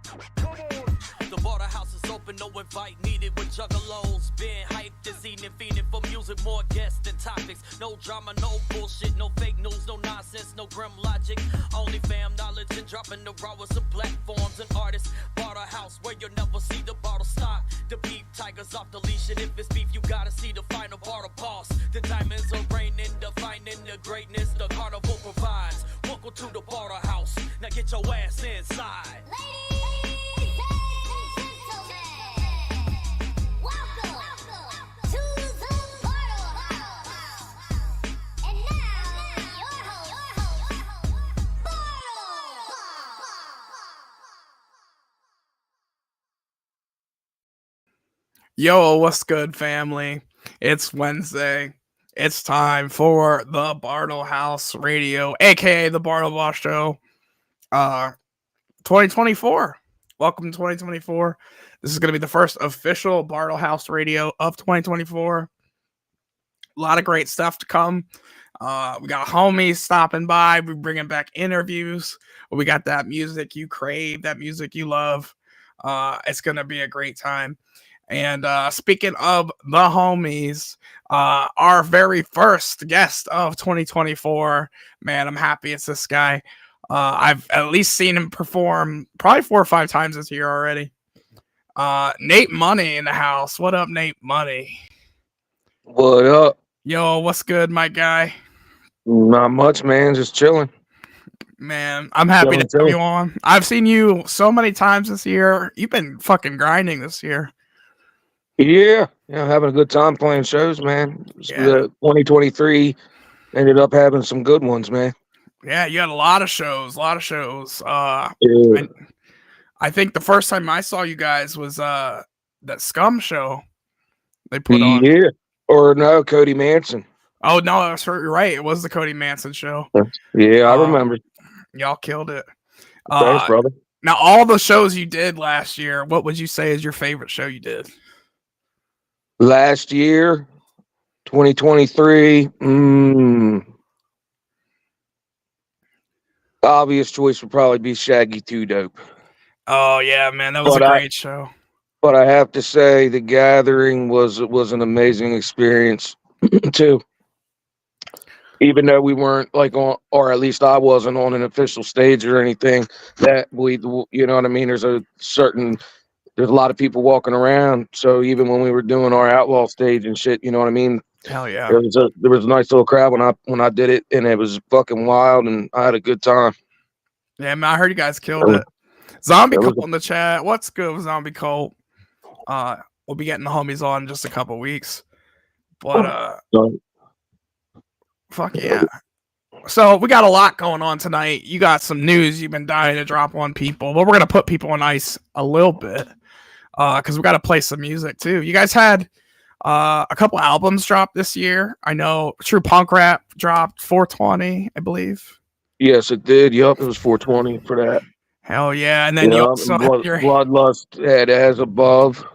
The Bartlehouse is open, no invite needed with juggalos. Been hyped this evening, feeding for music, more guests than topics. No drama, no bullshit, no fake news, no nonsense, no grim logic. Only fam knowledge and dropping the rawest of platforms and artists. Bartlehouse, where you'll never see the bottle stop. The beef tigers off the leash, and if it's beef, you gotta see the final Bartleboss. The diamonds are raining, defining the greatness the carnival provides. Welcome to the Bartlehouse. Now get your ass inside. Yo, what's good, family? It's Wednesday. It's time for the Bartlehouse Radio, aka the Bartleboss Show. 2024. Welcome to 2024. This is going to be the first official Bartlehouse Radio of 2024. A lot of great stuff to come. We got homies stopping by. We're bringing back interviews. We got that music you crave, that music you love. It's going to be a great time. And speaking of the homies, our very first guest of 2024, man, I'm happy it's this guy. I've at least seen him perform probably 4 or 5 times this year already. Nate Money in the house. What up, Nate Money? What up? Yo, what's good, my guy? Not much, man. Just chilling. Man, I'm happy to have you on. I've seen you so many times this year. You've been fucking grinding this year. Yeah, having a good time playing shows, man. 2023 ended up having some good ones, man. Yeah, you had a lot of shows. Yeah. I think the first time I saw you guys was that Scum show they put on. Yeah, or no, Cody Manson. Oh, no, that's right. It was the Cody Manson show. Yeah, I remember. Y'all killed it. Thanks, brother. Now, all the shows you did last year, what would you say is your favorite show you did? Last year, 2023, obvious choice would probably be Shaggy 2 Dope. Oh, yeah, man, that was a great show. But I have to say, The Gathering was an amazing experience, too. Even though we weren't like on, or at least I wasn't on an official stage or anything, that you know what I mean? There's a lot of people walking around. So even when we were doing our outlaw stage and shit, you know what I mean? Hell yeah. There was a nice little crowd when I did it, and it was fucking wild, and I had a good time. Yeah, man, I heard you guys killed it. Zombie Cult in the chat. What's good, Zombie Cult? We'll be getting the homies on in just a couple weeks. But fuck yeah. So we got a lot going on tonight. You got some news you've been dying to drop on people, but we're gonna put people on ice a little bit because we got to play some music too. You guys had a couple albums dropped this year. I know True Punk Rap dropped 420, I believe. Yes, it did. Yup, it was 420 for that. Hell yeah! And then you also had your Bloodlust had As Above,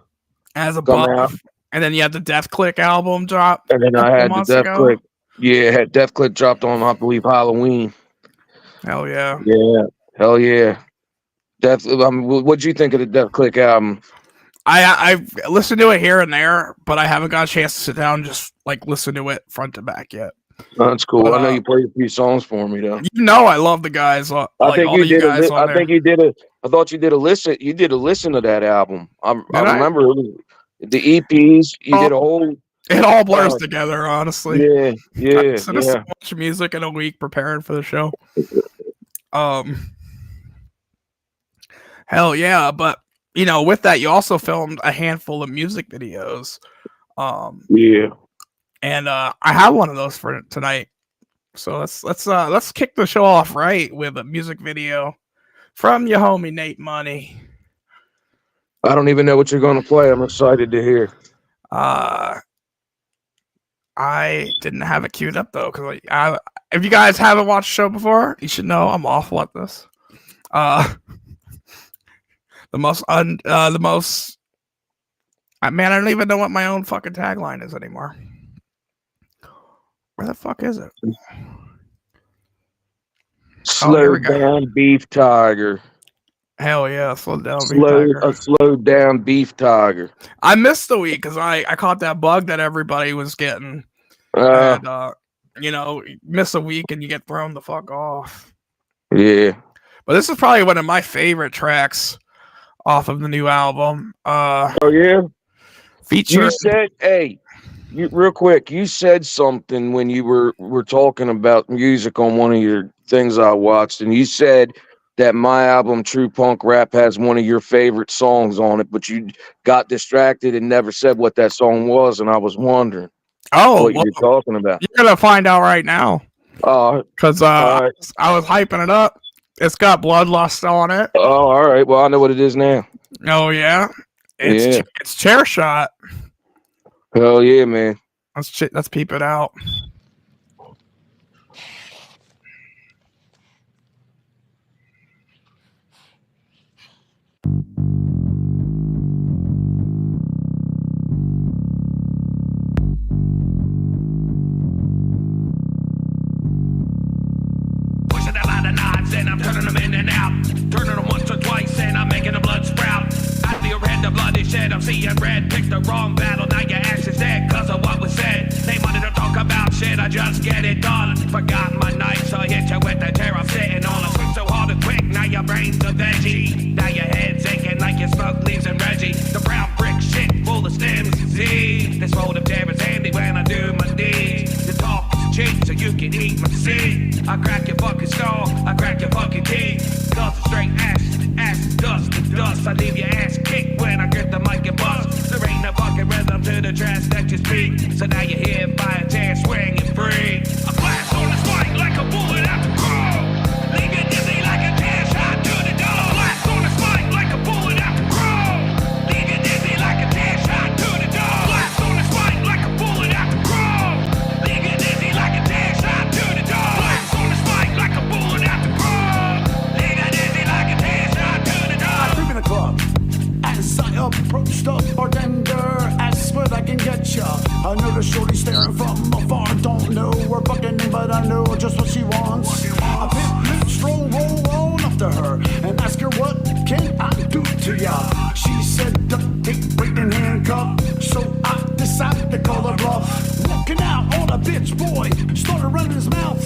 and then you had the Death Click album drop. And then I had the Death Click. Yeah, had Death Click dropped on, I believe, Halloween. Hell yeah! Yeah, hell yeah. What'd you think of the Death Click album? I've listened to it here and there, but I haven't got a chance to sit down and just like listen to it front to back yet. Oh, that's cool. But, I know you played a few songs for me though. You know I love the guys. I thought you did a listen. You did a listen to that album. I remember the EPs. You did a whole. It all blurs together, honestly. Yeah. I listened to so much music in a week preparing for the show. Hell yeah! But you know, with that, you also filmed a handful of music videos. Yeah. And I have one of those for tonight. So let's kick the show off right with a music video from your homie Nate Money. I don't even know what you're going to play. I'm excited to hear. I didn't have it queued up though, because if you guys haven't watched the show before, you should know I'm awful at this. Man, I don't even know what my own fucking tagline is anymore. Where the fuck is it? Slow down, beef tiger. Hell yeah, slow down, Beef Slow Tiger. a slowed down beef tiger. I missed the week because I caught that bug that everybody was getting. Uh, And miss a week and you get thrown the fuck off. yeah. But this is probably one of my favorite tracks off of the new album. Oh yeah. Featuring. You said, hey, real quick, you said something when you were talking about music on one of your things I watched, and you said that my album True Punk Rap has one of your favorite songs on it, but you got distracted and never said what that song was, and I was wondering what you were talking about. You're gonna find out right now. Because I was hyping it up. It's got Bloodlust on it. Oh, all right. Well, I know what it is now. Oh yeah, it's Chair Shot. Hell yeah, man. Let's peep it out. Pushing a lot of knots and I'm turning them in and out. Turning them once or twice and I'm making the blood sprout. I feel red, the bloody shed, I'm seeing red. Picked the wrong battle, now your ass is dead cause of what was said. They wanted to talk about shit, I just get it done. Forgot my knife, so I hit you with the chair I'm sitting on. I swing so hard and quick, now your brain's a veggie. Now your head's aching like you smoked leaves and Reggie. The brown brick shit full of stems, see. This folding chair is handy when I do my deeds. The talk is cheap, so you can eat my seed. I crack your fucking skull, I crack your fucking teeth. Cause it's straight ass, dust to dust. I leave your ass kicked when I get the mic and bust. There ain't no fucking rhythm to the trash that you speak. So now you're here by a chair swinging free. A blast on the spike like a bullet out the crow. Leave you dizzy like a chair shot to the dome. Blast on the spike like a bullet out the crow. Leave you dizzy like a chair shot to the dome. Blast on the spike like a bullet out the crow. Leave you dizzy like a chair shot to the dome. Blast on the spike like a bullet out the crow. Leave you dizzy like a chair shot to the dome. I live in a club. As I approach the bartender, ask what I can get ya. I notice shorty staring from afar. Don't know we're bucking, but I know just what she wants. I pimp, stroll, roll on up to her and ask her what can I do to ya. She said duct tape, breaking handcuff. So I decided to call her bluff. Walking out on a bitch boy, started running his mouth,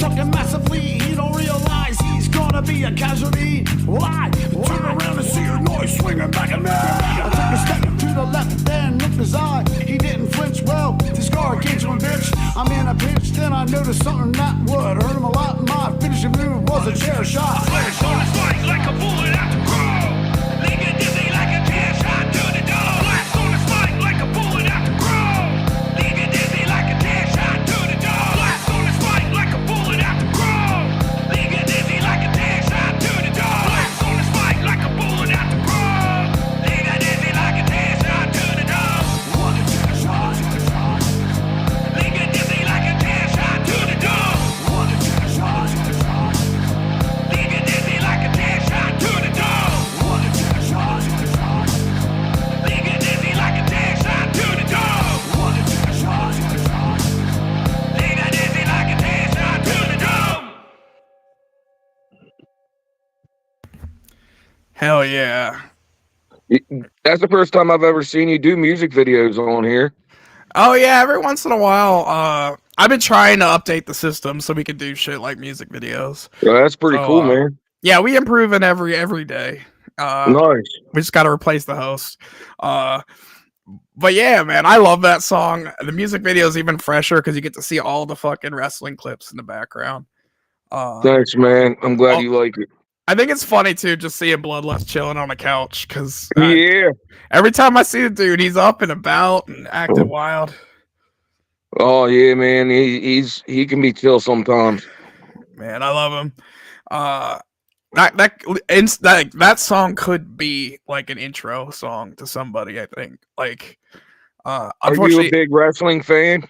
fucking massively. He don't realize he's gonna be a casualty. Well, I turn around and see her noise swinging back at me. I took a step to the left, then looked his eye. He didn't flinch. Well, this car came to him, bitch. I'm in a pinch, then I noticed something that would hurt him a lot. My finishing move was a chair shot. Blast on the spike like a bullet out the crow. Leave you dizzy like a chair shot to the dome. Blast on the spike like a bullet out the crow. Leave you dizzy like a chair shot to the dome. Blast on the spike like a bullet out the crow. Leave you dizzy like a chair shot to the dome. Blast on the spike like a bullet out the crow. Leave you dizzy like a chair shot to the dome. What a chair shot. Leave you dizzy like a chair shot to the dome. What a chair shot. Leave you dizzy like a chair shot to the dome. What a chair shot. Leave you dizzy like a chair shot to the dome. What a chair shot. Leave you dizzy like a chair shot to the dome. Hell yeah. That's the first time I've ever seen you do music videos on here. Oh yeah, every once in a while. I've been trying to update the system so we can do shit like music videos. Yeah, that's pretty cool, man. Yeah, we improve it every day. Nice. We just got to replace the host. But yeah, man, I love that song. The music video is even fresher because you get to see all the fucking wrestling clips in the background. Thanks, man. I'm glad you like it. I think it's funny too, just seeing Bloodlust chilling on the couch because Yeah. every time I see the dude, he's up and about and acting wild. Oh yeah, man. He can be chill sometimes. Man, I love him. That song could be like an intro song to somebody. I think. Like, Are you a big wrestling fan?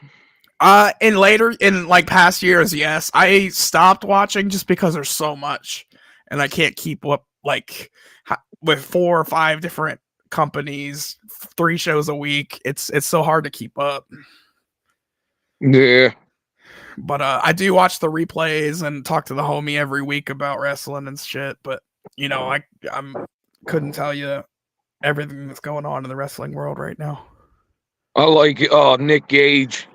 In like past years, yes. I stopped watching just because there's so much, and I can't keep up like with 4 or 5 different companies, 3 shows a week. It's so hard to keep up. Yeah. But I do watch the replays and talk to the homie every week about wrestling and shit. But I couldn't tell you everything that's going on in the wrestling world right now. I like Nick Gage,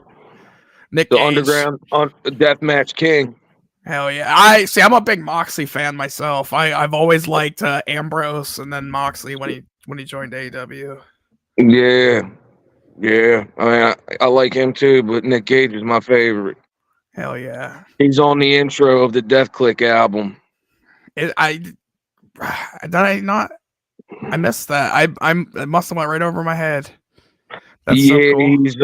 Nick the Gage. Underground Deathmatch King. Hell yeah! I'm a big Moxley fan myself. I've always liked Ambrose and then Moxley when he joined AEW. Yeah. I mean, I like him too, but Nick Gage is my favorite. Hell yeah! He's on the intro of the Death Click album. I missed that. It must have went right over my head. That's so cool. He's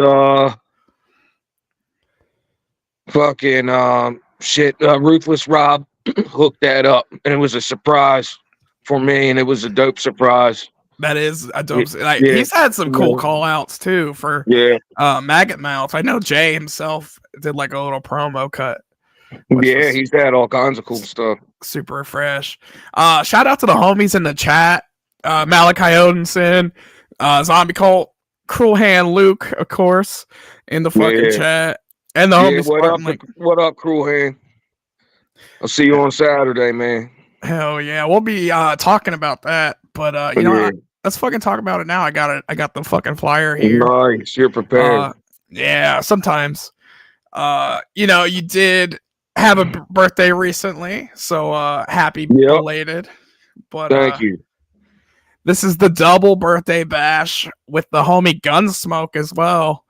fucking Ruthless Rob hooked that up, and it was a surprise for me, and it was a dope surprise. That is a dope. He's had some cool call outs too for Maggot Mouth. I know Jay himself did like a little promo cut. He's had all kinds of cool stuff. Super fresh. Shout out to the homies in the chat. Malachi Odinson, Zombie Cult, Cruel Hand Luke, of course, in the fucking chat. And the homies. What up, Cruel Hand? I'll see you on Saturday, man. Hell yeah. We'll be talking about that. But let's fucking talk about it now. I got the fucking flyer here. Nice. You're prepared. Yeah, sometimes. You did have a birthday recently, so happy belated. But thank you. This is the double birthday bash with the homie Gunsmoke as well.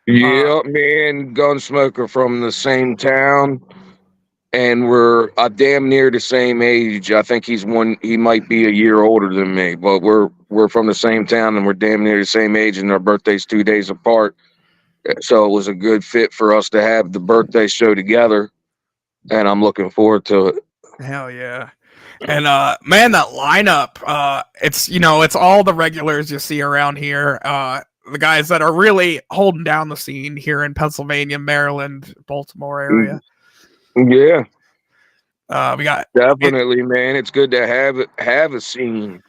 Yeah, me and Gunsmoke are from the same town, and we're damn near the same age. I think he might be a year older than me, but we're from the same town and we're damn near the same age, and our birthday's 2 days apart. So it was a good fit for us to have the birthday show together, and I'm looking forward to it. Hell yeah. And man, that lineup, it's all the regulars you see around here. The guys that are really holding down the scene here in Pennsylvania, Maryland, Baltimore area. Yeah. We got definitely, man. It's good to have a scene,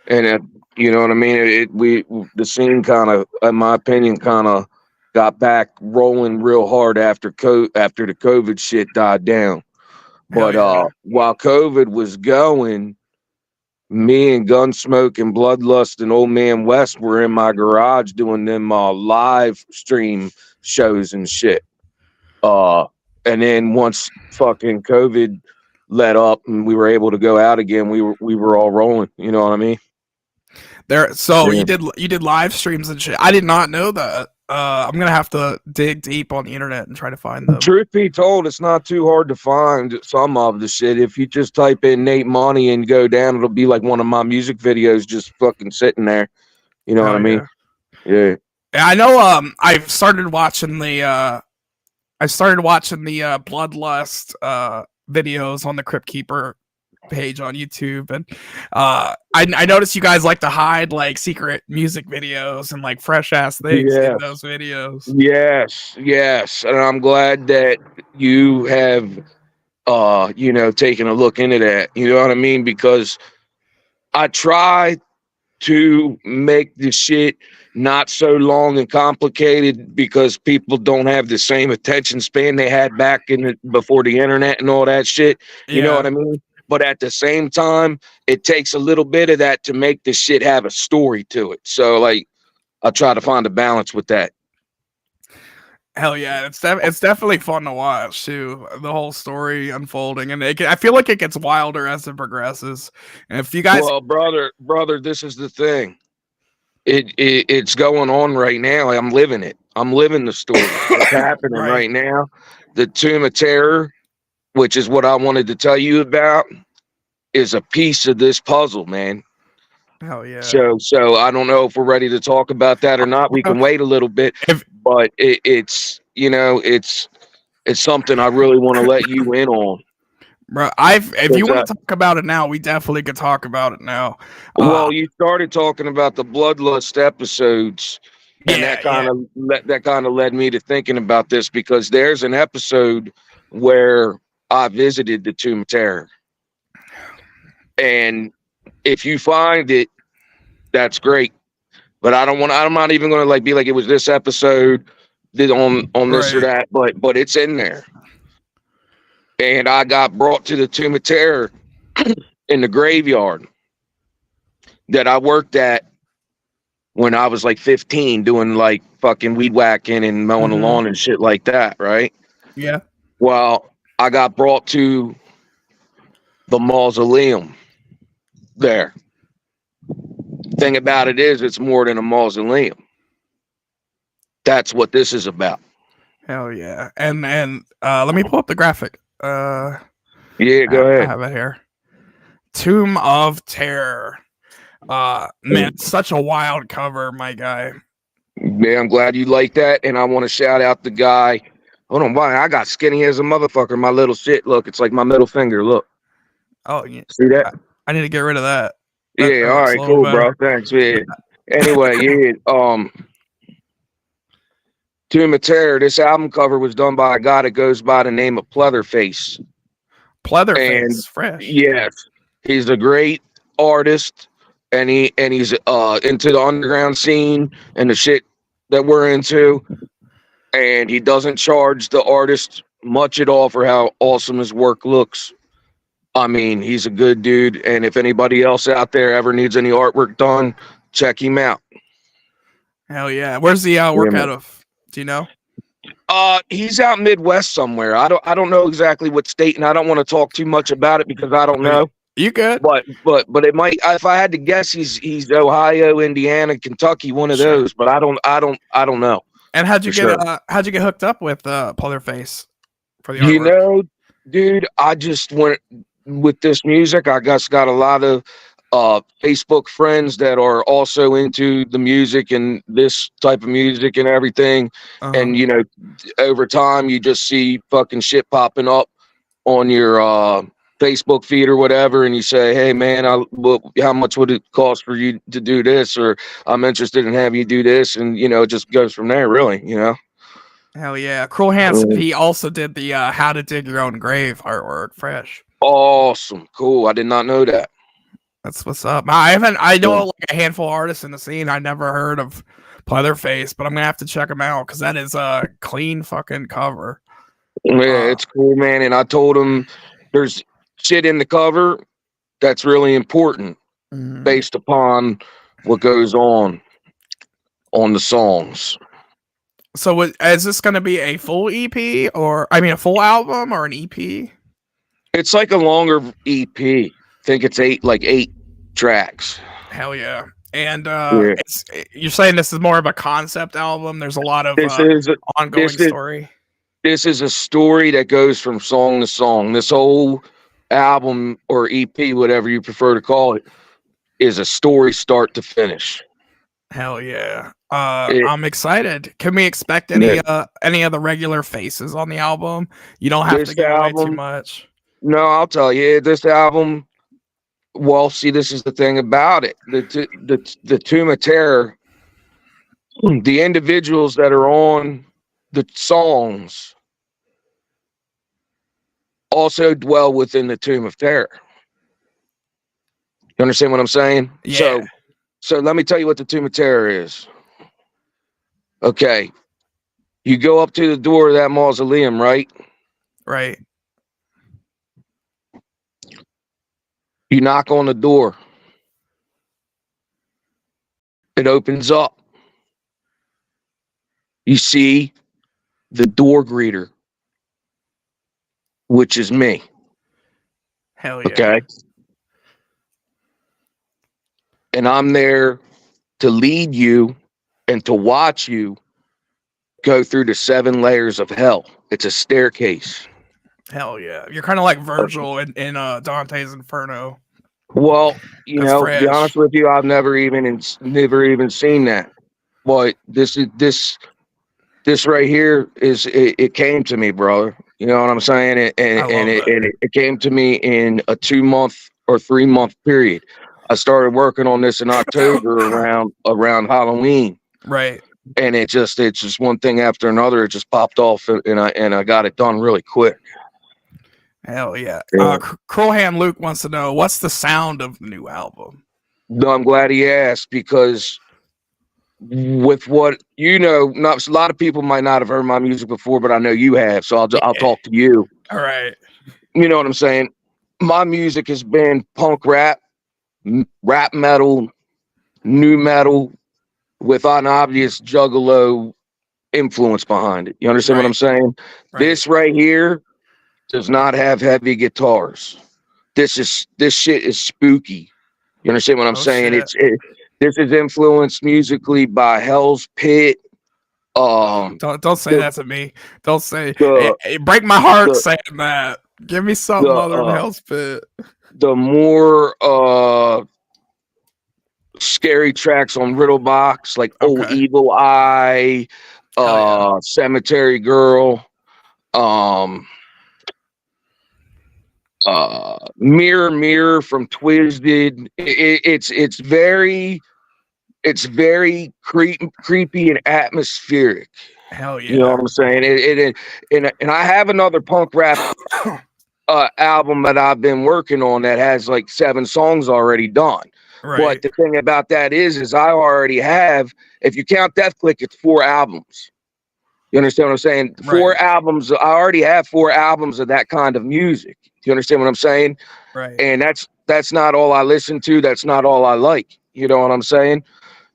and you know what I mean. The scene kind of, in my opinion, kind of got back rolling real hard after the COVID shit died down. But while COVID was going, me and Gunsmoke and Bloodlust and Old Man West were in my garage doing them live stream shows and shit. And then once fucking COVID let up and we were able to go out again, we were all rolling. You know what I mean? You did live streams and shit. I did not know that. I'm gonna have to dig deep on the internet and try to find them. Truth be told, it's not too hard to find some of the shit. If you just type in Nate Monty and go down, it'll be like one of my music videos just fucking sitting there. You know what I mean? Yeah. I know. I started watching the Bloodlust videos on the Crypt Keeper page on YouTube, and I noticed you guys like to hide like secret music videos and like fresh ass things in those videos. Yes, and I'm glad that you have taken a look into that. You know what I mean? Because I try to make the shit not so long and complicated, because people don't have the same attention span they had back before the internet and all that shit. You know what I mean? But at the same time, it takes a little bit of that to make the shit have a story to it. So, like, I try to find a balance with that. Hell yeah, it's definitely fun to watch too. The whole story unfolding, and I feel like it gets wilder as it progresses. And if you guys, brother, this is the thing. It's going on right now. I'm living it. I'm living the story. It's happening right now. The Tomb of Terror, which is what I wanted to tell you about, is a piece of this puzzle, man. Hell yeah. So I don't know if we're ready to talk about that or not. We can wait a little bit, but it's something I really want to let you in on. Bro, if you want to talk about it now, we definitely could talk about it now. Well, you started talking about the Bloodlust episodes, and that kind of led me to thinking about this, because there's an episode where I visited the Tomb of Terror, and if you find it, that's great. But I'm not even going to be like it was this episode on this or that. But it's in there. And I got brought to the Tomb of Terror in the graveyard that I worked at when I was like 15, doing like fucking weed whacking and mowing the lawn and shit like that, right? Yeah. Well, I got brought to the mausoleum there. Thing about it is, it's more than a mausoleum. That's what this is about. Hell yeah. And let me pull up the graphic. Yeah, go ahead. I have it here. Tomb of Terror. Man, such a wild cover, my guy. Yeah, I'm glad you like that. And I want to shout out the guy. Hold on, why I got skinny as a motherfucker. My little shit. Look, it's like my middle finger. Look. Oh, yeah. See that? I need to get rid of that. Yeah, all right, cool, bro. Thanks. Yeah. Anyway, yeah. Tomb of Terror. This album cover was done by a guy that goes by the name of Pleatherface. Pleatherface, fresh. Yes, he's a great artist, and he's into the underground scene and the shit that we're into. And he doesn't charge the artist much at all for how awesome his work looks. I mean, he's a good dude, and if anybody else out there ever needs any artwork done, check him out. Hell yeah! Where's the work out of? Do you know? He's out Midwest somewhere. I don't know exactly what state, and I don't want to talk too much about it because I don't know. You good? But it might. If I had to guess, he's Ohio, Indiana, Kentucky, one of those. But I don't know. And how'd you get hooked up with Pleatherface for the artwork? You know, dude, I just went with this music. I got a lot of Facebook friends that are also into the music and this type of music and everything. And you know, over time you just see fucking shit popping up on your Facebook feed or whatever, and you say, hey man, how much would it cost for you to do this, or I'm interested in having you do this, and you know, it just goes from there, really, you know. Hell yeah. Cruel Hands, he also did the How to Dig Your Own Grave artwork. Fresh. Awesome. Cool. I did not know that. That's what's up. I know like a handful of artists in the scene. I never heard of Pleatherface, but I'm gonna have to check them out because that is a clean fucking cover. Yeah, it's cool, man. And I told him there's shit in the cover that's really important based upon what goes on the songs. So is this going to be a full EP a full album or an EP? It's like a longer EP. I think it's 8 tracks. Hell yeah. And you're saying this is more of a concept album. There's a lot of ongoing story. This is a story that goes from song to song. This whole album or EP, whatever you prefer to call it, is a story start to finish. Hell yeah. I'm excited. Can we expect any of the regular faces on the album? You don't have to give away too much. No, I'll tell you, this album, well, see, this is the thing about it. The Tomb of Terror, the individuals that are on the songs also dwell within the Tomb of Terror. You understand what I'm saying? Yeah. So let me tell you what the Tomb of Terror is. Okay. You go up to the door of that mausoleum, right? Right. You knock on the door. It opens up. You see the door greeter, which is me. Hell yeah. Okay. And I'm there to lead you and to watch you go through the 7 layers of hell. It's a staircase. Hell yeah. You're kind of like Virgil in Dante's Inferno. Well, you know, fresh. to be honest with you, I've never even seen that. But this right here it came to me, brother. You know what I'm saying? It came to me in a 2-month or 3-month period. I started working on this in October around Halloween. Right. And it's just one thing after another. It just popped off, and I got it done really quick. Hell yeah. Cruel Hand Luke wants to know, what's the sound of the new album? No, I'm glad he asked, because with what you know, not a lot of people might not have heard my music before, but I know you have, so I'll talk to you. All right. You know what I'm saying? my music has been punk rap, rap metal, new metal, with an obvious Juggalo influence behind it. You understand what I'm saying? Right. This right here does not have heavy guitars. This shit is spooky. You understand what I'm saying? This is influenced musically by Hell's Pit. Don't say that to me. Don't say it break my heart saying that. Give me something other than Hell's Pit. The more scary tracks on Riddlebox, like Old Evil Eye, Cemetery Girl, Mirror Mirror from Twisted. It's very creepy and atmospheric. Hell yeah. You know what I'm saying? And I have another punk rap album that I've been working on that has like 7 songs already done. Right. But the thing about that is I already have, if you count Death Click, it's 4 albums. You understand what I'm saying? Right. 4 albums. I already have 4 albums of that kind of music. You understand what I'm saying? Right. And that's not all I listen to. That's not all I like. You know what I'm saying?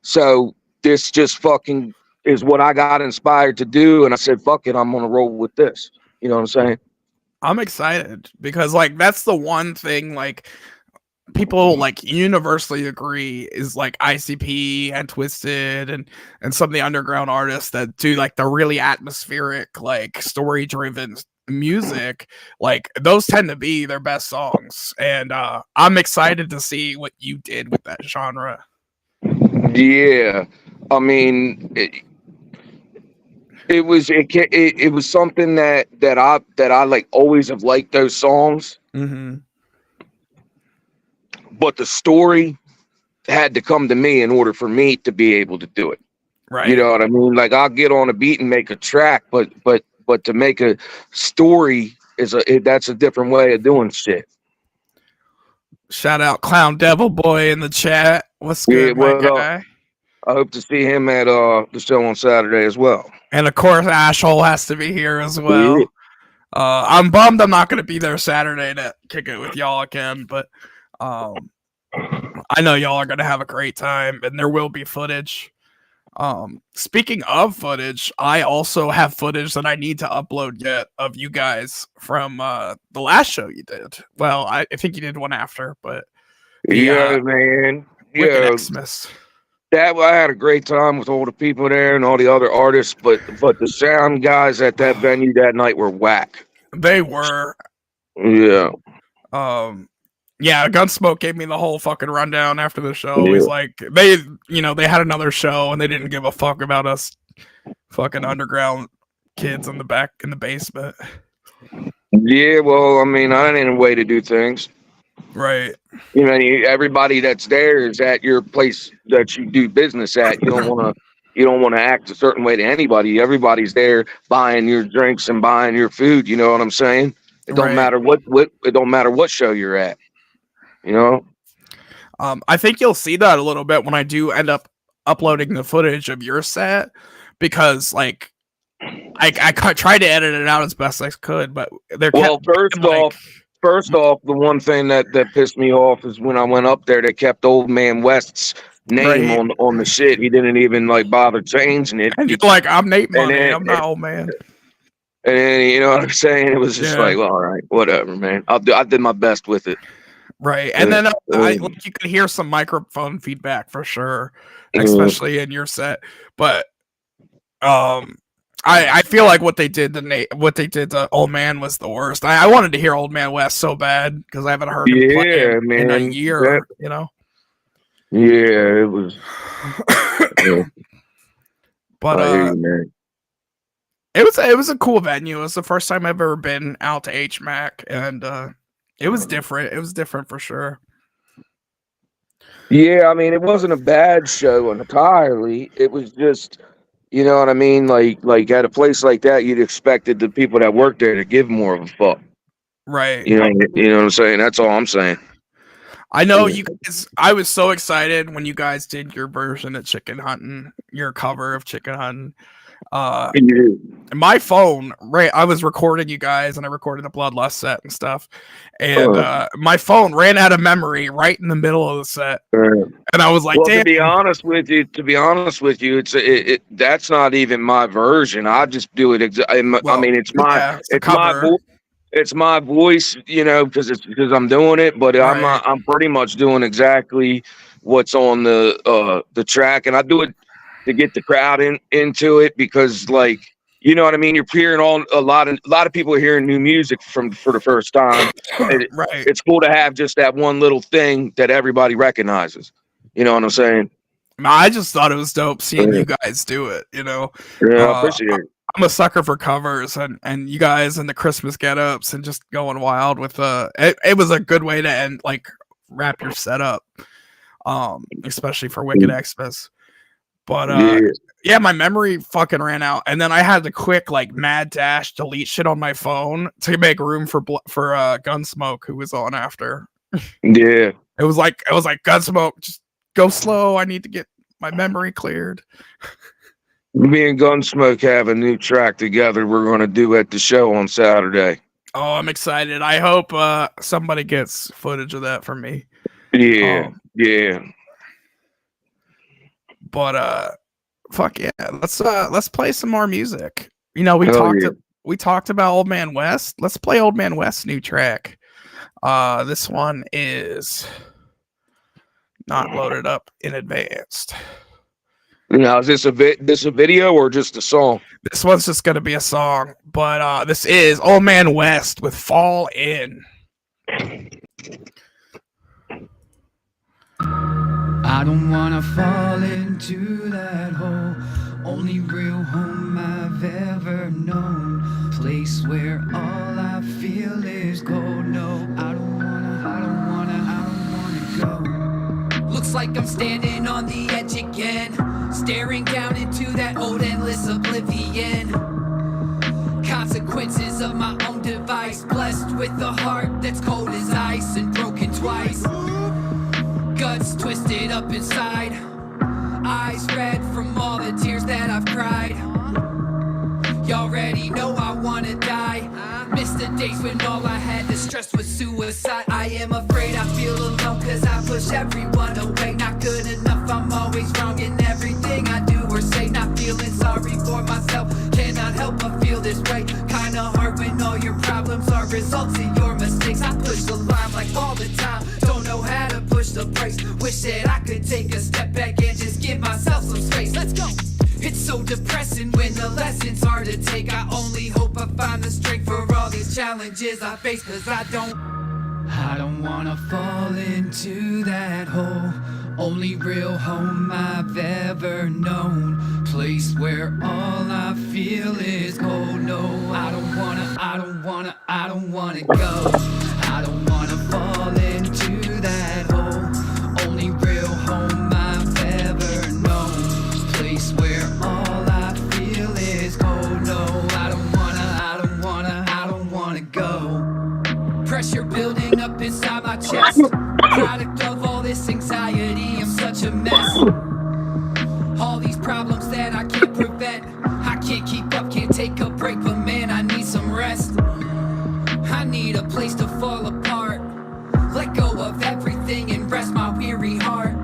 So this just fucking is what I got inspired to do. And I said, fuck it, I'm going to roll with this. You know what I'm saying? I'm excited because like, that's the one thing like people like universally agree is like ICP and Twisted and some of the underground artists that do like the really atmospheric, like story driven music, like those tend to be their best songs. And I'm excited to see what you did with that genre. Yeah, I mean, it was something that I like always have liked those songs. Mm-hmm. But the story had to come to me in order for me to be able to do it. Right. You know what I mean? Like I'll get on a beat and make a track, but to make a story that's a different way of doing shit. Shout out Clown Devil Boy in the chat. What's good, my guy? I hope to see him at the show on Saturday as well. And of course, Ashhole has to be here as well. Yeah. I'm bummed I'm not going to be there Saturday to kick it with y'all again, but I know y'all are going to have a great time, and there will be footage. Speaking of footage, I also have footage that I need to upload yet of you guys from the last show you did. Well, I think you did one after, but man, yeah, Xmas. I had a great time with all the people there and all the other artists, but the sound guys at that venue that night were whack. They were. Yeah. Yeah, Gunsmoke gave me the whole fucking rundown after the show. Yeah. He's like, they had another show and they didn't give a fuck about us fucking underground kids in the back in the basement. Yeah, well, I mean, I ain't a way to do things. Right. You know, everybody that's there is at your place that you do business at. You don't want to act a certain way to anybody. Everybody's there buying your drinks and buying your food. You know what I'm saying? It don't matter it don't matter what show you're at. You know? I think you'll see that a little bit when I do end up uploading the footage of your set, because like I tried to edit it out as best I could, but First off, the one thing that pissed me off is when I went up there, they kept Old Man West's name on the shit. He didn't even like bother changing it. And you're like, I'm Nate Money, I'm not Old Man. And then, you know what I'm saying? It was just like, well, all right, whatever, man. I did my best with it. Right. And then you could hear some microphone feedback for sure, especially in your set. But I feel like what they did to Old Man was the worst. I wanted to hear Old Man West so bad because I haven't heard him play in a year, you know? Yeah, it was. But it was a cool venue. It was the first time I've ever been out to HMAC, and it was different. It was different for sure. Yeah, I mean, it wasn't a bad show entirely. It was just, you know what I mean? Like at a place like that, you'd expected the people that work there to give more of a fuck. Right. You know what I'm saying? That's all I'm saying. I know you guys. I was so excited when you guys did your version of Chicken Hunting, your cover of Chicken Hunting. My phone, right? I was recording you guys, and I recorded the Bloodlust set and stuff, and my phone ran out of memory right in the middle of the set, and I was like, "Damn!" To be honest with you, it's that's not even my version. I just do it. It's my voice, you know, because I'm doing it, but right. I'm pretty much doing exactly what's on the track, and I do it to get the crowd into it because, like, you know what I mean. You're hearing a lot of people are hearing new music for the first time. Right. It's cool to have just that one little thing that everybody recognizes. You know what I'm saying? I just thought it was dope seeing you guys do it. You know, yeah, I appreciate it. I'm a sucker for covers, and you guys and the Christmas get-ups and just going wild with it was a good way to end, like, wrap your setup, especially for Wicked Xmas. But yeah, my memory fucking ran out, and then I had to quick, like, mad dash delete shit on my phone to make room for Gunsmoke, who was on after. Yeah, it was like Gunsmoke, just go slow. I need to get my memory cleared. Me and Gunsmoke have a new track together we're going to do at the show on Saturday. Oh, I'm excited. I hope somebody gets footage of that for me. Yeah, yeah. But fuck yeah, let's play some more music. You know, we talked about Old Man West. Let's play Old Man West's new track. This one is not loaded up in advance. Now, is this a video or just a song? This one's just gonna be a song, but this is Old Man West with Fall In. I don't wanna fall into that hole. Only real home I've ever known. Place where all I feel is cold. No, I don't wanna go. Looks like I'm standing on the edge again, staring down into that old endless oblivion. Consequences of my own device, blessed with a heart that's cold as ice and broken twice. Guts twisted up inside, eyes red from all the tears that I've cried. Y'all already know I wanna die. Missed the days when all I had to stress was suicide. I am afraid I feel alone cause I push everyone away. Not good enough, I'm always wrong in everything I do or say. Not feeling sorry for myself, cannot help but feel this way. Kinda hard when all your problems are results of your mistakes. I push the line like all the time, don't know how to push the brakes. Wish that I could take a step back and just give myself some space. Let's go! It's so depressing when the lessons hard to take. I only hope I find the strength for all these challenges I face, cause I don't wanna fall into that hole. Only real home I've ever known. Place where all I feel is cold. No, I don't wanna go. I don't wanna fall into that hole. Only real home I've ever known. Place where all I feel is cold. No, I don't wanna go. Pressure building up inside my chest. Product of all this anxiety, I'm such a mess. All these problems that I can't prevent. I can't keep up, can't take a break, but man, I need some rest. I need a place to fall apart. Let go of everything and rest my weary heart.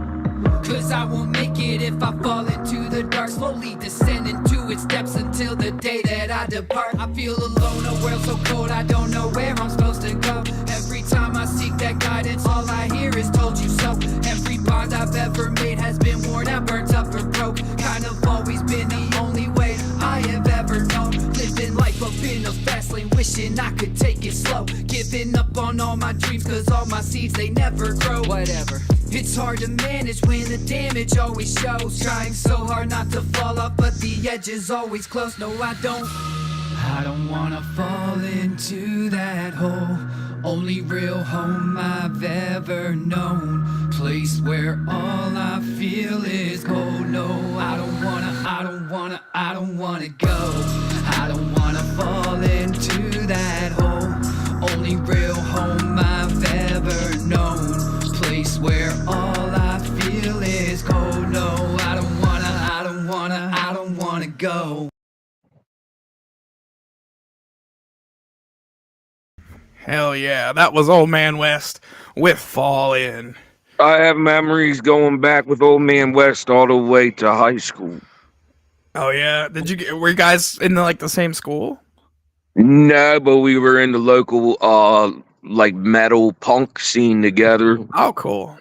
Cause I won't make it if I fall into the dark. Slowly descend into its depths until the day that I depart. I feel alone, a world so cold, I don't know where I'm supposed to go. Every time I seek that guidance, all I hear is told you so. Every bond I've ever made has been worn out, burnt up or broke. Kind of always been the only way I have ever known. Living life up in a fast lane, wishing I could take it slow. Giving up on all my dreams, cause all my seeds, they never grow. Whatever. It's hard to manage when the damage always shows. Trying so hard not to fall off, but the edge is always close. No, I don't wanna fall into that hole. Only real home I've ever known. Place where all I feel is cold. No, I don't wanna go. I don't wanna fall into that hole. Only real home I've ever known. Place where all I feel is cold. No, I don't wanna go. Hell yeah, that was Old Man West with Fall In. I have memories going back with Old Man West all the way to high school. Oh yeah, were you guys in the same school? No, but we were in the local like metal punk scene together. Oh, cool.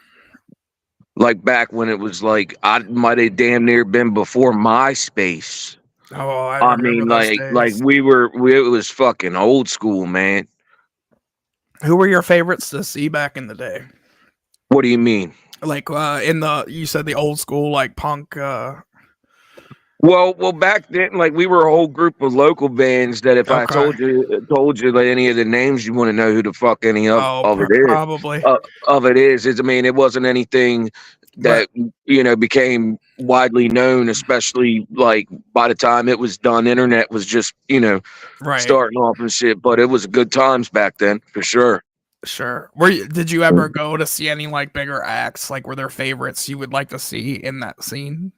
Like back when it was like I might have damn near been before MySpace. Oh, I mean, like it was fucking old school, man. Who were your favorites to see back in the day? What do you mean? Like you said the old school like punk. Well, back then, like we were a whole group of local bands that if I told you like any of the names, you want to know who the fuck any of it is. Probably of it is. I mean, it wasn't anything that became widely known, especially like by the time it was done. Internet was just starting off and shit. But it was good times back then for sure. Sure. Did you ever go to see any like bigger acts? Like were there favorites you would like to see in that scene?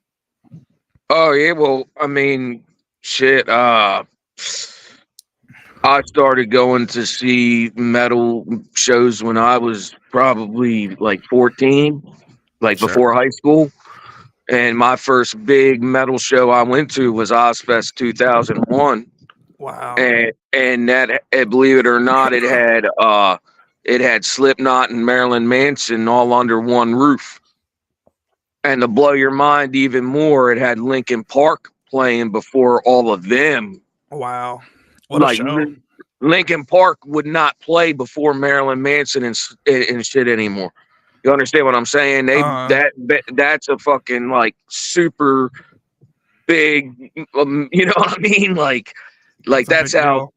Oh yeah, well, I mean, shit. I started going to see metal shows when I was probably like 14, like before high school. And my first big metal show I went to was Ozfest 2001. Wow. And that, believe it or not, it had Slipknot and Marilyn Manson all under one roof. And to blow your mind even more, it had Linkin Park playing before all of them. Wow. What a show. Linkin Park would not play before Marilyn Manson and shit anymore. You understand what I'm saying? That's a fucking like super big, you know what I mean? Like that's how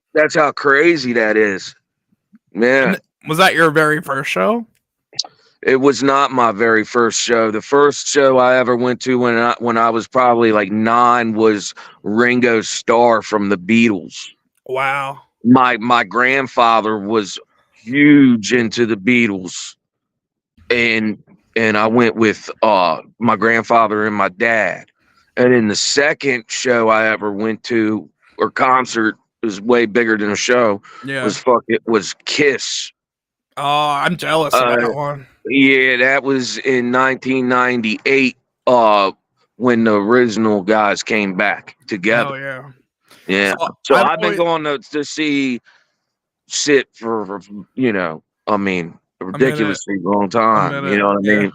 crazy that is. Yeah. And was that your very first show? It was not my very first show. The first show I ever went to when I was probably like 9 was Ringo Starr from the Beatles. Wow. My grandfather was huge into the Beatles, and I went with my grandfather and my dad. And then the second show I ever went to, or concert, was way bigger than a show. Yeah. Was Kiss. Oh, I'm jealous of that one. Yeah, that was in 1998 when the original guys came back together. Oh, yeah. Yeah. So I've been going to see shit for I mean, a ridiculously long time. You know what I mean?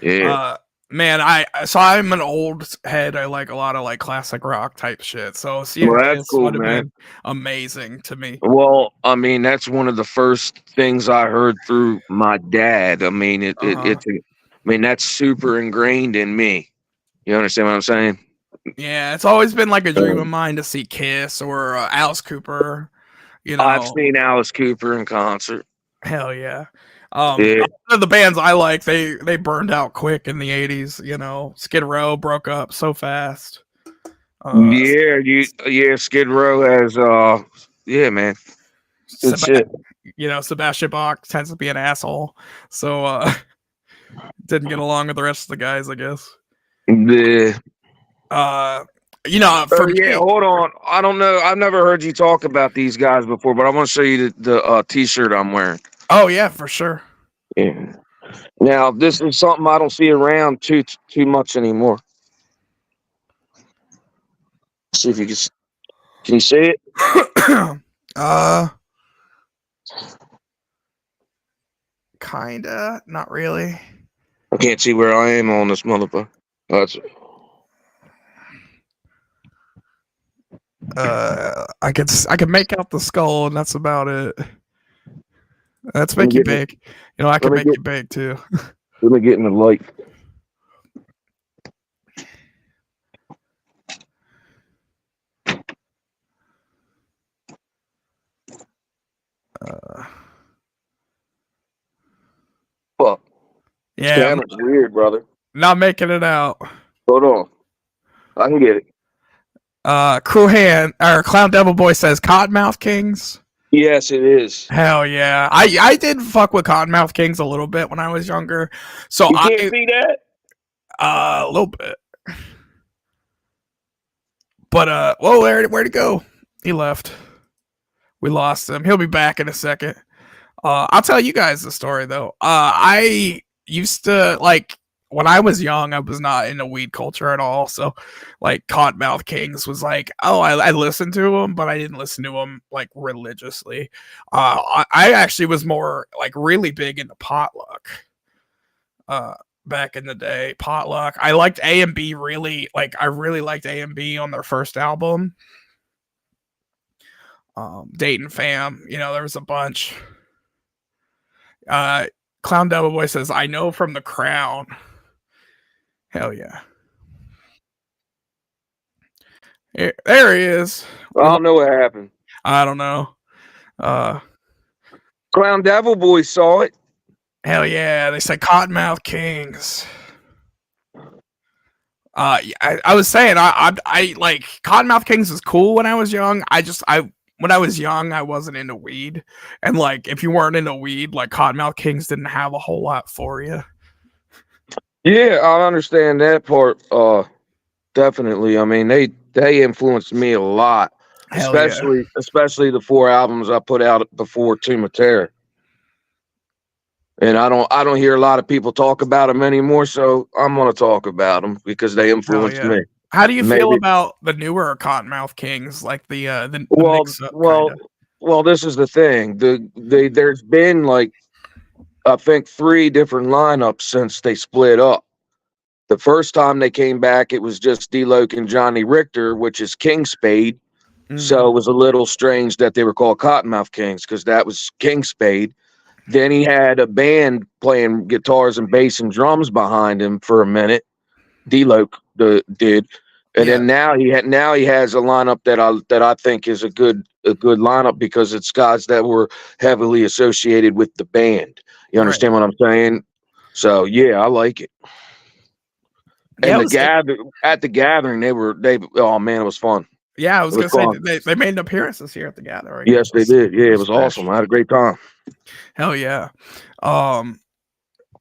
Yeah. Man, I'm an old head. I like a lot of like classic rock type shit. So seeing this would have been amazing to me. Well, I mean, that's one of the first things I heard through my dad. I mean, that's super ingrained in me. You understand what I'm saying? Yeah, it's always been like a dream of mine to see Kiss or Alice Cooper. I've seen Alice Cooper in concert. Hell yeah. The bands I like, they burned out quick in the 80s. Skid Row broke up so fast. Skid Row has man, good shit. Sebastian Bach tends to be an asshole, so didn't get along with the rest of the guys, I guess. Yeah. For me, hold on. I don't know. I've never heard you talk about these guys before, but I want to show you the t-shirt I'm wearing. Oh yeah, for sure. Yeah. Now this is something I don't see around too much anymore. See if you can you see it? Kinda, not really. I can't see where I am on this motherfucker. That's I could make out the skull, and that's about it. Let's make you big. I can make you big too. Let me get in the light. Fuck. Yeah, it's weird, brother. Not making it out. Hold on, I can get it. Clown Devil Boy says Cottonmouth Kings. Yes, it is. Hell yeah. I did fuck with Cottonmouth Kings a little bit when I was younger. So you can't see that? A little bit. But where'd he go? He left. We lost him. He'll be back in a second. I'll tell you guys the story though. I used to like when I was young, I was not into weed culture at all. So, like, Cottonmouth Kings was like, oh, I listened to them, but I didn't listen to them like religiously. I actually was more like really big into Potluck. Back in the day, Potluck. I liked A and B really. Like, I really liked A and B on their first album. Dayton Fam, there was a bunch. Clown Devil Boy says, I know from The Crown. Hell yeah. There he is. I don't know what happened. I don't know. Clown Devil Boy saw it. Hell yeah. They said Cottonmouth Kings. I was saying I like Cottonmouth Kings was cool when I was young. When I was young, I wasn't into weed. And like if you weren't into weed, like Cottonmouth Kings didn't have a whole lot for you. Yeah, I understand that part. Definitely. I mean, they influenced me a lot. Hell yeah. Especially the 4 albums I put out before Tomb of Terror. And I don't hear a lot of people talk about them anymore, so I'm gonna talk about them because they influenced me. How do you feel about the newer Cottonmouth Kings, like the mix-up, well, this is the thing. There's been like I think 3 different lineups since they split up. The first time they came back, it was just D-Loc and Johnny Richter, which is King Spade. Mm-hmm. So it was a little strange that they were called Cottonmouth Kings because that was King Spade. Then he had a band playing guitars and bass and drums behind him for a minute. D-Loc did, and then now he has a lineup that I think is a good lineup because it's guys that were heavily associated with the band. You understand what I'm saying? So yeah, I like it. And at the gathering, oh man, it was fun. Yeah, I was gonna say they made an appearance this year at the gathering. Yes, they did. Yeah, it was awesome. I had a great time. Hell yeah.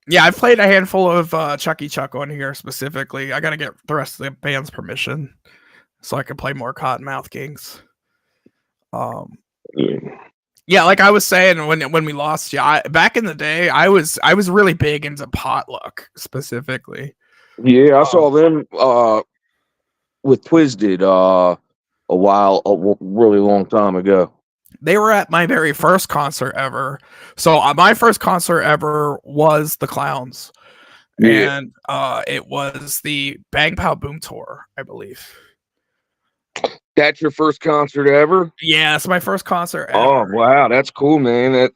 Yeah, I played a handful of Chucky Chuck on here specifically. I gotta get the rest of the band's permission so I can play more Cottonmouth Kings. Yeah, like I was saying when we lost you, back in the day, I was really big into Potluck specifically. Yeah, I saw them with Twisted a really long time ago. They were at my very first concert ever. So my first concert ever was the Clowns. Yeah. And it was the Bang Pow Boom Tour, I believe. That's your first concert ever? Yeah, it's my first concert ever. Oh, wow. That's cool, man.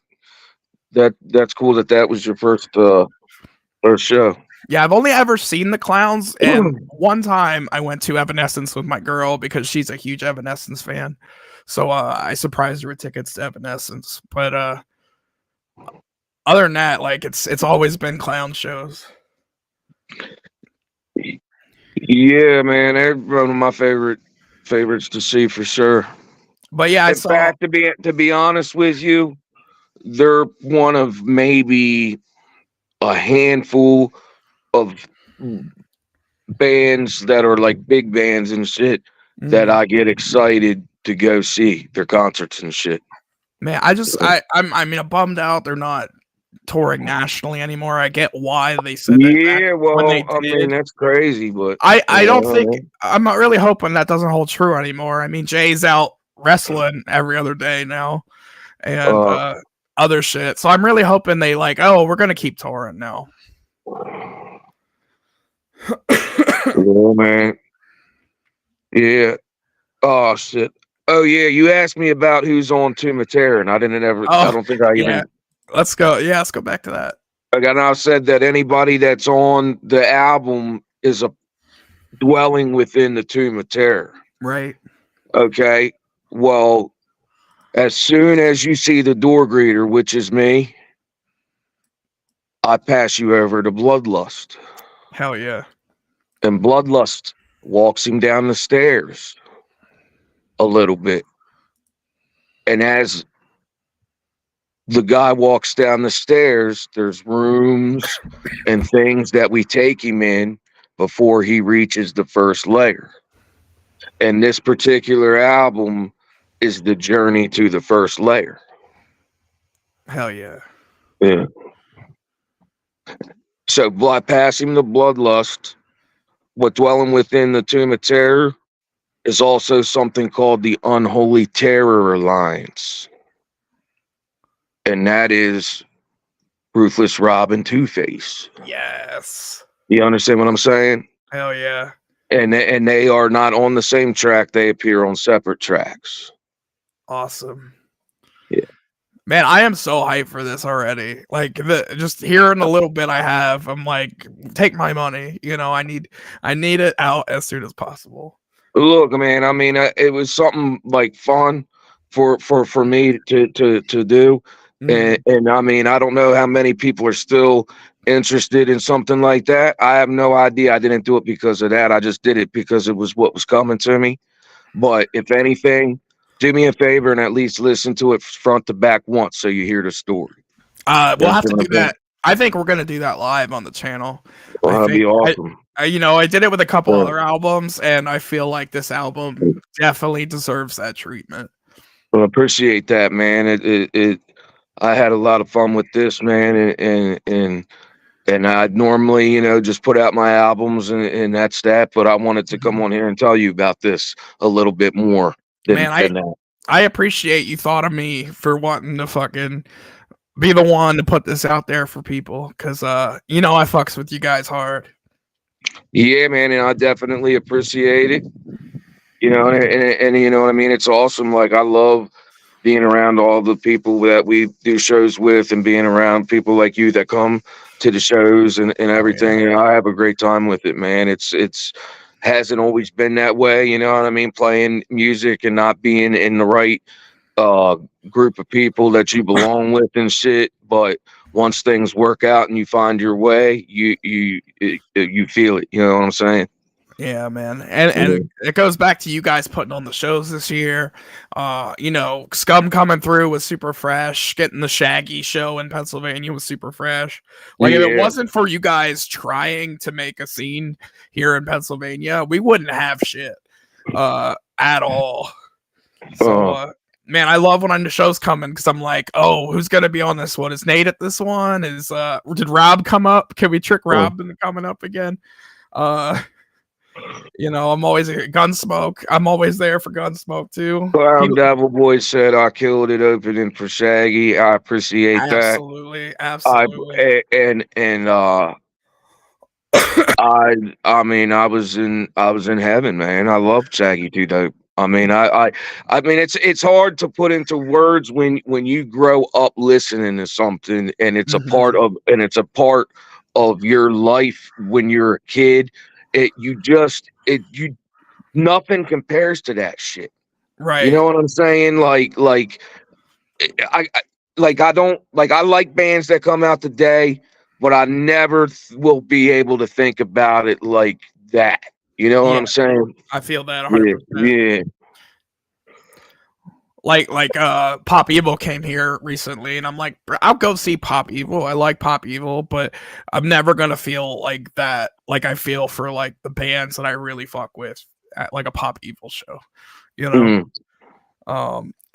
That's cool that was your first show. Yeah, I've only ever seen the Clowns, and one time I went to Evanescence with my girl because she's a huge Evanescence fan. So I surprised her with tickets to Evanescence. But other than that, like it's always been clown shows. Yeah, man, they're one of my favorites to see for sure. But yeah, in fact, to be honest with you, they're one of maybe a handful of bands that are like big bands and shit that I get excited to go see their concerts and shit. Man, I'm bummed out they're not touring nationally anymore. I get why they said that. Yeah, well, I mean that's crazy, but I don't think I'm not really hoping that doesn't hold true anymore. I mean, Jay's out wrestling every other day now, and other shit. So I'm really hoping they we're gonna keep touring now. Oh man, yeah. Oh shit. Oh yeah, you asked me about who's on Tomb of Terror, and I didn't ever. I don't think I even. Let's go. Yeah, let's go back to that. And I said that anybody that's on the album is a dwelling within the Tomb of Terror. Right. Okay. Well, as soon as you see the door greeter, which is me, I pass you over to Bloodlust. Hell yeah. And Bloodlust walks him down the stairs a little bit. And as the guy walks down the stairs, there's rooms and things that we take him in before he reaches the first layer. And this particular album is the journey to the first layer. Hell yeah. Yeah. So bypassing the bloodlust, what dwelling within the tomb of terror is also something called the Unholy Terror Alliance. And that is Ruthless Rob and Two-Face. Yes. You understand what I'm saying? Hell yeah. And they are not on the same track. They appear on separate tracks. Awesome. Yeah. Man, I am so hyped for this already. Like just hearing a little bit I have, I'm like, take my money. You know, I need it out as soon as possible. Look, man, I mean, it was something like fun for me to do. And I mean, I don't know how many people are still interested in something like that. I have no idea. I didn't do it because of that. I just did it because it was what was coming to me. But if anything, do me a favor and at least listen to it front to back once so you hear the story. We'll have to do that. I think we're gonna do that live on the channel. Well, that'd be awesome. I did it with a couple other albums, and I feel like this album definitely deserves that treatment. Well, I appreciate that, man. I had a lot of fun with this, man, and I'd normally, just put out my albums and that's that. But I wanted to come on here and tell you about this a little bit more than that. I appreciate you thought of me for wanting to fucking be the one to put this out there for people, because I fucks with you guys hard. Yeah, man, and I definitely appreciate it. And you know what I mean? It's awesome. Like, I love being around all the people that we do shows with and being around people like you that come to the shows and everything. And I have a great time with it, man. It's hasn't always been that way, you know what I mean? Playing music and not being in the right group of people that you belong with and shit. But once things work out and you find your way, you feel it. You know what I'm saying? Yeah, man. And it goes back to you guys putting on the shows this year. Scum coming through was super fresh. Getting the Shaggy show in Pennsylvania was super fresh. Like, if it wasn't for you guys trying to make a scene here in Pennsylvania, we wouldn't have shit at all. So, man, I love when the show's coming, because I'm like, oh, who's gonna be on this one? Is Nate at this one? Did Rob come up? Can we trick Rob into coming up again? I'm always at Gunsmoke. I'm always there for Gunsmoke too. Devil Boy said I killed it opening for Shaggy. I appreciate that. Absolutely. I mean, I was in heaven, man. I love Shaggy Too Dope. I mean, I mean, it's hard to put into words when you grow up listening to something and it's a part of your life when you're a kid. Nothing compares to that shit. Right. You know what I'm saying? I like bands that come out today, but I never will be able to think about it like that. You know what I'm saying? I feel that 100%. Yeah. Like Pop Evil came here recently, and I'm like, I'll go see Pop Evil. I like Pop Evil, but I'm never gonna feel like that. Like I feel for like the bands that I really fuck with at like a Pop Evil show,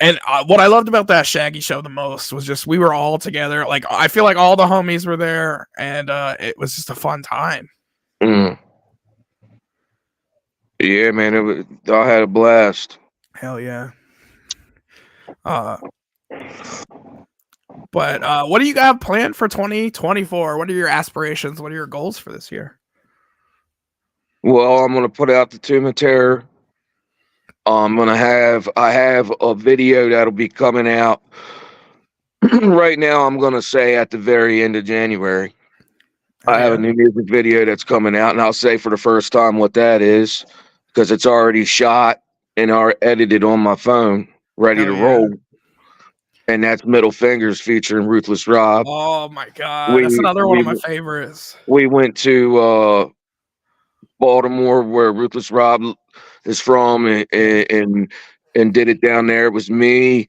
And what I loved about that Shaggy show the most was just we were all together. Like, I feel like all the homies were there, and it was just a fun time. Yeah, man, I had a blast. Hell yeah. But what do you got planned for 2024? What are your aspirations? What are your goals for this year? Well, I'm gonna put out the Tomb of Terror. I have a video that'll be coming out right now. I'm gonna say at the very end of January. I have a new music video that's coming out, and I'll say for the first time what that is, because it's already shot and edited on my phone, ready to roll. And that's Middle Fingers featuring Ruthless Rob. Oh my god, that's another one of my favorites. We went to Baltimore, where Ruthless Rob is from, and did it down there. It was me,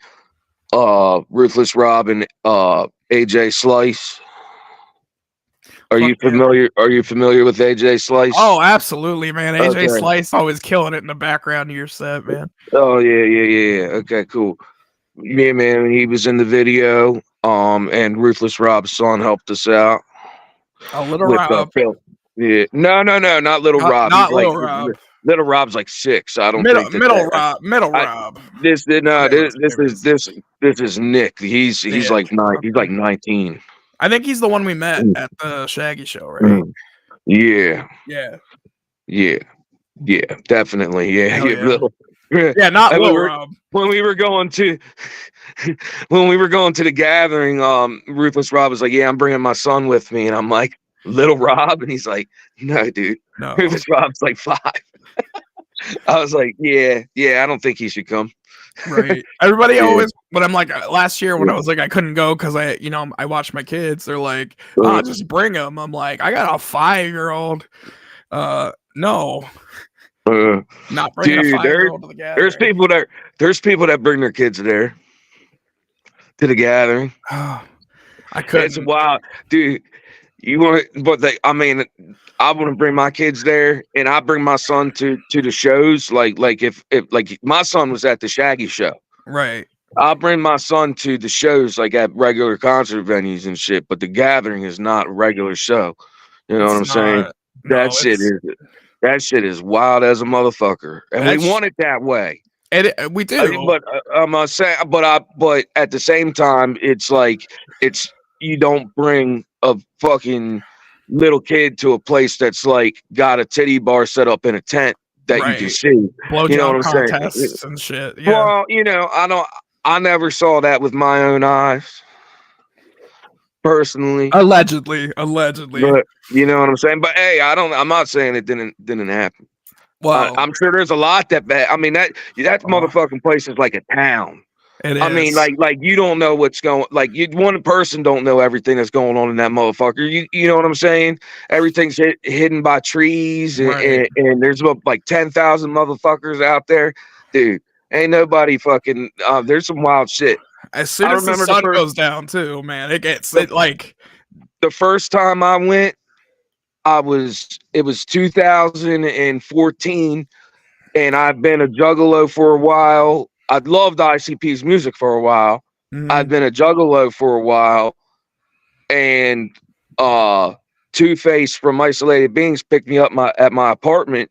Ruthless Rob, and AJ Slice. Are you familiar with AJ Slice? Oh, absolutely, man. AJ Slice always killing it in the background of your set, man. Oh yeah. Okay, cool. Yeah, man. He was in the video, And Ruthless Rob's son helped us out. Oh, Little with Rob. Phil. Yeah, no, not Little Rob. Not He's Little like, Rob. Little Rob's like 6. I don't Middle think that Middle I- Rob. This is Nick. He's Nick. like 9. He's like Okay. 19. I think he's the one we met at the Shaggy show, right? Mm. Yeah, definitely. Yeah, Hell yeah. Little. Yeah, not And Little Rob. when we were going to the gathering, Ruthless Rob was like, "Yeah, I'm bringing my son with me," and I'm like, "Little Rob," and he's like, "No, dude, No. Ruthless Rob's like 5." I was like, "Yeah, I don't think he should come." Right. Everybody Yeah. always, when I'm like, last year when I was like, I couldn't go because I watch my kids. They're like, "Oh, just bring them." I'm like, I got a 5-year-old. No, not bringing Dude, a 5-year-old to the gathering. there's people that bring their kids there to the gathering. I couldn't. It's wild, dude. I want to bring my kids there, and I bring my son to the shows. Like if my son was at the Shaggy show, Right. I'll bring my son to the shows like at regular concert venues and shit. But the gathering is not a regular show. You know what I'm saying? That shit is wild as a motherfucker, and we want it that way. We do. But I'm saying, but at the same time, it's like you don't bring a fucking little kid to a place that's like got a titty bar set up in a tent that you can see. Blowjob You know what I'm saying? contests and shit. Yeah. Well, I never saw that with my own eyes, personally. Allegedly. But you know what I'm saying? But hey, I'm not saying it didn't happen. Well, I'm sure there's a lot that bad. I mean, that motherfucking place is like a town. it is. I mean, like you don't know what's going. Like one person don't know everything that's going on in that motherfucker. You know what I'm saying? Everything's hidden by trees, and there's like 10,000 motherfuckers out there, dude. Ain't nobody fucking. There's some wild shit. As soon as the sun goes down, too, man, it gets like. The first time I went, it was 2014, and I've been a juggalo for a while. I'd loved ICP's music for a while. Mhm. I've been a juggalo for a while, and Two-Face from Isolated Beings picked me up at my apartment,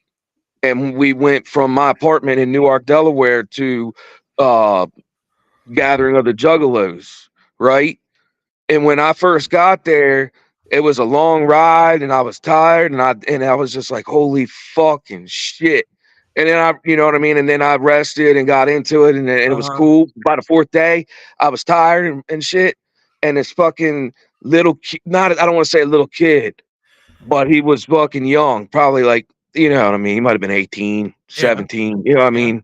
and we went from my apartment in Newark, Delaware to Gathering of the Juggalos, right? And when I first got there, it was a long ride, and I was tired, and I was just like, holy fucking shit. And then you know what I mean? And then I rested and got into it, and it was cool. By the 4th day, I was tired and shit. And this fucking I don't want to say a little kid, but he was fucking young, probably like, you know what I mean? He might have been 18, 17, you know what I mean?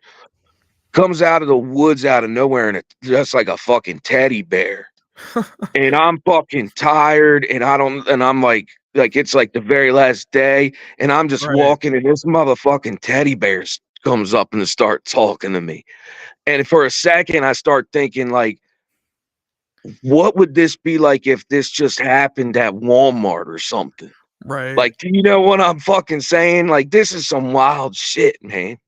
Comes out of the woods out of nowhere, and it's just like a fucking teddy bear. And I'm fucking tired, and I'm like it's like the very last day, and I'm just walking, and this motherfucking teddy bear comes up and starts talking to me. And for a second, I start thinking, like, what would this be like if this just happened at Walmart or something? Right. Like, do you know what I'm fucking saying? Like, this is some wild shit, man.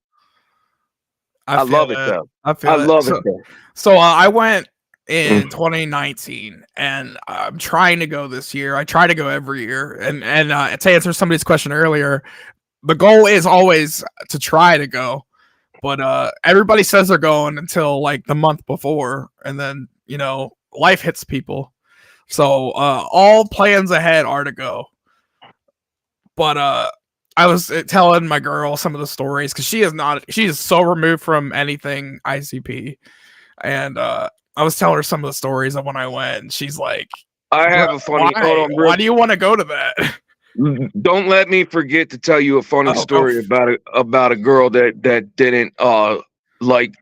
I love it, though. I love it, though. So I went in 2019, and I'm trying to go this year. I try to go every year, and to answer somebody's question earlier, the goal is always to try to go, but everybody says they're going until like the month before, and then life hits people. So all plans ahead are to go, but I was telling my girl some of the stories because she is so removed from anything ICP, and I was telling her some of the stories of when I went, and she's like, I have a funny. Why do you want to go to that? Don't let me forget to tell you a funny story about a girl that didn't like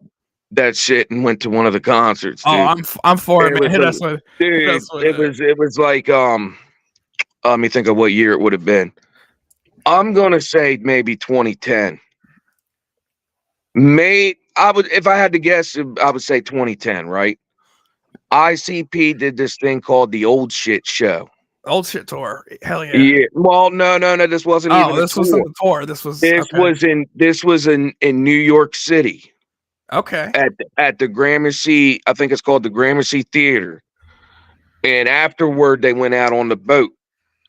that shit and went to one of the concerts. Dude. Oh, I'm for it, man. Hit us with. Dude, it was like let me think of what year it would have been. I'm gonna say maybe 2010. If I had to guess, I would say 2010, right? ICP did this thing called the Old Shit Show. Old Shit Tour. Hell yeah. Yeah. Well, no. This wasn't even a this tour. wasn't the tour. This was in New York City. Okay. At the Gramercy, I think it's called the Gramercy Theater. And afterward, they went out on the boat.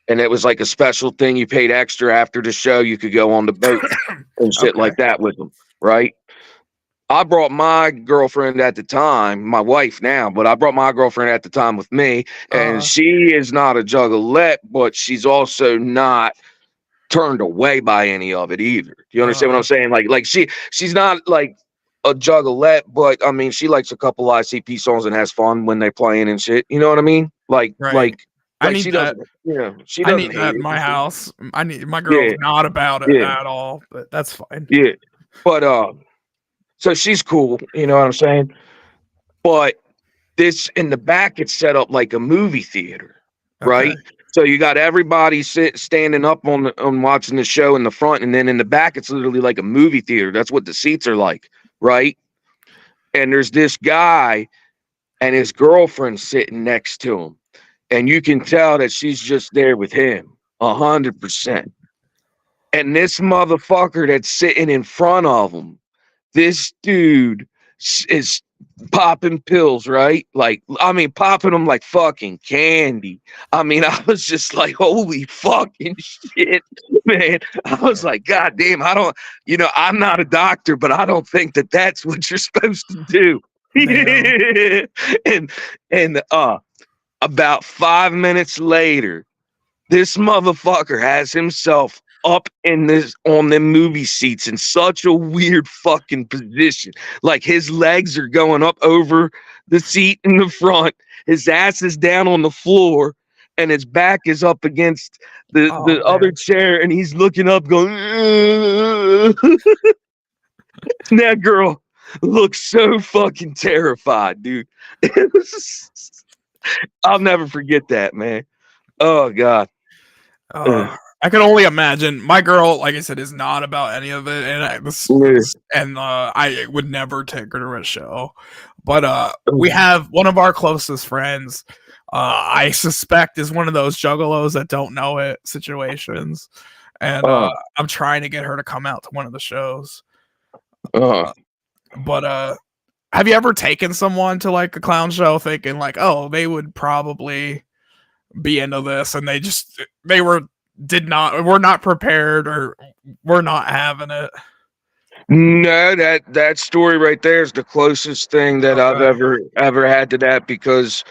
And it was like a special thing. You paid extra after the show. You could go on the boat and shit like that with them, right? I brought my girlfriend at the time, my wife now, but I brought my girlfriend at the time with me. And she is not a juggalette, but she's also not turned away by any of it either. You understand what I'm saying? Like she's not like a juggalette, but I mean, she likes a couple ICP songs and has fun when they're playing and shit. You know what I mean? Like I need she that. doesn't. Yeah, she I doesn't need that in my house. I need my girl's not about it at all, but that's fine. Yeah, but so she's cool. You know what I'm saying? But this in the back, it's set up like a movie theater, right? So you got everybody standing up on watching the show in the front, and then in the back, it's literally like a movie theater. That's what the seats are like, right? And there's this guy and his girlfriend sitting next to him. And you can tell that she's just there with him 100%. And this motherfucker that's sitting in front of him, this dude is popping pills, right? Like, I mean, popping them like fucking candy. I mean, I was just like, holy fucking shit, man. I was like, God damn, I'm not a doctor, but I don't think that that's what you're supposed to do. and about 5 minutes later, this motherfucker has himself up on the movie seats in such a weird fucking position. Like his legs are going up over the seat in the front, his ass is down on the floor, and his back is up against the other chair, and he's looking up going, that girl looks so fucking terrified, dude. I'll never forget that, man. Oh God. I can only imagine. My girl, like I said, is not about any of it, and I would never take her to a show. But we have one of our closest friends. I suspect is one of those juggalos that don't know it situations, and I'm trying to get her to come out to one of the shows. But have you ever taken someone to like a clown show thinking like, oh, they would probably be into this, and we're not prepared, or we're not having it? No, that story right there is the closest thing that I've ever had to that, because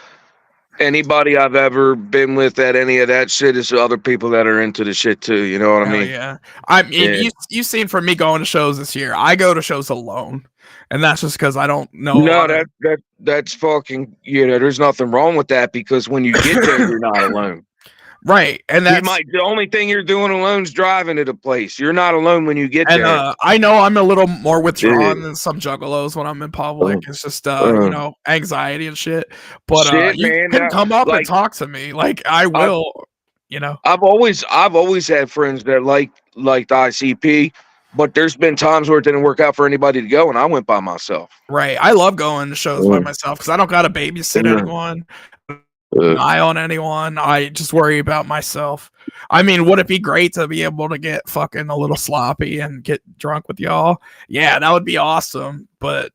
anybody I've ever been with at any of that shit is other people that are into the shit too. You know what I mean? Yeah. I mean, you've seen from me going to shows this year, I go to shows alone, and that's just because I don't know. No, that's fucking, there's nothing wrong with that, because when you get there, you're not alone. Right, and that's the only thing you're doing alone is driving to the place. You're not alone when you get there. I know I'm a little more withdrawn than some juggalos when I'm in public. It's just anxiety and shit. But you can come up and talk to me. Like I will. I've always had friends that liked ICP, but there's been times where it didn't work out for anybody to go, and I went by myself. Right, I love going to shows by myself because I don't got to babysit anyone. Eye on anyone. I just worry about myself. I mean, would it be great to be able to get fucking a little sloppy and get drunk with y'all? Yeah, that would be awesome. But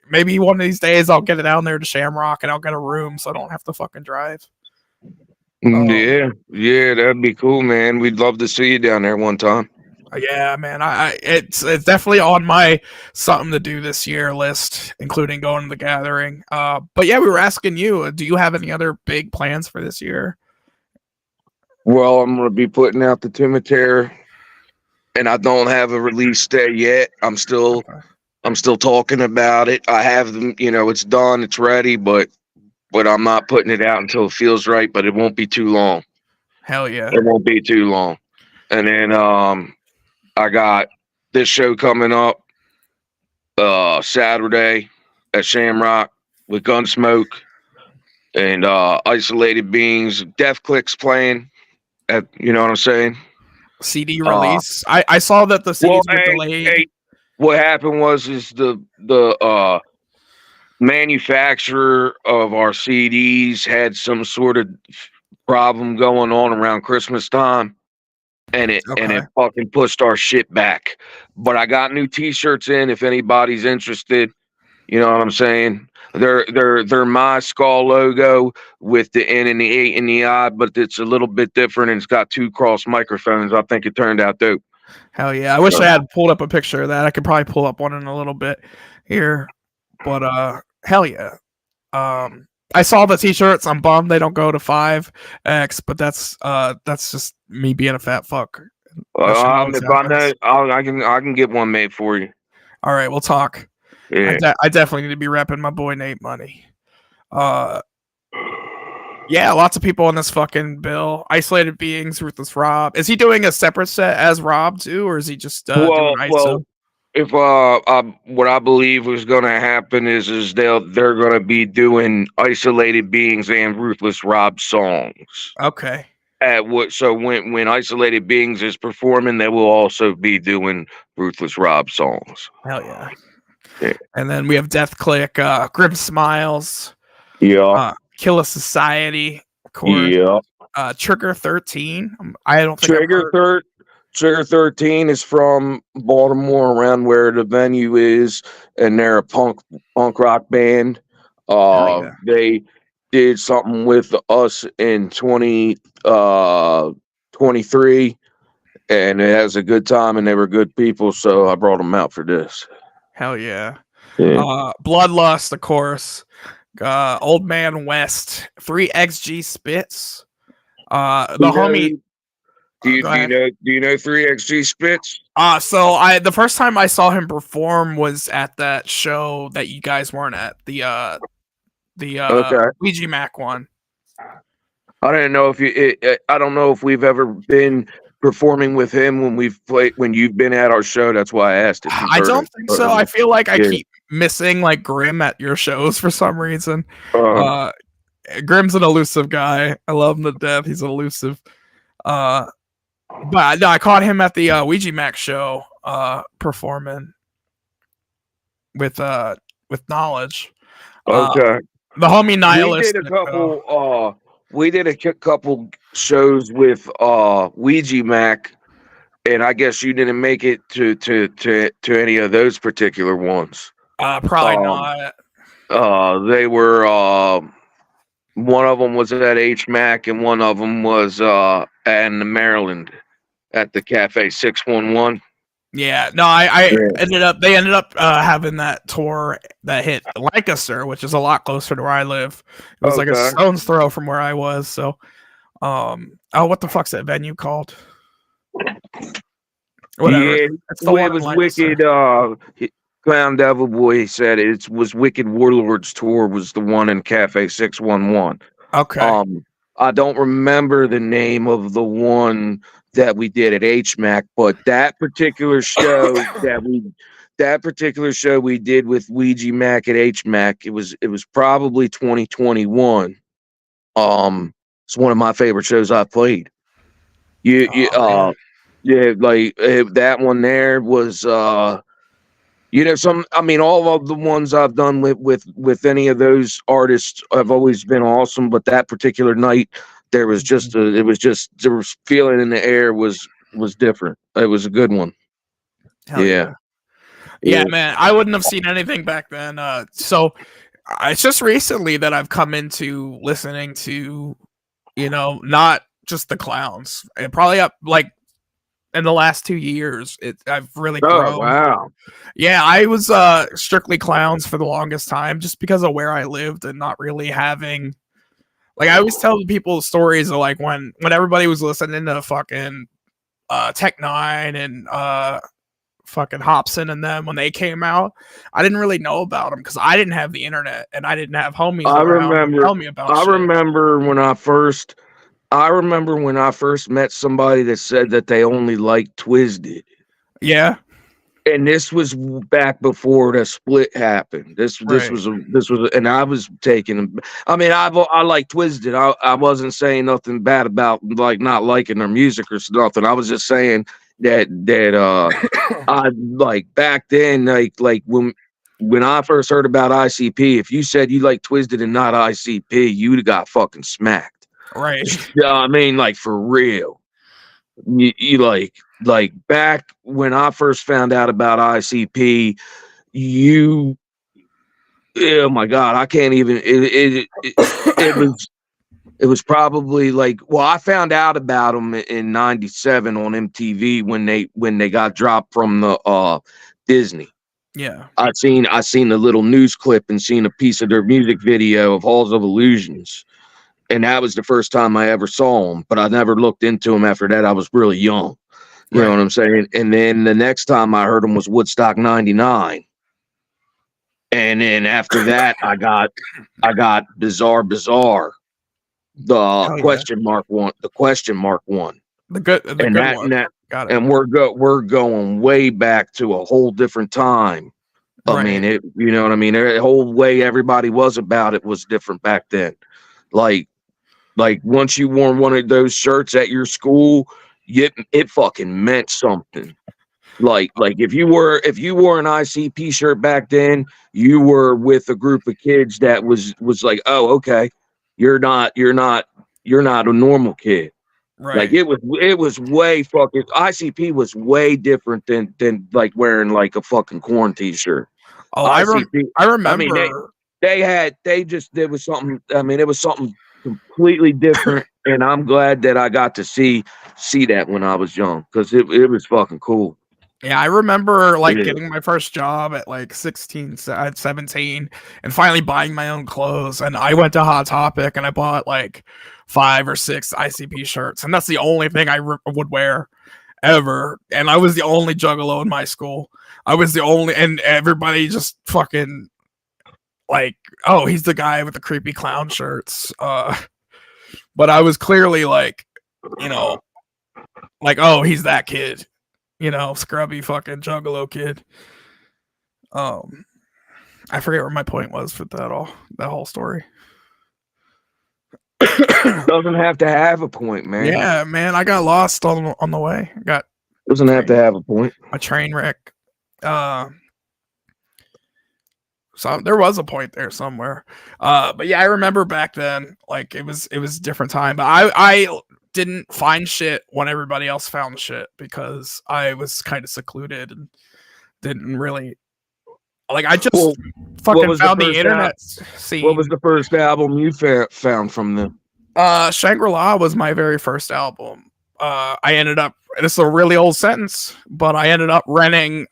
maybe one of these days I'll get it down there to Shamrock and I'll get a room so I don't have to fucking drive. Yeah, that'd be cool, man. We'd love to see you down there one time. Yeah, man. It's definitely on my something to do this year list, including going to the gathering. But yeah, we were asking you, do you have any other big plans for this year? Well, I'm gonna be putting out the Timotare, and I don't have a release date yet. I'm still talking about it. I have them, it's done, it's ready, but I'm not putting it out until it feels right. But it won't be too long. Hell yeah, it won't be too long. And then I got this show coming up Saturday at Shamrock with Gunsmoke and Isolated Beings. Death Click's playing at, you know what I'm saying? CD release. I saw that the CDs were delayed. What happened was the manufacturer of our CDs had some sort of problem going on around Christmas time. And it fucking pushed our shit back. But I got new t-shirts in if anybody's interested. You know what I'm saying? They're my skull logo with the N and the 8 and the I, but it's a little bit different and it's got 2 cross microphones. I think it turned out dope. Hell yeah. I wish I had pulled up a picture of that. I could probably pull up one in a little bit here. But hell yeah. I saw the t-shirts. I'm bummed they don't go to 5X, but that's just me being a fat fuck. If I know, I can get one made for you. All right, we'll talk. Yeah. I definitely need to be repping my boy Nate Money. Yeah, lots of people on this fucking bill. Isolated Beings, Ruthless Rob. Is he doing a separate set as Rob too, or is he just doing ISO? If what I believe is going to happen is they're going to be doing Isolated Beings and Ruthless Rob songs. Okay. So when Isolated Beings is performing, they will also be doing Ruthless Rob songs. Hell yeah. Yeah. And then we have Death Click, Grim Smiles, Yeah. Killer Society, of course. Yeah. Trigger 13. I don't think Trigger 13 is from Baltimore, around where the venue is, and they're a punk rock band. Yeah. They did something with us in 2023, and it has a good time, and they were good people, so I brought them out for this. Hell yeah. Yeah. Bloodlust, of course. Old Man West, 3XG Spits. Homie. Do you know 3XG Spits? So the first time I saw him perform was at that show that you guys weren't at, the Ouija Mac one. I didn't know I don't know if we've ever been performing with him when you've been at our show. That's why I asked if I don't think so. I feel like I keep missing like Grim at your shows for some reason. Grim's an elusive guy. I love him to death. He's elusive. But no, I caught him at the Ouija Mac show performing with Knowledge. Okay. The homie Nihilist. We did a couple shows with Ouija Mac, and I guess you didn't make it to any of those particular ones. Probably not. They were one of them was at HMAC, and one of them was in Maryland at the Cafe 611. Yeah, no, I ended up. They ended up having that tour that hit Lancaster, which is a lot closer to where I live. It was like a stone's throw from where I was. So, what the fuck's that venue called? Whatever. Yeah, it was Wicked. Clown Devil Boy said it was Wicked Warlords tour was the one in Cafe 611. Okay. I don't remember the name of the one that we did at HMAC, but that particular show we did with Ouija Mac at HMAC, it was probably 2021. It's one of my favorite shows I've played. That one there was all of the ones I've done with any of those artists have always been awesome, but that particular night there was the feeling in the air was different. It was a good one. Yeah, man. I wouldn't have seen anything back then. So it's just recently that I've come into listening to, not just the Clowns. It probably up like in the last 2 years. I've really grown. Wow. Yeah, I was strictly Clowns for the longest time, just because of where I lived and not really having. Like, I always tell people stories of like when everybody was listening to fucking Tech Nine and fucking Hobson and them when they came out. I didn't really know about them because I didn't have the internet and I didn't have homies. Tell me about. I remember when I first met somebody that said that they only liked Twisted. Yeah. And this was back before the split happened. This was, and I was taking. I mean, I like Twisted. I wasn't saying nothing bad about like not liking their music or nothing. I was just saying that I like back then, like when I first heard about ICP. If you said you like Twisted and not ICP, you'd got fucking smacked. Right. Yeah, I mean, like for real. You like back when I first found out about ICP, you Oh my God, I can't even. It was probably like, well, I found out about them in '97 on MTV when they got dropped from the Disney. Yeah. I seen the little news clip and seen a piece of their music video of Halls of Illusions, and that was the first time I ever saw them. But I never looked into them after that. I was really young, you know what I'm saying. And then the next time I heard them was Woodstock '99, and then after that I got Bizarre, the question mark one, the good and one. Got it. And we're going way back to a whole different time. I mean, you know what I mean? The whole way everybody was about it was different back then. Like once you wore one of those shirts at your school, it fucking meant something. Like if you wore an ICP shirt back then, you were with a group of kids that was like, oh, okay, you're not a normal kid. Right. Like it was way fucking, ICP was way different than like wearing like a fucking Korn t-shirt. Oh, ICP, I remember. I mean, it was something. I mean, it was something completely different, and I'm glad that I got to see that when I was young, because it was fucking cool. Yeah, I remember like getting my first job at like 17, and finally buying my own clothes. And I went to Hot Topic and I bought like 5 or 6 ICP shirts, and that's the only thing I would wear ever. And I was the only juggalo in my school. I was the only, and everybody just fucking like, oh, he's the guy with the creepy clown shirts. But I was clearly like, you know, like, oh, he's that kid. You know, scrubby fucking juggalo kid. I forget where my point was for that whole story. Doesn't have to have a point, man. Yeah, man, I got lost on the way. Doesn't have to have a point. A train wreck. So there was a point there somewhere. But yeah, I remember back then, like it was a different time. But I didn't find shit when everybody else found shit because I was kind of secluded and didn't really like. I just fucking found the internet scene. What was the first album you found from them? Shangri-La was my very first album. I ended up, this is a really old sentence, but I ended up renting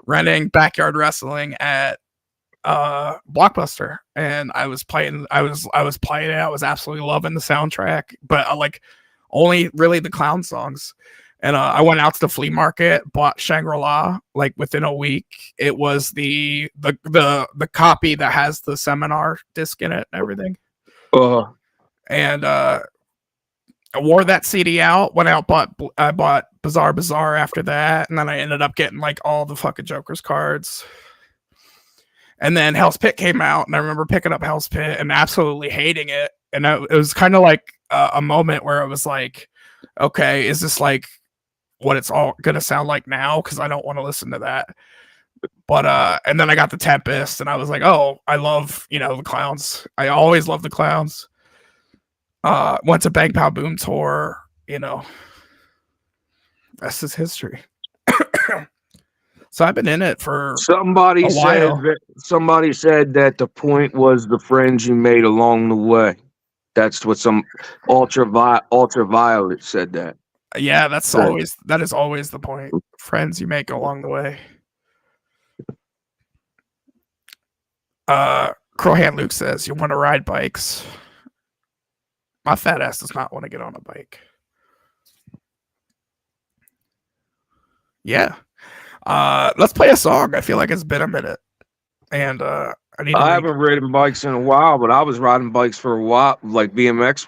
Backyard Wrestling at Blockbuster, and I was playing it. I was absolutely loving the soundtrack, but like only really the clown songs. And I went out to the flea market, bought Shangri-La like within a week. It was the copy that has the seminar disc in it and everything. And I wore that CD out, went out, I bought Bizarre after that, and then I ended up getting like all the fucking Joker's cards. And then Hell's Pit came out, and I remember picking up Hell's Pit and absolutely hating it. And it was kind of like a moment where I was like, okay, is this like what it's all going to sound like now? Because I don't want to listen to that. But, and then I got the Tempest, and I was like, oh, I love, the clowns. I always love the clowns. Went to Bang Pow Boom tour, That's his history. So I've been in it for somebody said that the point was the friends you made along the way. That's what some Ultraviolet said that. Yeah, that is always the point. Friends you make along the way. Crowhand Luke says, you want to ride bikes? My fat ass does not want to get on a bike. Yeah. Let's play a song. I feel like it's been a minute. And I haven't ridden bikes in a while, but I was riding bikes for a while, like BMX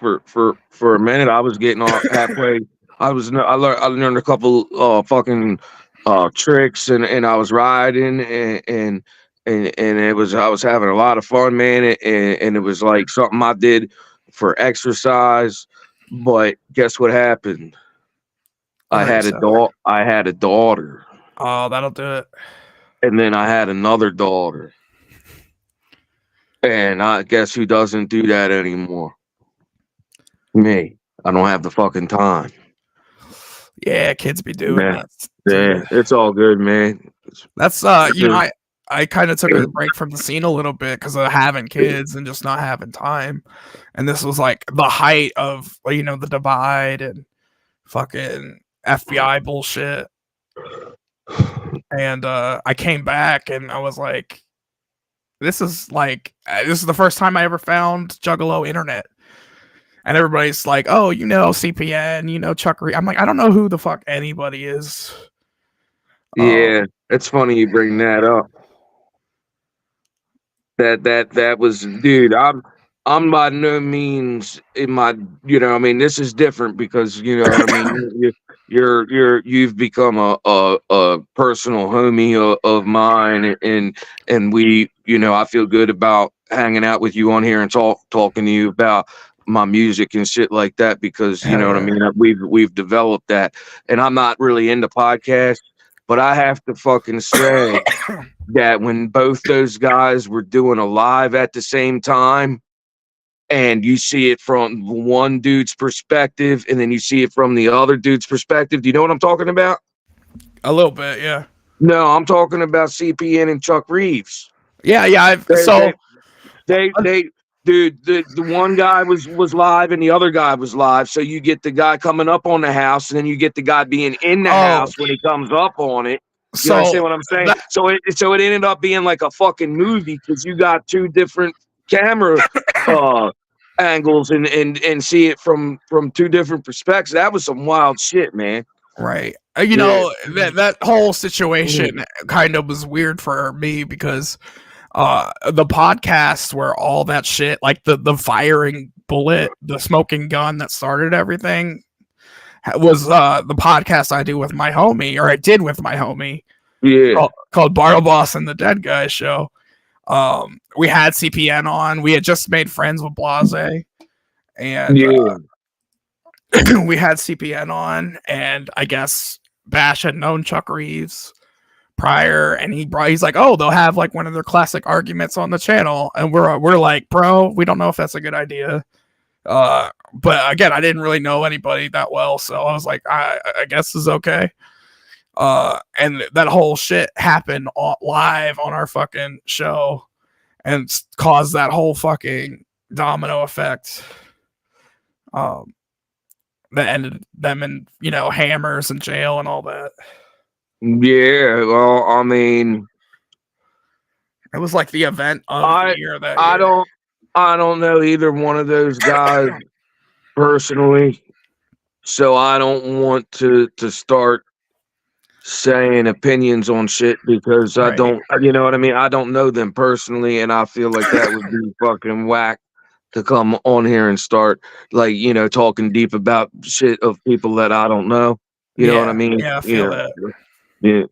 for a minute. I was getting off halfway. I learned a couple fucking tricks, and I was riding and I was having a lot of fun, man. And it was like something I did for exercise. But guess what happened? I had a daughter. Oh, that'll do it. And then I had another daughter. And I guess who doesn't do that anymore? Me. I don't have the fucking time. Yeah, kids be doing that. Yeah, it's all good, man. That's I kind of took a break from the scene a little bit because of having kids and just not having time. And this was like the height of, you know, the divide and fucking FBI bullshit. And I came back and I was like, this is the first time I ever found Juggalo internet. And everybody's like, oh, you know, CPN, you know, Chuck Reed. I'm like, I don't know who the fuck anybody is. Yeah, it's funny you bring that up. That was, dude, I'm by no means in my, you know, I mean, this is different because, you know what I mean, you've become a personal homie of mine, and we, you know, I feel good about hanging out with you on here and talking to you about my music and shit like that, because you know what I mean, we've developed that. And I'm not really into podcasts, but I have to fucking say that when both those guys were doing a live at the same time, and you see it from one dude's perspective and then you see it from the other dude's perspective, do you know what I'm talking about? A little bit, yeah. No, I'm talking about CPN and Chuck Reeves. Yeah. Dude, the one guy was live and the other guy was live. So you get the guy coming up on the house, and then you get the guy being in the house when he comes up on it. You understand what I'm saying? So it ended up being like a fucking movie because you got two different camera angles and see it from two different perspectives. That was some wild shit, man. Right. You know, that whole situation kind of was weird for me because the podcasts where all that shit, like the firing bullet, the smoking gun that started everything, was the podcast I did with my homie called Bartleboss and the Dead Guys Show. We had CPN on. We had just made friends with Blase, and we had CPN on, and I guess Bash had known Chuck Reeves prior, and he's like, oh, they'll have like one of their classic arguments on the channel, and we're like, bro, we don't know if that's a good idea. But again, I didn't really know anybody that well, so I was like, I guess this is okay. And that whole shit happened live on our fucking show and caused that whole fucking domino effect. That ended them in, you know, hammers and jail and all that. Yeah, well, I mean, it was like the event of the year that year. I don't know either one of those guys personally, so I don't want to start saying opinions on shit because I don't, you know what I mean? I don't know them personally, and I feel like that would be fucking whack to come on here and start, like, you know, talking deep about shit of people that I don't know. You know what I mean? Yeah, I feel that. Yeah.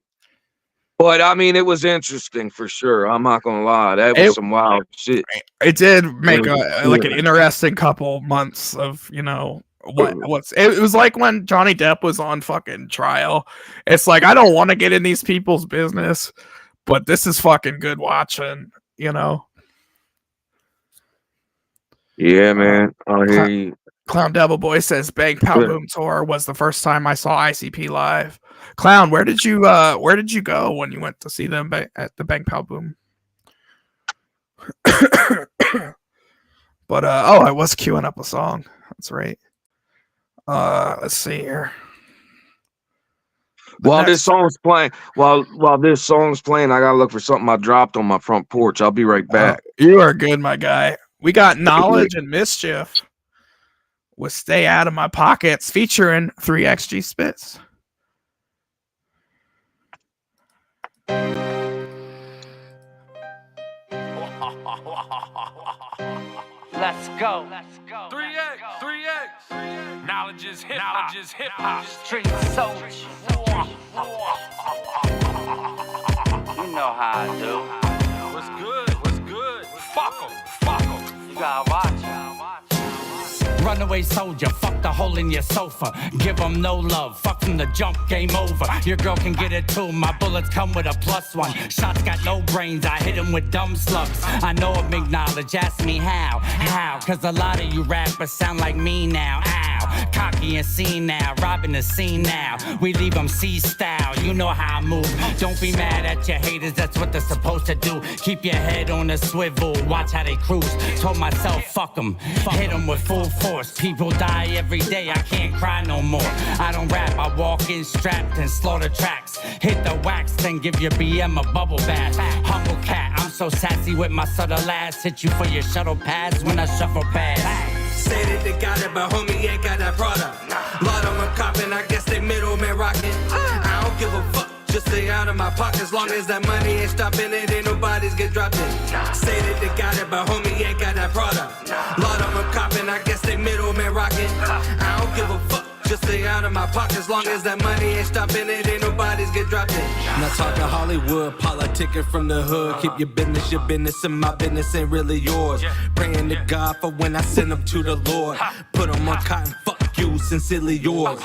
But I mean, it was interesting for sure. I'm not gonna lie, that was some wild shit. It did make like an interesting couple months of, you know, it was like when Johnny Depp was on fucking trial. It's like, I don't want to get in these people's business, but this is fucking good watching, you know. Yeah, man. I hear you. Clown Devil Boy says Bang Pow Boom Tour was the first time I saw ICP live. Clown, where did you go when you went to see them at the Bang Pow Boom? But I was queuing up a song. That's right. Let's see here. While this song's playing, I gotta look for something I dropped on my front porch. I'll be right back. You are good, my guy. We got Knowledge and Mischief with Stay Out of My Pockets featuring 3XG Spitz. Let's go. 3X. Knowledge is hip hop. Street soldier. You know how I do. What's good? Fuck 'em. You gotta watch. Runaway soldier, fuck the hole in your sofa. Give them no love, fuck from the jump, game over. Your girl can get it too, my bullets come with a +1. Shots got no brains, I hit them with dumb slugs. I know of big knowledge, ask me how? Cause a lot of you rappers sound like me now, ow. foul. Cocky and seen now, robbing the scene now. We leave them C-style, you know how I move. Don't be mad at your haters, that's what they're supposed to do. Keep your head on a swivel, watch how they cruise. Told myself, fuck them, hit them with full force. People die every day, I can't cry no more. I don't rap, I walk in strapped and slaughter tracks. Hit the wax, then give your BM a bubble bath. Humble cat, I'm so sassy with my subtle ass. Hit you for your shuttle pads when I shuffle past. Say that they got it, but homie ain't got that product. Lot of them copping, I guess they middleman rocking. I don't give a fuck, just stay out of my pocket. As long as that money ain't stopping it, ain't nobody's get dropped in. Say that they got it, but homie ain't got that product. Lot of them copping, I guess they middleman rocking. I don't give a fuck, just stay out of my pocket. As long as that money ain't stopping it, ain't nobody's get dropped in. Not talking Hollywood, politicking from the hood. Keep your business, and my business ain't really yours. Praying to God for when I send them to the Lord. Put them on cotton, fuck you, sincerely yours.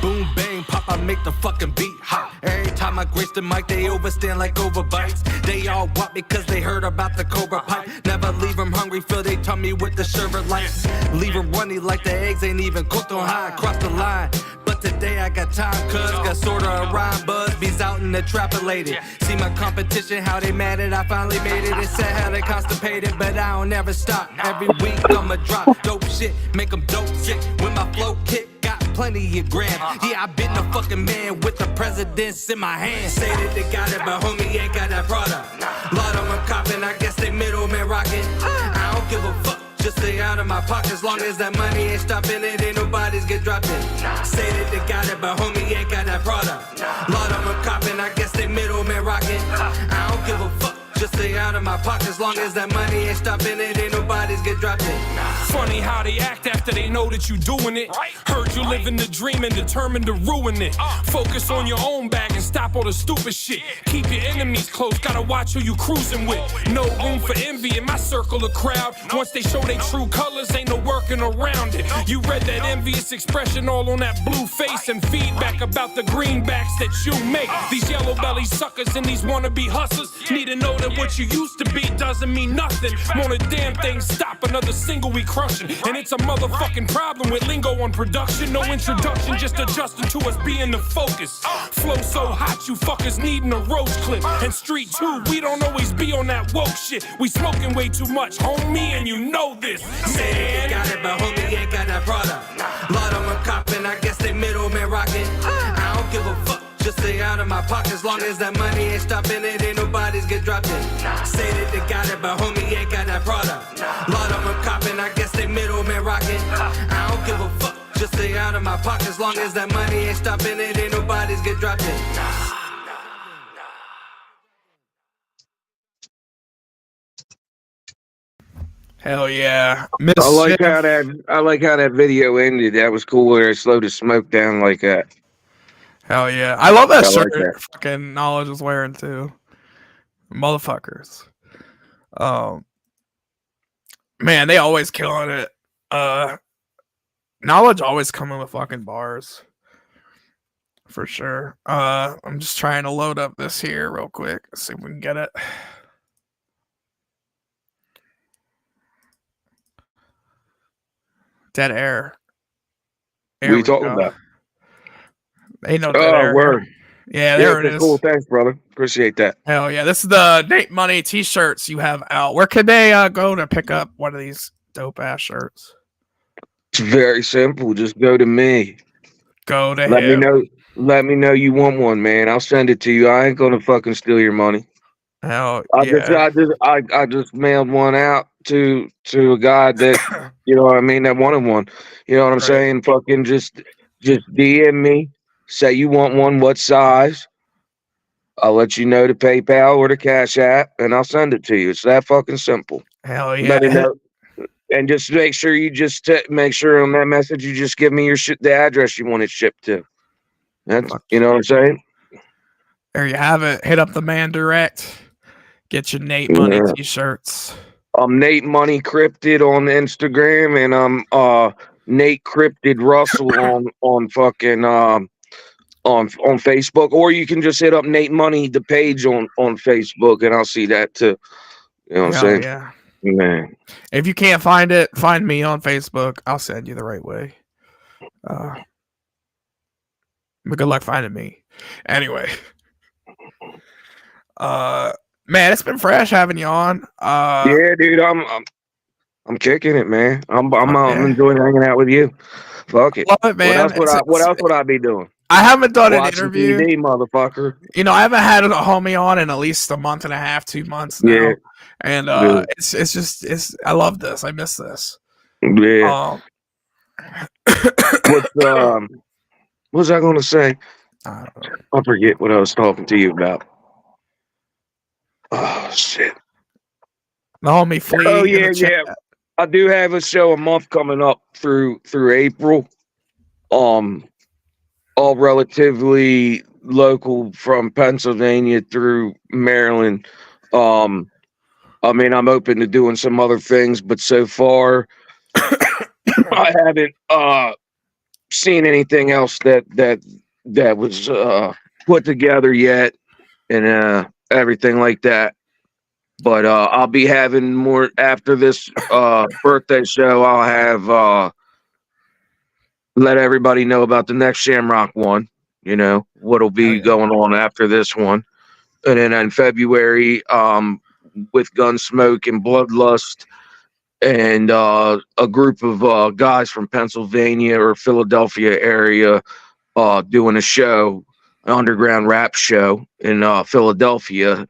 Boom, bang, pop, I make the fucking beat hot. Every time I grace the mic, they overstand like overbites. They all want me cause they heard about the Cobra pipe. Never leave them hungry, fill they tummy with the sherbet lights. Leave them runny like the eggs ain't even cooked on high. Cross the line, but today I got time cuz got sorta a rhyme buzz. Bees out in the trapolated. See my competition, how they mad at I finally made it. It's sad how they constipated, but I don't never stop. Every week I'ma drop dope shit, make them dope sick. When my flow kick, got plenty of grams. Yeah, I been the fucking man with the presidents in my hand. Say that they got it, but homie ain't got that product. Lot of them copping, I guess they middleman rocking. I don't give a fuck, just stay out of my pocket. As long as that money ain't stopping it, ain't nobody's get dropped in. Say that they got it, but homie ain't got that product. Lot of them copping, I guess they middleman rocking. I don't give a fuck, just stay out of my pocket. As long as that money ain't stopping it, ain't nobody's get dropped in. Funny how they act after they know that you doing it. Heard you living the dream and determined to ruin it. Focus on your own bag and stop all the stupid shit. Keep your enemies close, gotta watch who you cruising with. No room for envy in my circle of crowd. Once they show they true colors, ain't no working around it. You read that envious expression all on that blue face and feedback about the greenbacks that you make. These yellow belly suckers and these wannabe hustlers need to know that what you used to be doesn't mean nothing. Want a damn thing stop, another single we crushing. And it's a motherfucking problem with lingo on production. No introduction, just adjusting to us being the focus. Flow so hot, you fuckers needing a roach clip. And street 2, we don't always be on that woke shit. We smoking way too much, homie, and you know this. Say they got it, but homie ain't got that product. Lot of them copping, I guess they middleman rocking. I don't give a fuck, just stay out of my pocket. As long as that money ain't stopping it, ain't nobody's get dropped in. Say that they got it, but homie ain't got that product. Lot of them copping, I guess they middleman rocking. I don't give a fuck, just stay out of my pocket. As long as that money ain't stopping it, ain't nobody's get dropped in. Hell yeah. I like how that video ended. That was cool where it slowed the smoke down like that. Hell yeah. I love that shirt like that. fucking Knowledge is wearing too. Motherfuckers. Man, they always killing it. Knowledge always coming with fucking bars. For sure. I'm just trying to load up this here real quick. Let's see if we can get it. Dead air. What are you talking about? Ain't no dead air. Word. Yeah, there it is. Cool. Thanks, brother. Appreciate that. Hell yeah. This is the Nate Money t-shirts you have out. Where could they go to pick up one of these dope ass shirts? It's very simple. Just go to me. Go to Let him. me know. Let me know you want one, man. I'll send it to you. I ain't gonna fucking steal your money. Hell yeah. I just mailed one out to a guy that you know what I mean, that wanted one. You know what I'm saying? Fucking just DM me. Say you want one, what size? I'll let you know the PayPal or the Cash App, and I'll send it to you. It's that fucking simple. Hell yeah. Let me know. And just make sure you make sure on that message you just give me your the address you want it shipped to. That's, you know what I'm saying? There you have it. Hit up the man direct. Get your Nate Money t-shirts. I'm Nate Money Cryptid on Instagram, and I'm Nate Cryptid Russell on fucking on Facebook, or you can just hit up Nate Money the page on Facebook, and I'll see that too. You know what I'm saying? Yeah. Man. If you can't find it, find me on Facebook. I'll send you the right way. But good luck finding me. Anyway, man, it's been fresh having you on. Yeah, dude, I'm kicking it, man. I'm enjoying hanging out with you. Fuck it. Love it, man. What else would I be doing? I haven't done an Watching interview, TV, motherfucker. You know, I haven't had a homie on in at least a month and a half, 2 months now. Yeah. And it's I love this. I miss this. Yeah. What was I gonna say? I forget what I was talking to you about. Oh shit. The homie Flea. Oh yeah. I do have a show a month coming up through April. All relatively local from Pennsylvania through Maryland. I mean, I'm open to doing some other things, but so far I haven't seen anything else that was put together yet, and everything like that. But I'll be having more after this birthday show. I'll have let everybody know about the next Shamrock one. You know what'll be going on after this one, and then in February, with Gunsmoke and Bloodlust, and a group of guys from Pennsylvania or Philadelphia area doing a show, an underground rap show in Philadelphia.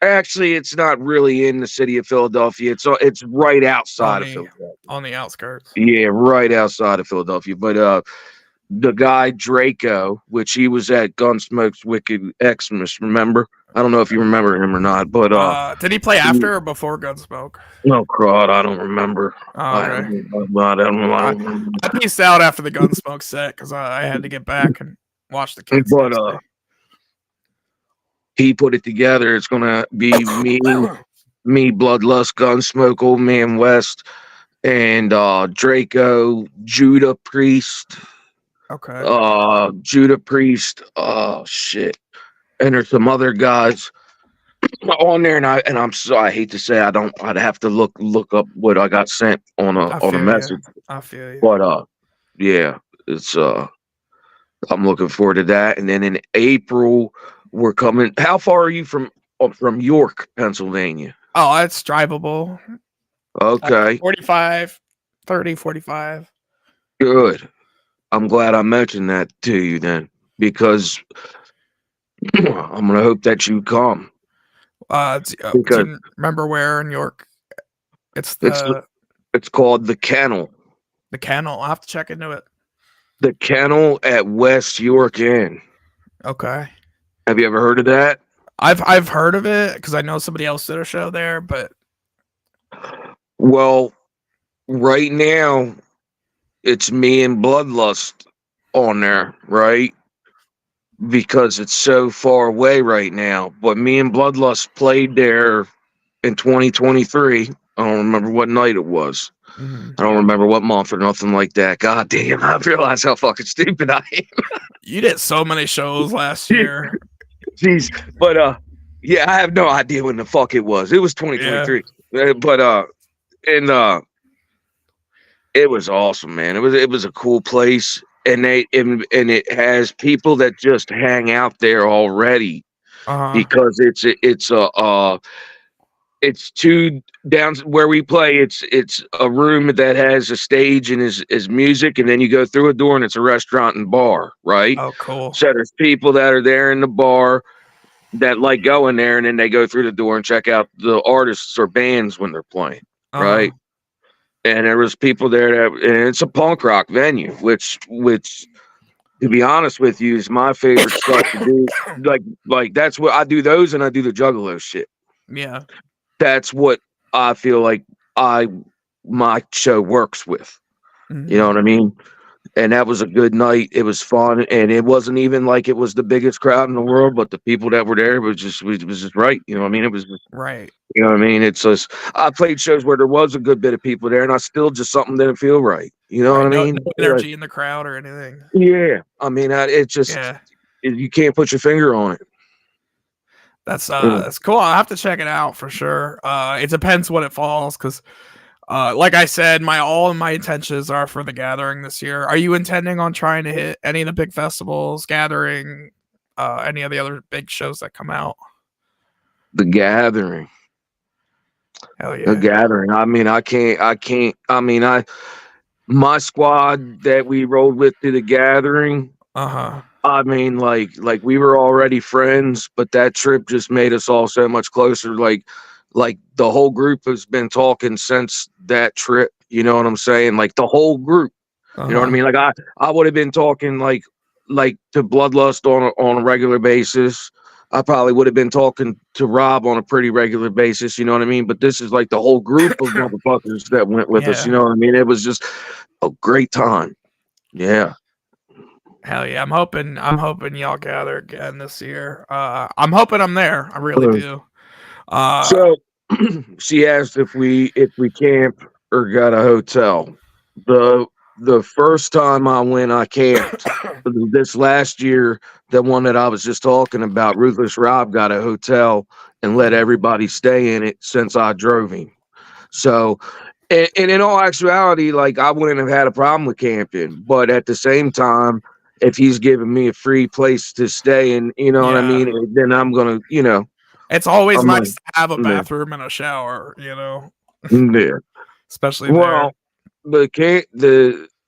Actually, it's not really in the city of Philadelphia. It's right outside of Philadelphia. On the outskirts. Yeah, right outside of Philadelphia. But the guy Draco, which he was at Gunsmoke's Wicked Xmas, remember? I don't know if you remember him or not, but did he play after or before Gunsmoke? No, crud, I don't remember. Oh, okay. I don't remember. I pieced out after the Gunsmoke set because I had to get back and watch the kids. But he put it together. It's gonna be me, Bloodlust, Gunsmoke, Old Man West, and Draco, Judah Priest. Okay. Judah Priest. Oh shit. And there's some other guys on there, and I hate to say I'd have to look up what I got sent on a message. I feel you. But yeah, it's I'm looking forward to that. And then in April we're coming. How far are you from York, Pennsylvania? Oh, it's drivable. Okay. 45. Good. I'm glad I mentioned that to you then, because I'm gonna hope that you come. Do you remember where in York? It's called the Kennel. The Kennel. I'll have to check into it. The Kennel at West York Inn. Okay. Have you ever heard of that? I've heard of it because I know somebody else did a show there, but well, right now it's me and Bloodlust on there, right? Because it's so far away right now. But me and Bloodlust played there in 2023. I don't remember what night it was. Mm-hmm. I don't remember what month or nothing like that. God damn, I realize how fucking stupid I am. You did so many shows last year. Jeez. But yeah, I have no idea when the fuck it was. It was 2023. Yeah. But it was awesome, man. It was a cool place. And it has people that just hang out there already, because it's two down where we play. It's a room that has a stage and is music, and then you go through a door and it's a restaurant and bar, right? Oh, cool. So there's people that are there in the bar that like going there, and then they go through the door and check out the artists or bands when they're playing, right? And there was people there and it's a punk rock venue, which to be honest with you is my favorite stuff to do. Like that's what I do those, and I do the Juggalo shit. Yeah. That's what I feel like my show works with. Mm-hmm. You know what I mean? And that was a good night. It was fun, and it wasn't even like it was the biggest crowd in the world, but the people that were there was just right. You know what I mean? It was just, right. You know what I mean? It's just I played shows where there was a good bit of people there, and I still just something didn't feel right. You know what I mean? No energy in the crowd or anything. Yeah, I mean, it's just you can't put your finger on it. That's cool. I'll have to check it out for sure. It depends when it falls, because Like I said, all of my intentions are for the gathering this year. Are you intending on trying to hit any of the big festivals, gathering, any of the other big shows that come out? The gathering. Hell yeah. The gathering. I mean, my squad that we rolled with to the gathering. I mean, like we were already friends, but that trip just made us all so much closer. Like the whole group has been talking since that trip. You know what I'm saying? Like the whole group. You know what I mean? Like I would have been talking like to Bloodlust on a regular basis. I probably would have been talking to Rob on a pretty regular basis. You know what I mean? But this is like the whole group of motherfuckers that went with us. You know what I mean? It was just a great time. Yeah. Hell yeah. I'm hoping y'all gather again this year. I'm hoping I'm there. I really do. So she asked if we camp or got a hotel. The first time I went, I camped. This last year, the one that I was just talking about, Ruthless Rob got a hotel and let everybody stay in it since I drove him. So, and in all actuality, like I wouldn't have had a problem with camping, but at the same time, if he's giving me a free place to stay and you know what I mean, then I'm gonna, it's always nice to have a bathroom and a shower, Yeah. Especially well,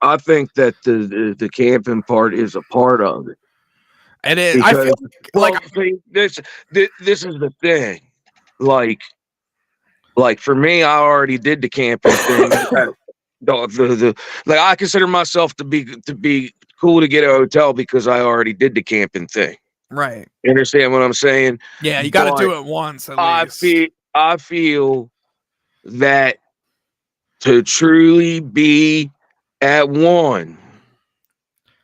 I think that the camping part is a part of it. It is. Because, I feel this is the thing. Like for me, I already did the camping thing. Like I consider myself to be cool to get a hotel because I already did the camping thing. Right. You understand what I'm saying? Yeah, you got to do it once at least. I feel that to truly be at one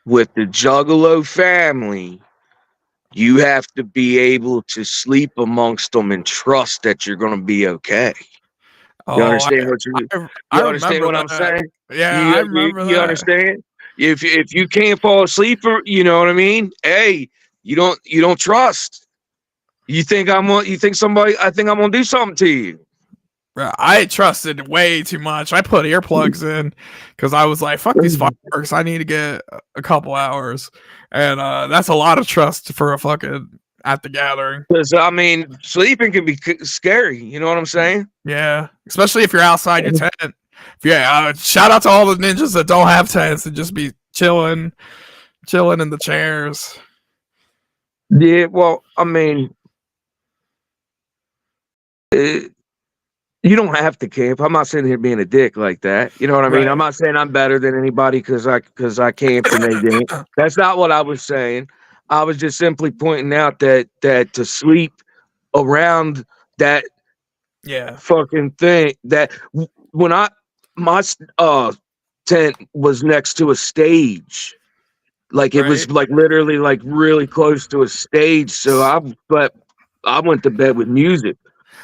with the Juggalo family, you have to be able to sleep amongst them and trust that you're going to be okay. You understand what I'm saying? Yeah, I remember that. You understand? If you can't fall asleep, you know what I mean? Hey, you don't trust. I think I'm gonna do something to you. I trusted way too much. I put earplugs in because I was like, fuck these fireworks. I need to get a couple hours. And that's a lot of trust for a fucking at the gathering. Because, I mean, sleeping can be scary. You know what I'm saying? Yeah. Especially if you're outside your tent. Shout out to all the ninjas that don't have tents and just be chilling in the chairs. Yeah, well, I mean, you don't have to camp. I'm not sitting here being a dick like that. You know what I mean? I'm not saying I'm better than anybody because I camped and they didn't. That's not what I was saying. I was just simply pointing out that to sleep around that fucking thing, that when my tent was next to a stage. Like it was like literally like really close to a stage. So I went to bed with music.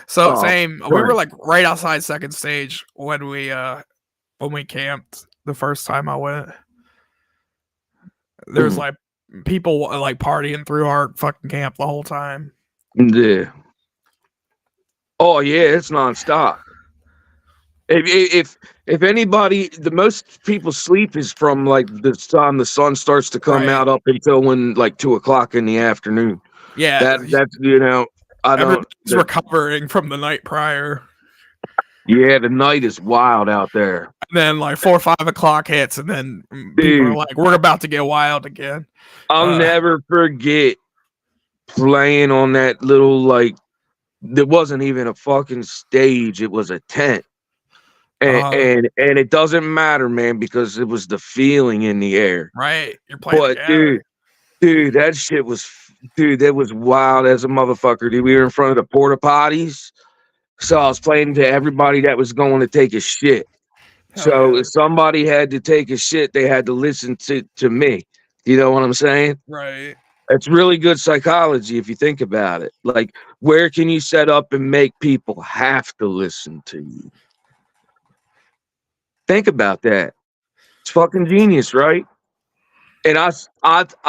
So same. We were like right outside second stage when we camped the first time I went. There's like people like partying through our fucking camp the whole time. Yeah. Oh yeah, it's nonstop. If anybody, the most people sleep is from like the time the sun starts to come out up until when like 2:00 in the afternoon. Yeah, that's I don't. Everybody's recovering from the night prior. Yeah, the night is wild out there. And then like 4 or 5 o'clock hits, and then people are like, "We're about to get wild again." I'll never forget playing on that little like. There wasn't even a fucking stage; it was a tent. And it doesn't matter, man, because it was the feeling in the air. Right. You're playing. But dude, that shit was, that was wild as a motherfucker, dude. We were in front of the porta potties. So I was playing to everybody that was going to take a shit. So if somebody had to take a shit, they had to listen to me. You know what I'm saying? Right. It's really good psychology if you think about it. Like, where can you set up and make people have to listen to you? Think about that. It's fucking genius, right? And I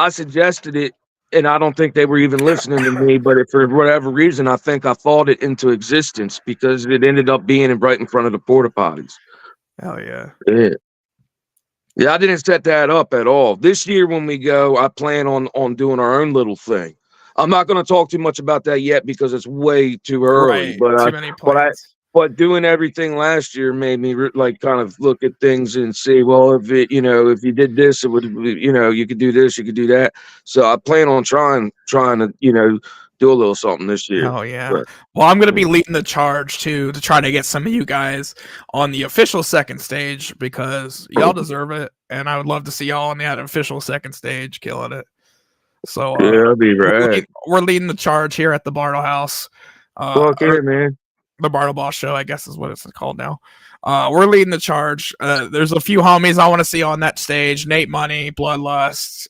suggested it, and I don't think they were even listening to me, but for whatever reason, I think I thought it into existence because it ended up being right in front of the porta potties. Hell yeah. Yeah, I didn't set that up at all. This year when we go, I plan on doing our own little thing. I'm not going to talk too much about that yet because it's way too early. Right. Too many plans. But doing everything last year made me like kind of look at things and see, well, if if you did this, it would, you could do this, you could do that. So I plan on trying to, do a little something this year. Oh yeah. But, well, I'm gonna be leading the charge too to try to get some of you guys on the official second stage because y'all deserve it, and I would love to see y'all on that official second stage killing it. So yeah, that'd be right. We're leading the charge here at the Bartlehouse. Fuck yeah, man. The Bartleboss show, I guess is what it's called now. We're leading the charge. There's a few homies I want to see on that stage. Nate Money, Bloodlust,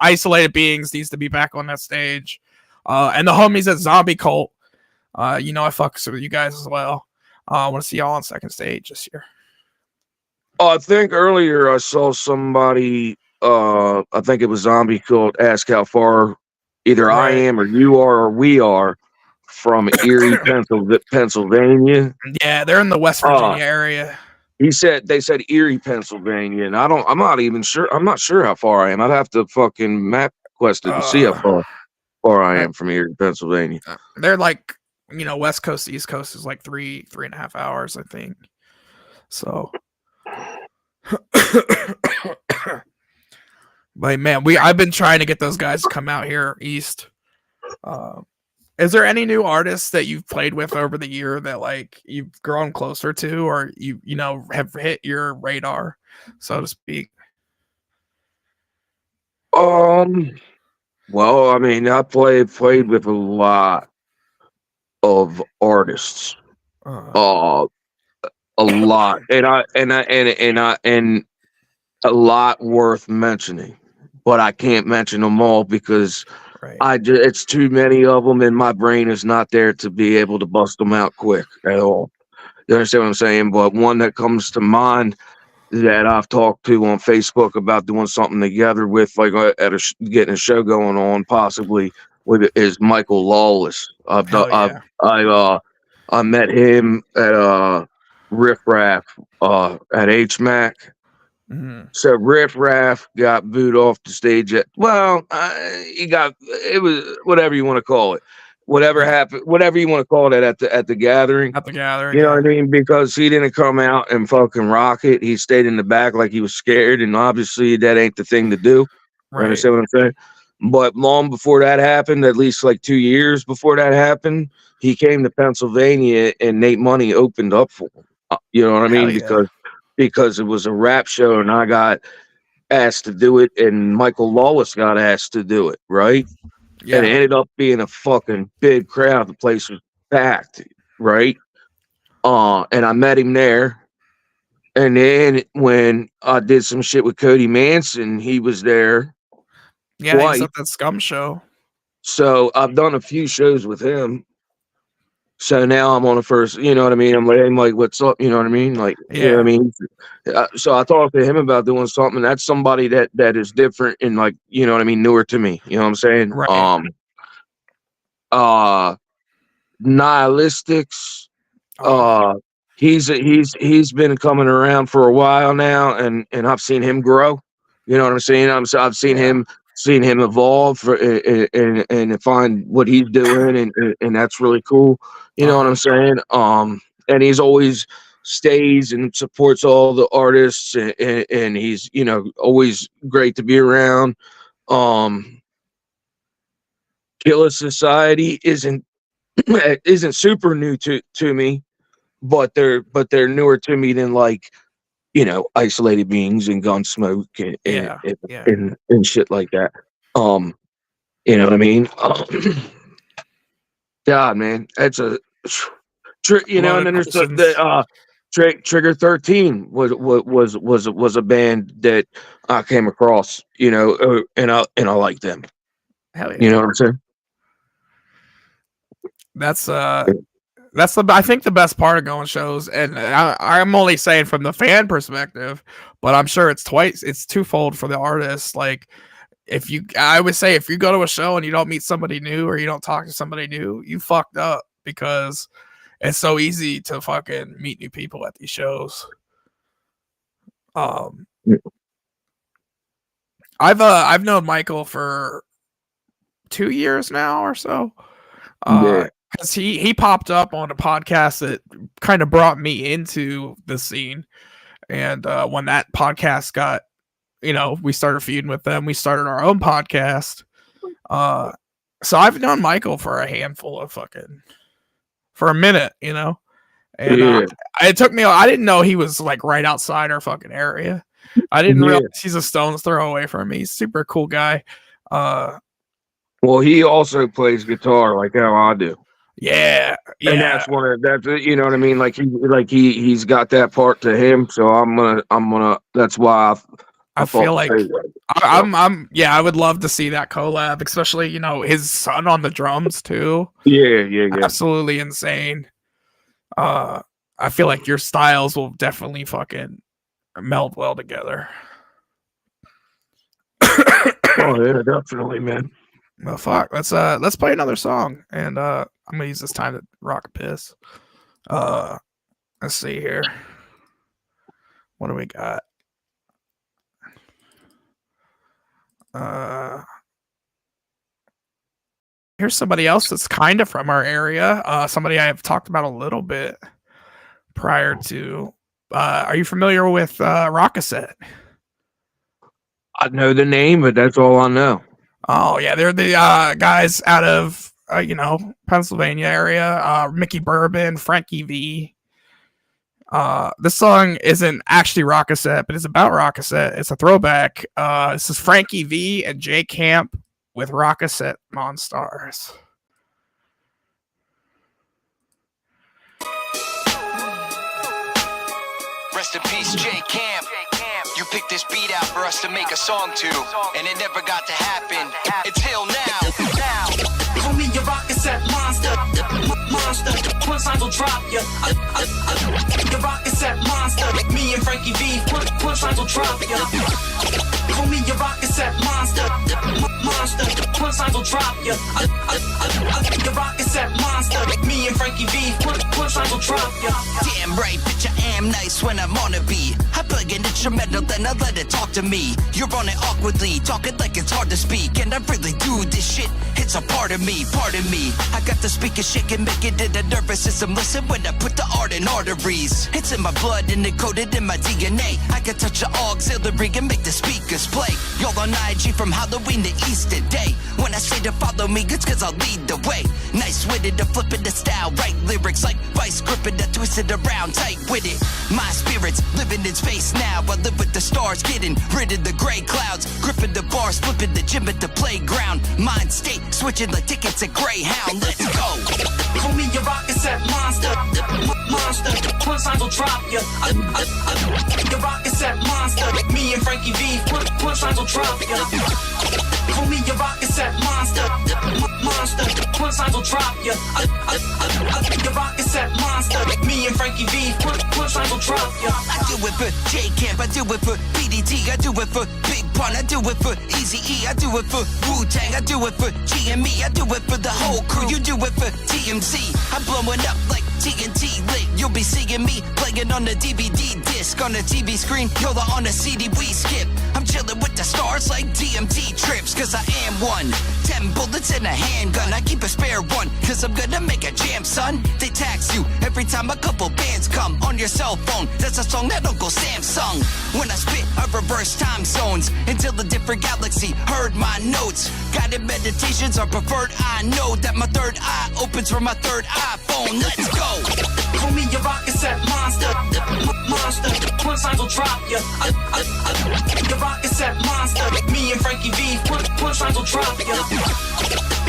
Isolated Beings needs to be back on that stage. And the homies at Zombie Cult. I fucks with you guys as well. I want to see y'all on second stage this year. I think earlier I saw somebody, I think it was Zombie Cult, ask how far either I am or you are or we are from Erie, Pennsylvania. Yeah, they're in the West Virginia area. They said Erie, Pennsylvania, and I'm not even sure. I'm not sure how far I am. I'd have to fucking map quest it to see how far I am from Erie, Pennsylvania. They're like, West Coast to East Coast is like 3.5 hours, I think. So, but man, I've been trying to get those guys to come out here east. Is there any new artists that you've played with over the year that like you've grown closer to, or you have hit your radar, so to speak? Well, I mean, I played with a lot of artists, a lot, and a lot worth mentioning, but I can't mention them all because it's too many of them, and my brain is not there to be able to bust them out quick at all. You understand what I'm saying? But one that comes to mind that I've talked to on Facebook about doing something together with, like getting a show going on, possibly with, is Michael Lawless. I met him at Riff Raff at HMAC. Mm-hmm. So Riff Raff got booed off the stage it was whatever you want to call it. Whatever happened, whatever you want to call it at the gathering. At the gathering. You know what I mean? Because he didn't come out and fucking rock it. He stayed in the back like he was scared, and obviously that ain't the thing to do. Right. Understand what I'm saying? But long before that happened, at least like 2 years before that happened, he came to Pennsylvania and Nate Money opened up for him. You know what I mean? Yeah. Because it was a rap show and I got asked to do it and Michael Lawless got asked to do it, right? Yeah. And it ended up being a fucking big crowd. The place was packed, right? And I met him there. And then when I did some shit with Cody Manson, he was there. Yeah, twice. He's at that Scum show. So I've done a few shows with him. So now I'm on the first, you know what I mean? I'm like, what's up? You know what I mean? Like, you know what I mean? So I talked to him about doing something. That's somebody that is different and like, you know what I mean? Newer to me. You know what I'm saying? Right. Nihilistics. He's been coming around for a while now and I've seen him grow. You know what I'm saying? I've seen him evolve and find what he's doing and that's really cool. You know what I'm saying? And he's always stays and supports all the artists and he's, always great to be around. Killer Society isn't super new to me, but they're newer to me than like, Isolated Beings and Gunsmoke and shit like that. You know what I mean? God, man, that's a and then there's the Trigger 13 was a band that I came across, and I like them. Hell yeah. You know what I'm saying? That's I think the best part of going shows, and I'm only saying from the fan perspective, but I'm sure it's twofold for the artist. Like, I would say if you go to a show and you don't meet somebody new or you don't talk to somebody new, you fucked up because it's so easy to fucking meet new people at these shows. I've known Michael for 2 years now or so. Because he popped up on a podcast that kind of brought me into the scene. And when that podcast got, we started feuding with them, we started our own podcast. So I've known Michael for a minute, And it took me, I didn't know he was like right outside our fucking area. I didn't realize he's a stone's throw away from me. He's a super cool guy. Well, he also plays guitar like how I do. Yeah. And that's you know what I mean? Like he's got that part to him. So I'm gonna that's why I feel like I would love to see that collab, especially, his son on the drums too. Yeah. Absolutely insane. I feel like your styles will definitely fucking meld well together. Oh yeah, definitely, man. Well, fuck. Let's play another song, and I'm gonna use this time to rock a piss. Let's see here. What do we got? Here's somebody else that's kind of from our area. Somebody I have talked about a little bit prior to. Are you familiar with Rockasset? I know the name, but that's all I know. Oh yeah, they're the guys out of Pennsylvania area. Mickey Bourbon, Frankie V. This song isn't actually Rockasset, but it's about Rockasset. It's a throwback. This is Frankie V and Jay Camp with Rockasset Monstars. Rest in peace, Jay Camp. You picked this beat out for us to make a song to, and it never got to happen. Until now. For me, your Rockasset monster. Punchlines will drop ya. Your Rockasset monster. Me and Frankie V. Punchlines will drop ya. For me, your Rockasset monster. Punchlines will drop ya. Your Rockasset monster. Me and Frankie V. Punchlines will drop ya. Damn right, bitch, I am nice when I'm on a beat. I play an instrumental, then I let it talk to me. You're on it awkwardly, talking like it's hard to speak. And I really do this shit, it's a part of me, pardon me. I got the speaker shaking, making it a nervous system. Listen when I put the art in arteries. It's in my blood and it coded in my DNA. I can touch the auxiliary and make the speakers play. Y'all on IG from Halloween to Easter Day. When I say to follow me, it's cause I'll lead the way. Nice witted, to flip it the style, right lyrics like vice gripping, to twist it around, tight with it. My spirit's living in space now. I live with the stars, getting rid of the gray clouds. Gripping the bars, flipping the gym at the playground. Mind state, switching like tickets at Greyhound. Let's go. For me, your Rockasset monster. Punchlines will drop ya. Your Rockasset monster. Me and Frankie V. Punchlines will drop ya. For me, your Rockasset monster. Punchlines will drop ya. Your Rockasset monster. Me and Frankie V. Punchlines will drop ya. I do it for J Camp, I do it for BDT, I do it for Big Pun, I do it for Eazy-E, I do it for Wu-Tang, I do it for GME, I do it for the whole crew, you do it for TMZ. I'm blowing up like TNT lit. You'll be seeing me playing on the DVD disc, on the TV screen, Yola on the CD we skip. I'm chilling with the stars like DMT trips, cause I am one. 10 bullets in a handgun, I keep a spare one, cause I'm gonna make a jam, son. They tax you every time a couple bands come on your cell phone. That's a song that Uncle Sam sung. When I spit, I reverse time zones until a different galaxy heard my notes. Guided meditations are preferred. I know that my third eye opens for my third iPhone. Let's go. For me, your Rockasset monster. Punchlines will drop ya. Your Rockasset monster. Me and Frankie V. Punchlines will drop ya.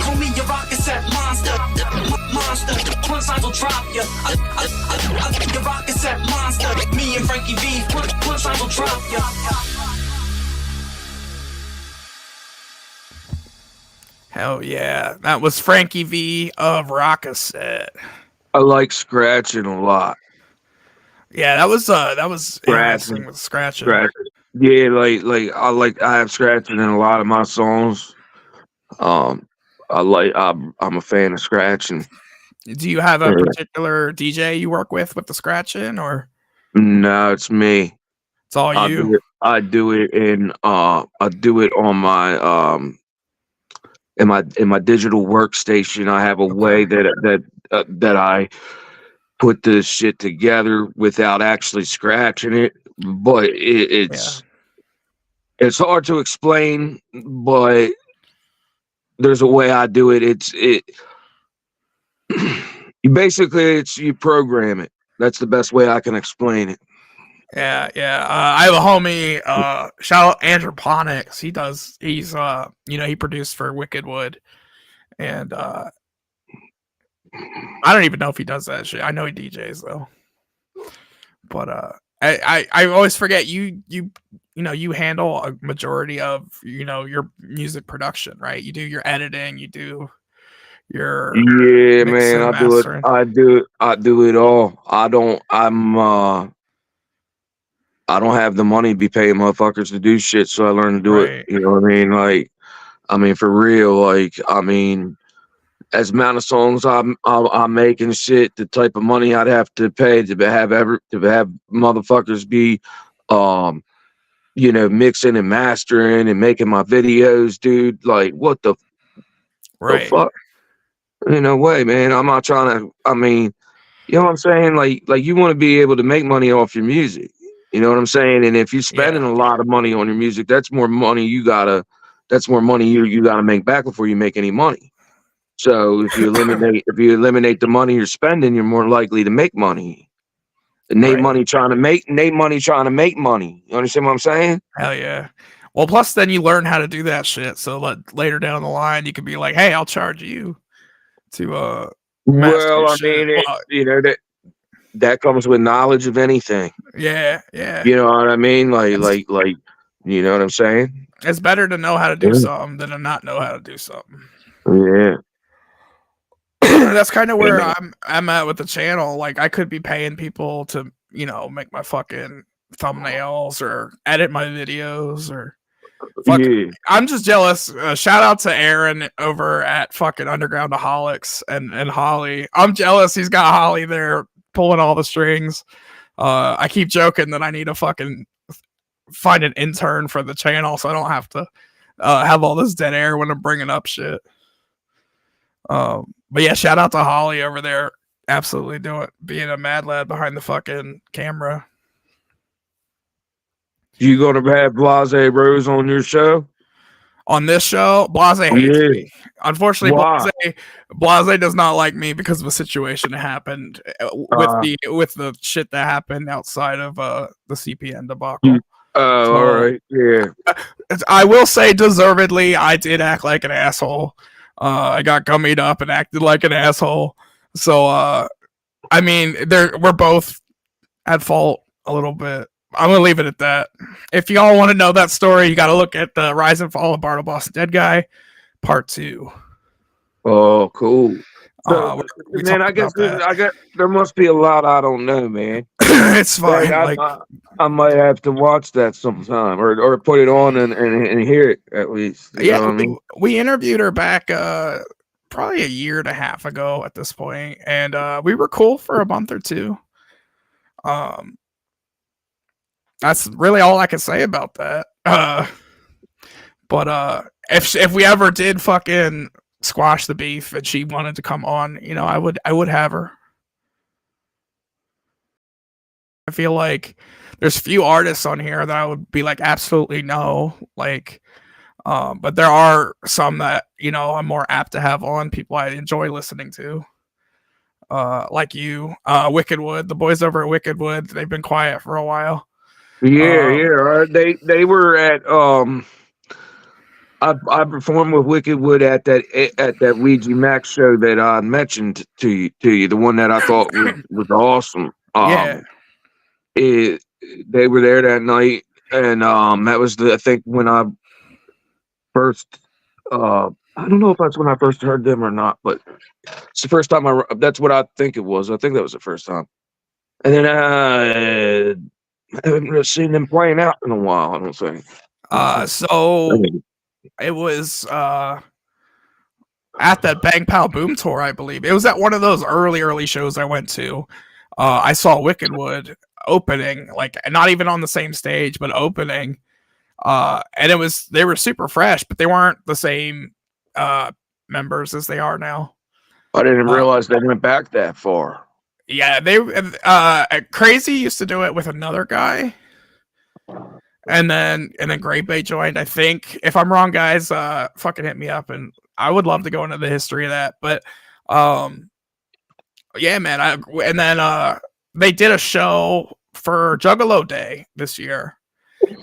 For me, your Rockasset monster. Punchlines will drop ya. Your Rockasset monster. Me and Frankie V. Punchlines will drop ya. Hell yeah. That was Frankie V of Rockasset. I like scratching a lot. Yeah, that was scratching with scratching. Yeah, I have scratching in a lot of my songs. I'm a fan of scratching. Do you have a particular DJ you work with the scratching, or? No, it's me. It's all you. I do it on my in my digital workstation. I have a way that I put this shit together without actually scratching it, but it's hard to explain, but there's a way I do it. You program it. That's the best way I can explain it. Yeah. I have a homie, shout out Androponics. He's he produced for Wickedwood, and I don't even know if he does that shit. I know he DJs though. But I always forget you handle a majority of your music production, right? You do your editing, you do your man. I do it all. I don't have the money to be paying motherfuckers to do shit, so I learned to do it. You know what I mean? For real. As amount of songs I'm making shit, the type of money I'd have to pay to have motherfuckers be, mixing and mastering and making my videos, dude. Like, what the fuck? Ain't no way, man. I'm not trying to. You know what I'm saying? Like you want to be able to make money off your music. You know what I'm saying? And if you're spending a lot of money on your music, that's more money you gotta make back before you make any money. So if you eliminate the money you're spending, you're more likely to make money. And money trying to make money. You understand what I'm saying? Hell yeah. Well, plus then you learn how to do that shit. So later down the line, you can be like, hey, I'll charge you to that comes with knowledge of anything. Yeah. You know what I mean? Like you know what I'm saying? It's better to know how to do something than to not know how to do something. Yeah. That's kind of where I'm at with the channel. Like, I could be paying people to, make my fucking thumbnails or edit my videos or I'm just jealous. Shout out to Aaron over at fucking Undergroundaholics and Holly. I'm jealous he's got Holly there pulling all the strings. I keep joking that I need to fucking find an intern for the channel so I don't have to have all this dead air when I'm bringing up shit. But yeah, shout out to Holly over there. Absolutely being a mad lad behind the fucking camera. You gonna have Blase Rose on your show? On this show, Blase hates me. Unfortunately, Blase does not like me because of a situation that happened with the shit that happened outside of the CPN debacle. All right, yeah. I will say, deservedly, I did act like an asshole. I got gummied up and acted like an asshole. So, we're both at fault a little bit. I'm going to leave it at that. If y'all want to know that story, you got to look at the Rise and Fall of Bartleboss Dead Guy, Part 2. Oh, cool. So, man, I guess there must be a lot I don't know, man. It's fine. I might have to watch that sometime or put it on and hear it at least. You know what I mean? We interviewed her back probably a year and a half ago at this point, and we were cool for a month or two. That's really all I can say about that. But if we ever did fucking squash the beef and she wanted to come on, I would have her. I feel like there's few artists on here that I would be like, absolutely no. But there are some that, I'm more apt to have on, people I enjoy listening to. Like you, Wickedwood, the boys over at Wickedwood, they've been quiet for a while. Yeah. They were at I performed with Wickedwood at that Ouija Max show that I mentioned to you, the one that I thought was awesome. They were there that night, and that was I think when I first I don't know if that's when I first heard them or not, but it's the first time that's what I think it was. I think that was the first time. And then I haven't really seen them playing out in a while, I don't think. So it was at that Bang Pow Boom tour, I believe. It was at one of those early shows I went to. I saw Wickedwood. opening, like not even on the same stage, but opening. And they were super fresh, but they weren't the same members as they are now. I didn't realize they went back that far. Yeah, they Crazy used to do it with another guy. And then Great Bay joined, I think. If I'm wrong, guys, fucking hit me up, and I would love to go into the history of that. But yeah, man. They did a show for Juggalo Day this year,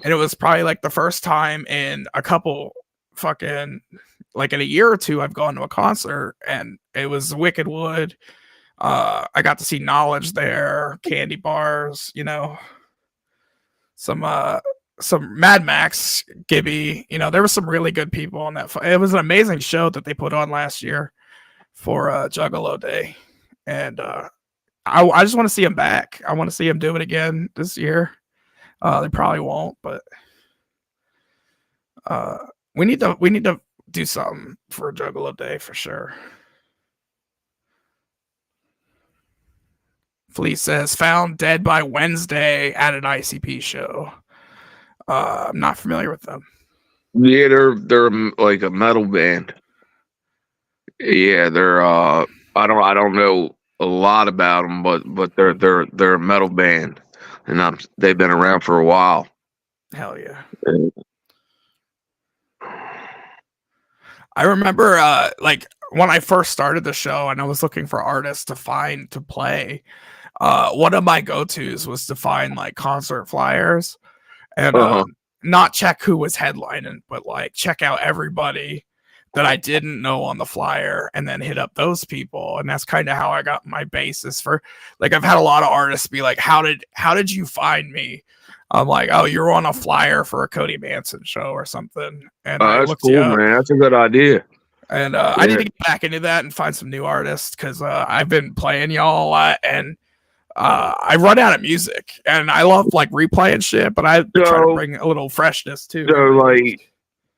and it was probably like the first time in a couple fucking like in a year or two I've gone to a concert, and it was Wicked Wood. I got to see Knowledge there, Candy Bars, you know, some Mad Max, Gibby, you know, there was some really good people on that. It was an amazing show that they put on last year for Juggalo Day, and I just want to see him back. I want to see him do it again this year. They probably won't, but we need to do something for Juggalo Day for sure. Flea says found dead by Wednesday at an ICP show. I'm not familiar with them. Yeah, they're like a metal band. Yeah, they're I don't know a lot about them, but they're a metal band, and they've been around for a while. Hell yeah. I remember like when I first started the show and I was looking for artists to find to play, one of my go-tos was to find like concert flyers and not check who was headlining, but like check out everybody that I didn't know on the flyer and then hit up those people. And that's kind of how I got my basis for, like, I've had a lot of artists be like, how did you find me? I'm like, oh, you're on a flyer for a Cody Manson show or something. And that's cool, man. That's a good idea. And I need to get back into that and find some new artists, because I've been playing y'all a lot, and I run out of music, and I love like replaying shit, but I try to bring a little freshness too. So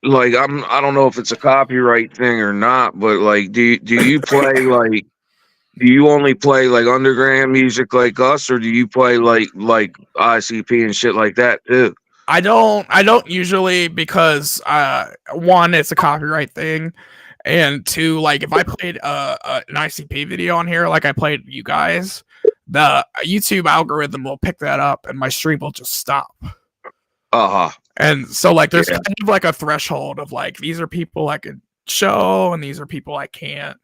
like I don't know if it's a copyright thing or not, but like do you play like, do you only play like underground music like us, or do you play like ICP and shit like that too? I don't usually, because one, it's a copyright thing, and two, like if I played an ICP video on here, like I played you guys, the YouTube algorithm will pick that up and my stream will just stop. And so like there's kind of like a threshold of like, these are people I could show and these are people I can't.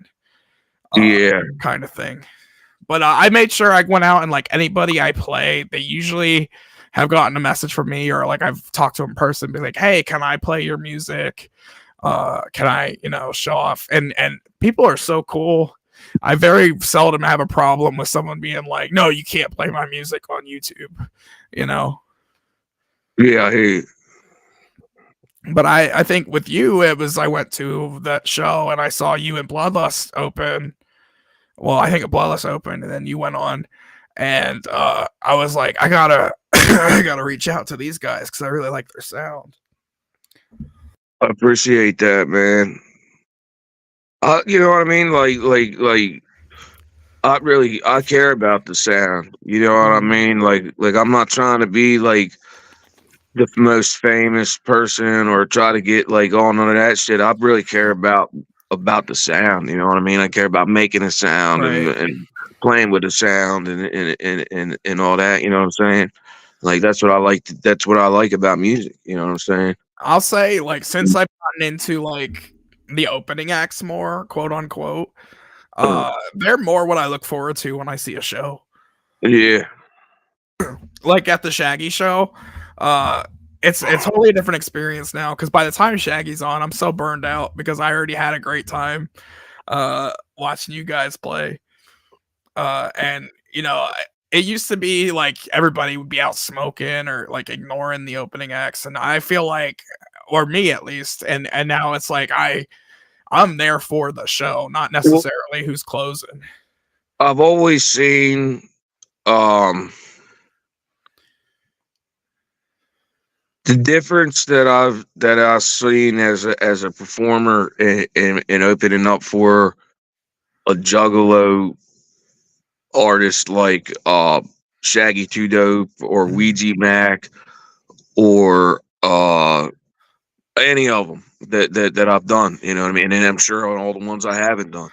Kind of thing. But I made sure I went out and like anybody I play, they usually have gotten a message from me, or like I've talked to them in person, be like, hey, can I play your music? Can I, show off? And people are so cool. I very seldom have a problem with someone being like, no, you can't play my music on YouTube, Yeah, I hear you. But I think with you, it was, I went to that show and I saw you and Bloodlust open. Well, I think Bloodlust opened and then you went on, and I was like, I gotta reach out to these guys because I really like their sound. I appreciate that, man. You know what I mean? Like I care about the sound. You know what I mean? Like I'm not trying to be like the most famous person or try to get like all none of that shit. I really care about the sound. You know what I mean? I care about making a sound, right, and playing with the sound and all that. You know what I'm saying? Like that's what I like. That's what I like about music. You know what I'm saying? I'll say, like, since I've gotten into like the opening acts more, quote unquote, they're more what I look forward to when I see a show. Yeah. Like at the Shaggy show, it's totally a different experience now, because by the time Shaggy's on, I'm so burned out because I already had a great time watching you guys play. And it used to be like everybody would be out smoking or like ignoring the opening acts, and I feel like, or me at least, and now it's like I'm there for the show, not necessarily who's closing. I've always seen the difference that I've seen as a performer in opening up for a Juggalo artist like Shaggy Two Dope or Ouija Mac or any of them that I've done. You know what I mean? And I'm sure on all the ones I haven't done.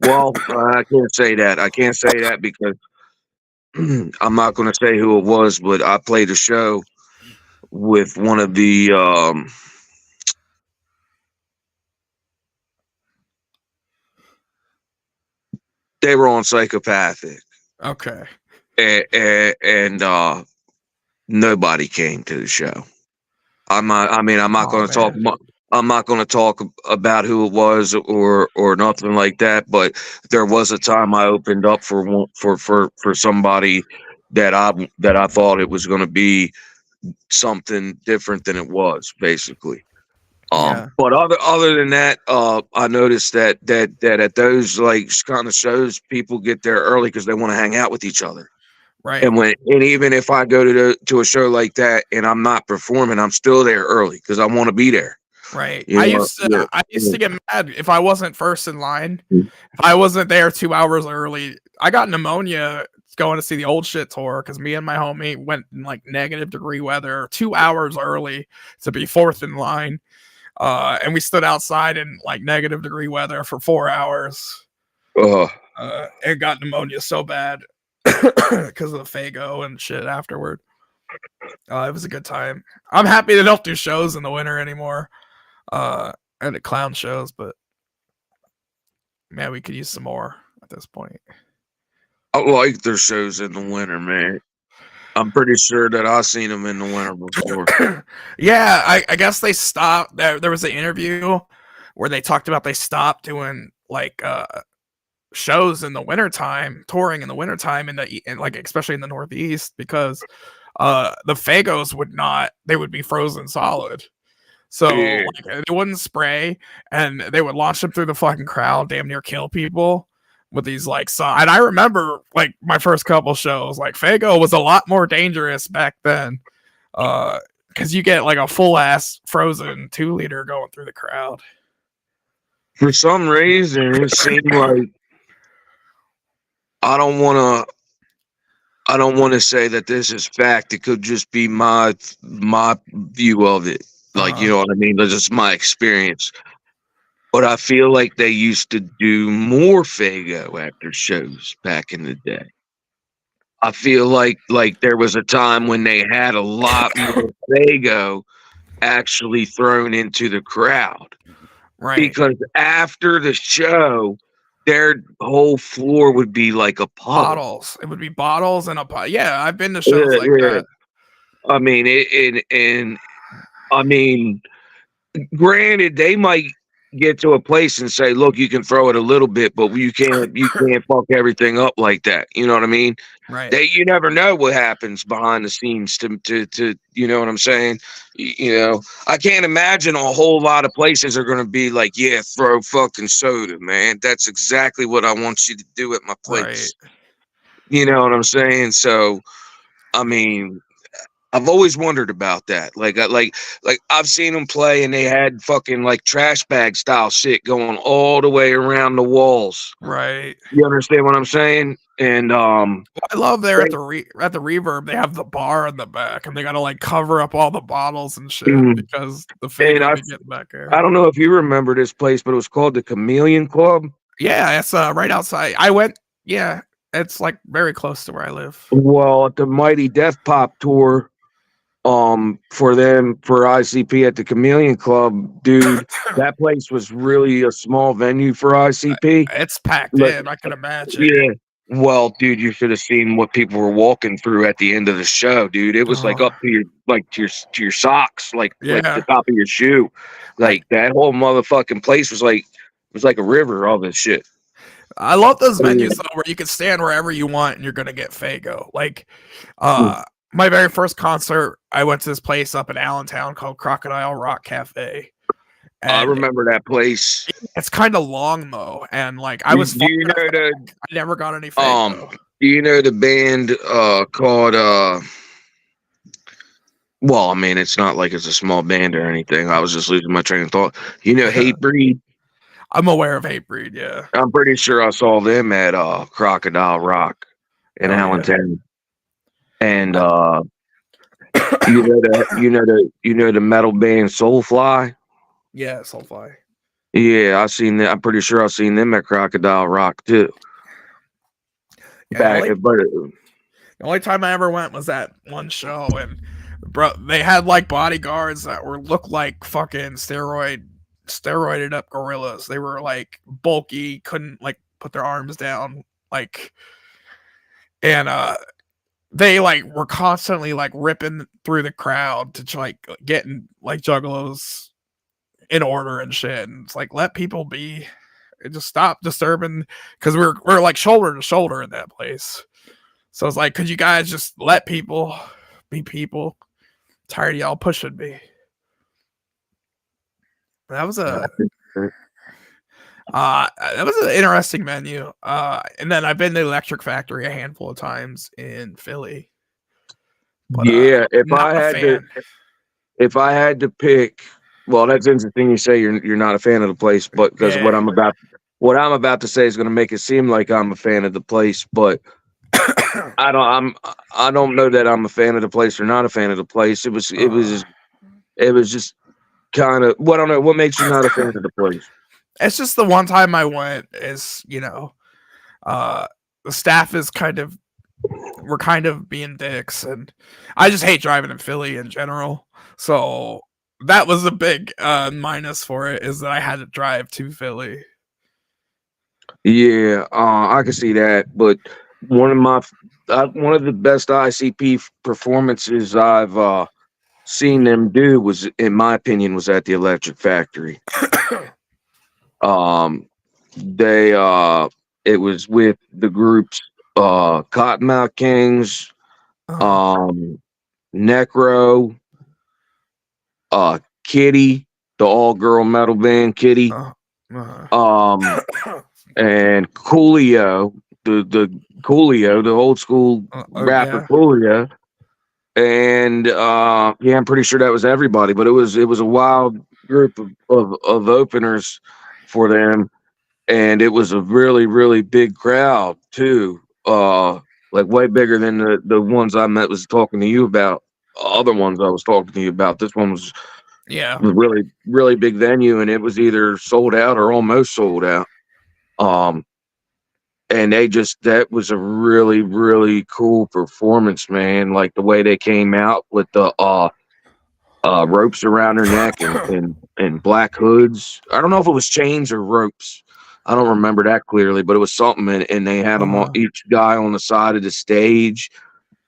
Well, I can't say that. I can't say that because I'm not going to say who it was, but I played a show with one of the they were on Psychopathic. Okay. And nobody came to the show. I'm not going to talk. I'm not going to talk about who it was or nothing like that. But there was a time I opened up for somebody that I thought it was going to be something different than it was, basically. But other than that, I noticed that at those like kind of shows, people get there early because they want to hang out with each other. Right. And even if I go to a show like that and I'm not performing, I'm still there early because I want to be there. Right. You I know? used to get mad if I wasn't first in line. If I wasn't there 2 hours early, I got pneumonia going to see the Old Shit tour because me and my homie went in like -degree weather 2 hours early to be fourth in line. And we stood outside in like -degree weather for 4 hours. And got pneumonia so bad because of the Fago and shit afterward. It was a good time. I'm happy they don't do shows in the winter anymore. And the clown shows, but man, we could use some more at this point. I like their shows in the winter, man. I'm pretty sure that I've seen them in the winter before. Yeah, I guess they stopped. There was an interview where they talked about they stopped doing like shows in the wintertime, touring in the wintertime and like especially in the Northeast because the Fagos would be frozen solid. So like, they wouldn't spray and they would launch them through the fucking crowd, damn near kill people with these like and I remember like my first couple shows, like Fago was a lot more dangerous back then. Because you get like a full ass frozen 2-liter going through the crowd. For some reason, it seemed like I don't want to say that this is fact. It could just be my view of it. Like, you know what I mean? That's just my experience. But I feel like they used to do more Fago after shows back in the day. I feel like there was a time when they had a lot more Fago actually thrown into the crowd. Right. Because after the show, their whole floor would be like a puddle. Bottles. It would be bottles and a pot. Yeah, I've been to shows like that. I mean, I mean, granted, they might get to a place and say, "Look, you can throw it a little bit, but you can't fuck everything up like that." You know what I mean? Right. You never know what happens behind the scenes. To you know what I'm saying? You know, I can't imagine a whole lot of places are going to be like, "Yeah, throw fucking soda, man. That's exactly what I want you to do at my place." Right. You know what I'm saying? So, I mean, I've always wondered about that. Like I've seen them play and they had fucking like trash bag style shit going all the way around the walls. Right. You understand what I'm saying? And I love there at the Reverb, they have the bar in the back and they got to like cover up all the bottles and shit because the fan getting back there. I don't know if you remember this place, but it was called the Chameleon Club. Yeah, it's right outside. I went. Yeah, it's like very close to where I live. Well, at the Mighty Death Pop tour. For ICP at the Chameleon Club, dude, that place was really a small venue for ICP. It's packed in, I can imagine. Yeah. Well, dude, you should have seen what people were walking through at the end of the show, dude. It was like up to your socks, like the top of your shoe. Like that whole motherfucking place was like a river, all this shit. I love those venues though, where you can stand wherever you want and you're gonna get Fago. Like my very first concert, I went to this place up in Allentown called Crocodile Rock Cafe. I remember that place. It's kind of long though, and like I never got any Fago. Do you know the band called well, I mean, it's not like it's a small band or anything. I was just losing my train of thought. You know Hatebreed? I'm aware of Hatebreed, yeah. I'm pretty sure I saw them at Crocodile Rock in Allentown. And you know the metal band Soulfly. Yeah, Soulfly. Yeah, I seen that. I'm pretty sure I've seen them at Crocodile Rock too. Yeah, the only time I ever went was that one show, and bro, they had like bodyguards that looked like fucking steroided up gorillas. They were like bulky, couldn't like put their arms down, like, and they like were constantly like ripping through the crowd to like getting like juggalos in order and shit. And it's like, let people be, just stop disturbing, because we're like shoulder to shoulder in that place. So it's like, could you guys just let people be people? I'm tired of y'all pushing me. That was an interesting venue. And then I've been to Electric Factory a handful of times in Philly. But, yeah, if I had to pick, well, that's interesting. You say you're not a fan of the place, but because what I'm about to say is going to make it seem like I'm a fan of the place, but I don't know that I'm a fan of the place or not a fan of the place. It was just kind of, well, I don't know what makes you not a fan of the place. It's just the one time I went is, the staff is we're kind of being dicks, and I just hate driving in Philly in general. So that was a big minus for it, is that I had to drive to Philly. Yeah, I can see that, but one of the best ICP performances I've seen them do was, in my opinion, was at the Electric Factory. It was with the groups Cottonmouth Kings, Necro, Kitty, the all-girl metal band Kitty, and Coolio, the Coolio, the old school rapper Coolio. And I'm pretty sure that was everybody, but it was a wild group of openers for them, and it was a really, really big crowd too. Like way bigger than the ones I was talking to you about. Other ones I was talking to you about. This one was a really, really big venue, and it was either sold out or almost sold out. And that was a really, really cool performance, man. Like the way they came out with the ropes around their neck and black hoods. I don't know if it was chains or ropes. I don't remember that clearly, but it was something. And they had them on, each guy on the side of the stage.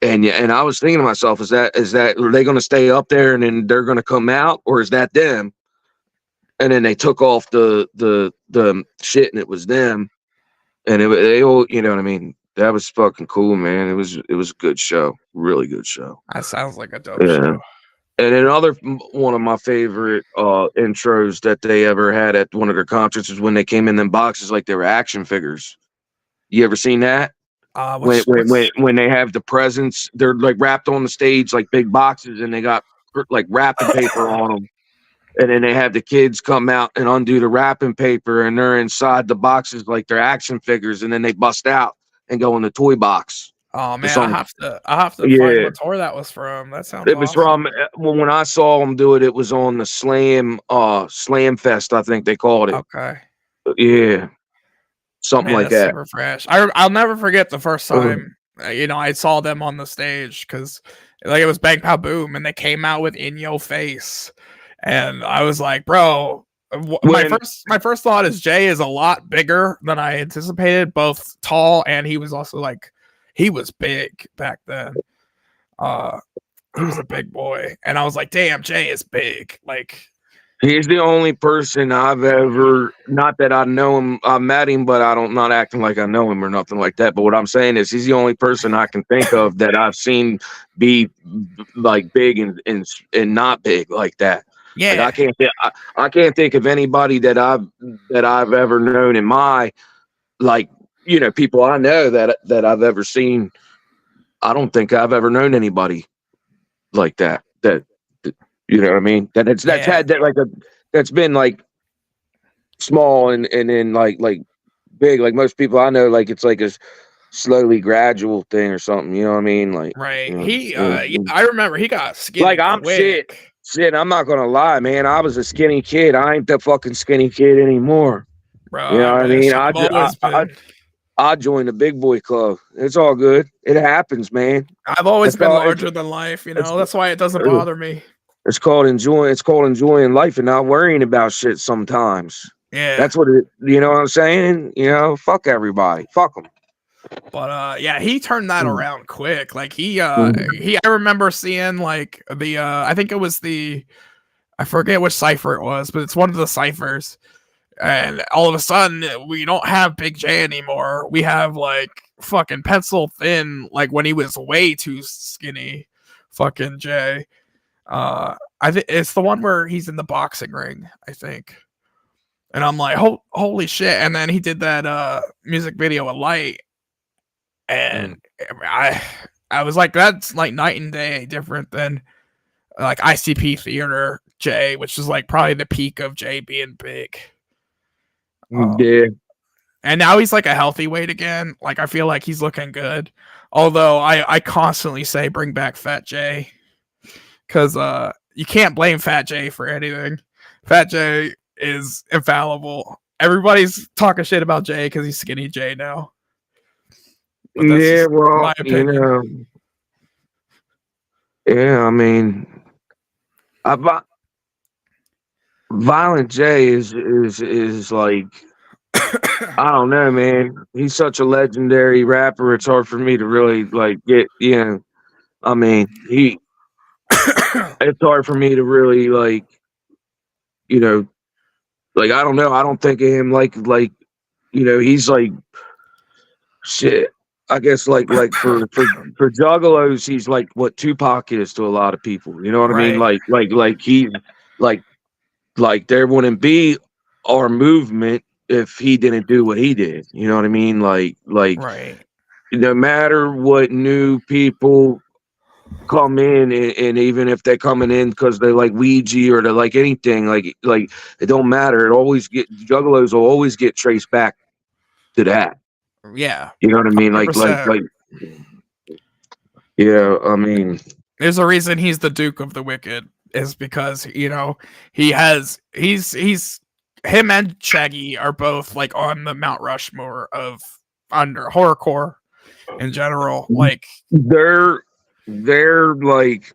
And I was thinking to myself, are they going to stay up there and then they're going to come out, or is that them? And then they took off the shit and it was them. And they all, you know what I mean? That was fucking cool, man. It was a good show. Really good show. That sounds like a dope show. And another one of my favorite intros that they ever had at one of their concerts is when they came in them boxes like they were action figures. You ever seen that? When they have the presents, they're like wrapped on the stage like big boxes, and they got like wrapping paper on them. And then they have the kids come out and undo the wrapping paper, and they're inside the boxes like they're action figures, and then they bust out and go in the toy box. Oh man, I have to find what tour that was from. That sounds. It was from when I saw them do it. It was on the Slam Fest, I think they called it. Okay. Yeah, something like that. Super fresh. I'll never forget the first time I saw them on the stage, because like it was Bang Pow Boom, and they came out with In Yo Face, and I was like, bro. My first thought is Jay is a lot bigger than I anticipated, both tall, and he was also like. He was big back then. He was a big boy. And I was like, damn, Jay is big. Like, he's the only person I've ever, not that I know him, I met him, but not acting like I know him or nothing like that. But what I'm saying is he's the only person I can think of that I've seen be like big and not big like that. Yeah. Like, I can't think of anybody that I've ever known in my, like, people I know that I've ever seen. I don't think I've ever known anybody like that. That you know what I mean? That's had that that's been like small and then like big. Like most people I know, like it's like slowly gradual thing or something. You know what I mean? Like, Right. you know, He I remember he got skinny like I'm quick. shit. I'm not gonna lie, man. I was a skinny kid. I ain't the fucking skinny kid anymore. Bro, You know what I mean? I've always been. I joined the big boy club. It's all good. It happens, man. I've always That's been all- larger than life, you know. That's why it doesn't bother me. It's called enjoying life and not worrying about shit sometimes. Yeah. That's what it, you know what I'm saying? You know, fuck everybody. Fuck them. But yeah, he turned that around quick. Like I remember seeing like the I think it was I forget which cipher it was, but it's one of the ciphers. And all of a sudden we don't have Big J anymore. We have like fucking pencil thin, like when he was way too skinny, fucking Jay. I think it's the one where he's in the boxing ring, I think. And I'm like, holy shit. And then he did that music video with Light. And I was like, that's like night and day different than like ICP Theater Jay, which is like probably the peak of Jay being big. Yeah. And now he's like a healthy weight again. Like I feel like he's looking good. Although I constantly say bring back Fat Jay. Because you can't blame Fat Jay for anything. Fat Jay is infallible. Everybody's talking shit about Jay because he's skinny Jay now. Yeah, well, you know, yeah, I mean, Violent J is like, I don't know, man. He's such a legendary rapper. It's hard for me to really like get, you know, I mean, it's hard for me to really like, you know, like, I don't know. I don't think of him like, you know, he's like, shit. I guess like for Juggalos, he's like what Tupac is to a lot of people. You know what I mean? Like he like there wouldn't be our movement if he didn't do what he did. You know what I mean? Like right. No matter what new people come in, and even if they're coming in because they like Ouija or they like anything, like it don't matter. It always Juggalos will always get traced back to that. Yeah. You know what I mean? 100%. Like yeah, I mean, there's a reason he's the Duke of the Wicked, is because, you know, he's him and Shaggy are both like on the Mount Rushmore of under horrorcore in general. Like they're like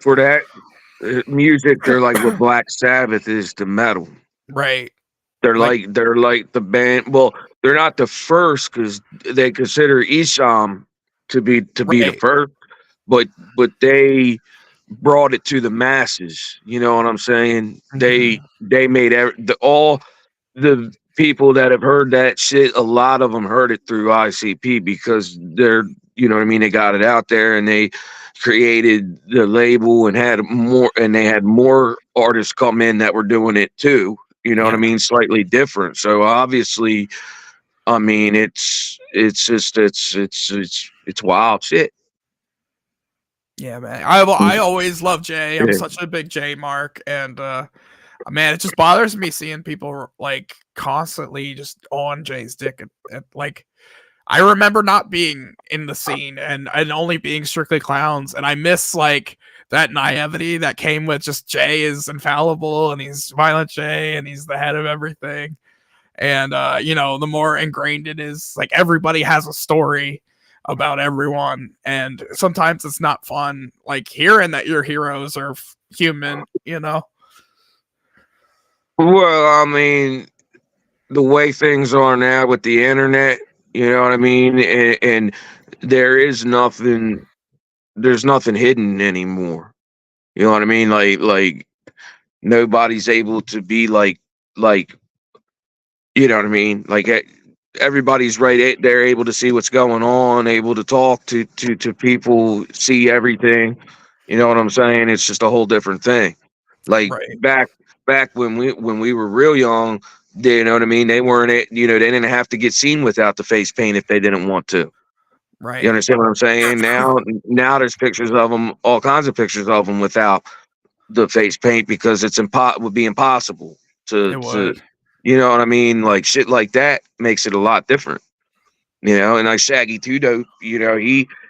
for that music, they're like what Black Sabbath is to metal. Right. They're like the band. Well, they're not the first because they consider Isham to be the first, but they brought it to the masses. You know what I'm saying? They made all the people that have heard that shit. A lot of them heard it through ICP because they're, you know what I mean. They got it out there and they created the label and had more artists come in that were doing it too. You know what I mean? Slightly different. So obviously, I mean, it's wild shit. Yeah, man. I always love Jay. I'm such a big Jay mark, and man, it just bothers me seeing people like constantly just on Jay's dick. Like, I remember not being in the scene and only being strictly clowns, and I miss like that naivety that came with just Jay is infallible and he's Violent Jay and he's the head of everything. And you know, the more ingrained it is, like everybody has a story about everyone, and sometimes it's not fun like hearing that your heroes are human, you know. Well, I mean, the way things are now with the internet, you know what I mean, and there's nothing hidden anymore. You know what I mean? Like nobody's able to be like you know what I mean? Like everybody's right. They're able to see what's going on, able to talk to people, see everything. You know what I'm saying? It's just a whole different thing. Like back when we were real young, you know what I mean? They weren't, you know, they didn't have to get seen without the face paint if they didn't want to. Right. You understand what I'm saying? Now there's pictures of them, all kinds of pictures of them without the face paint because would be impossible to, you know what I mean? Like shit like that makes it a lot different. You know, and like Shaggy Two Dope, you know,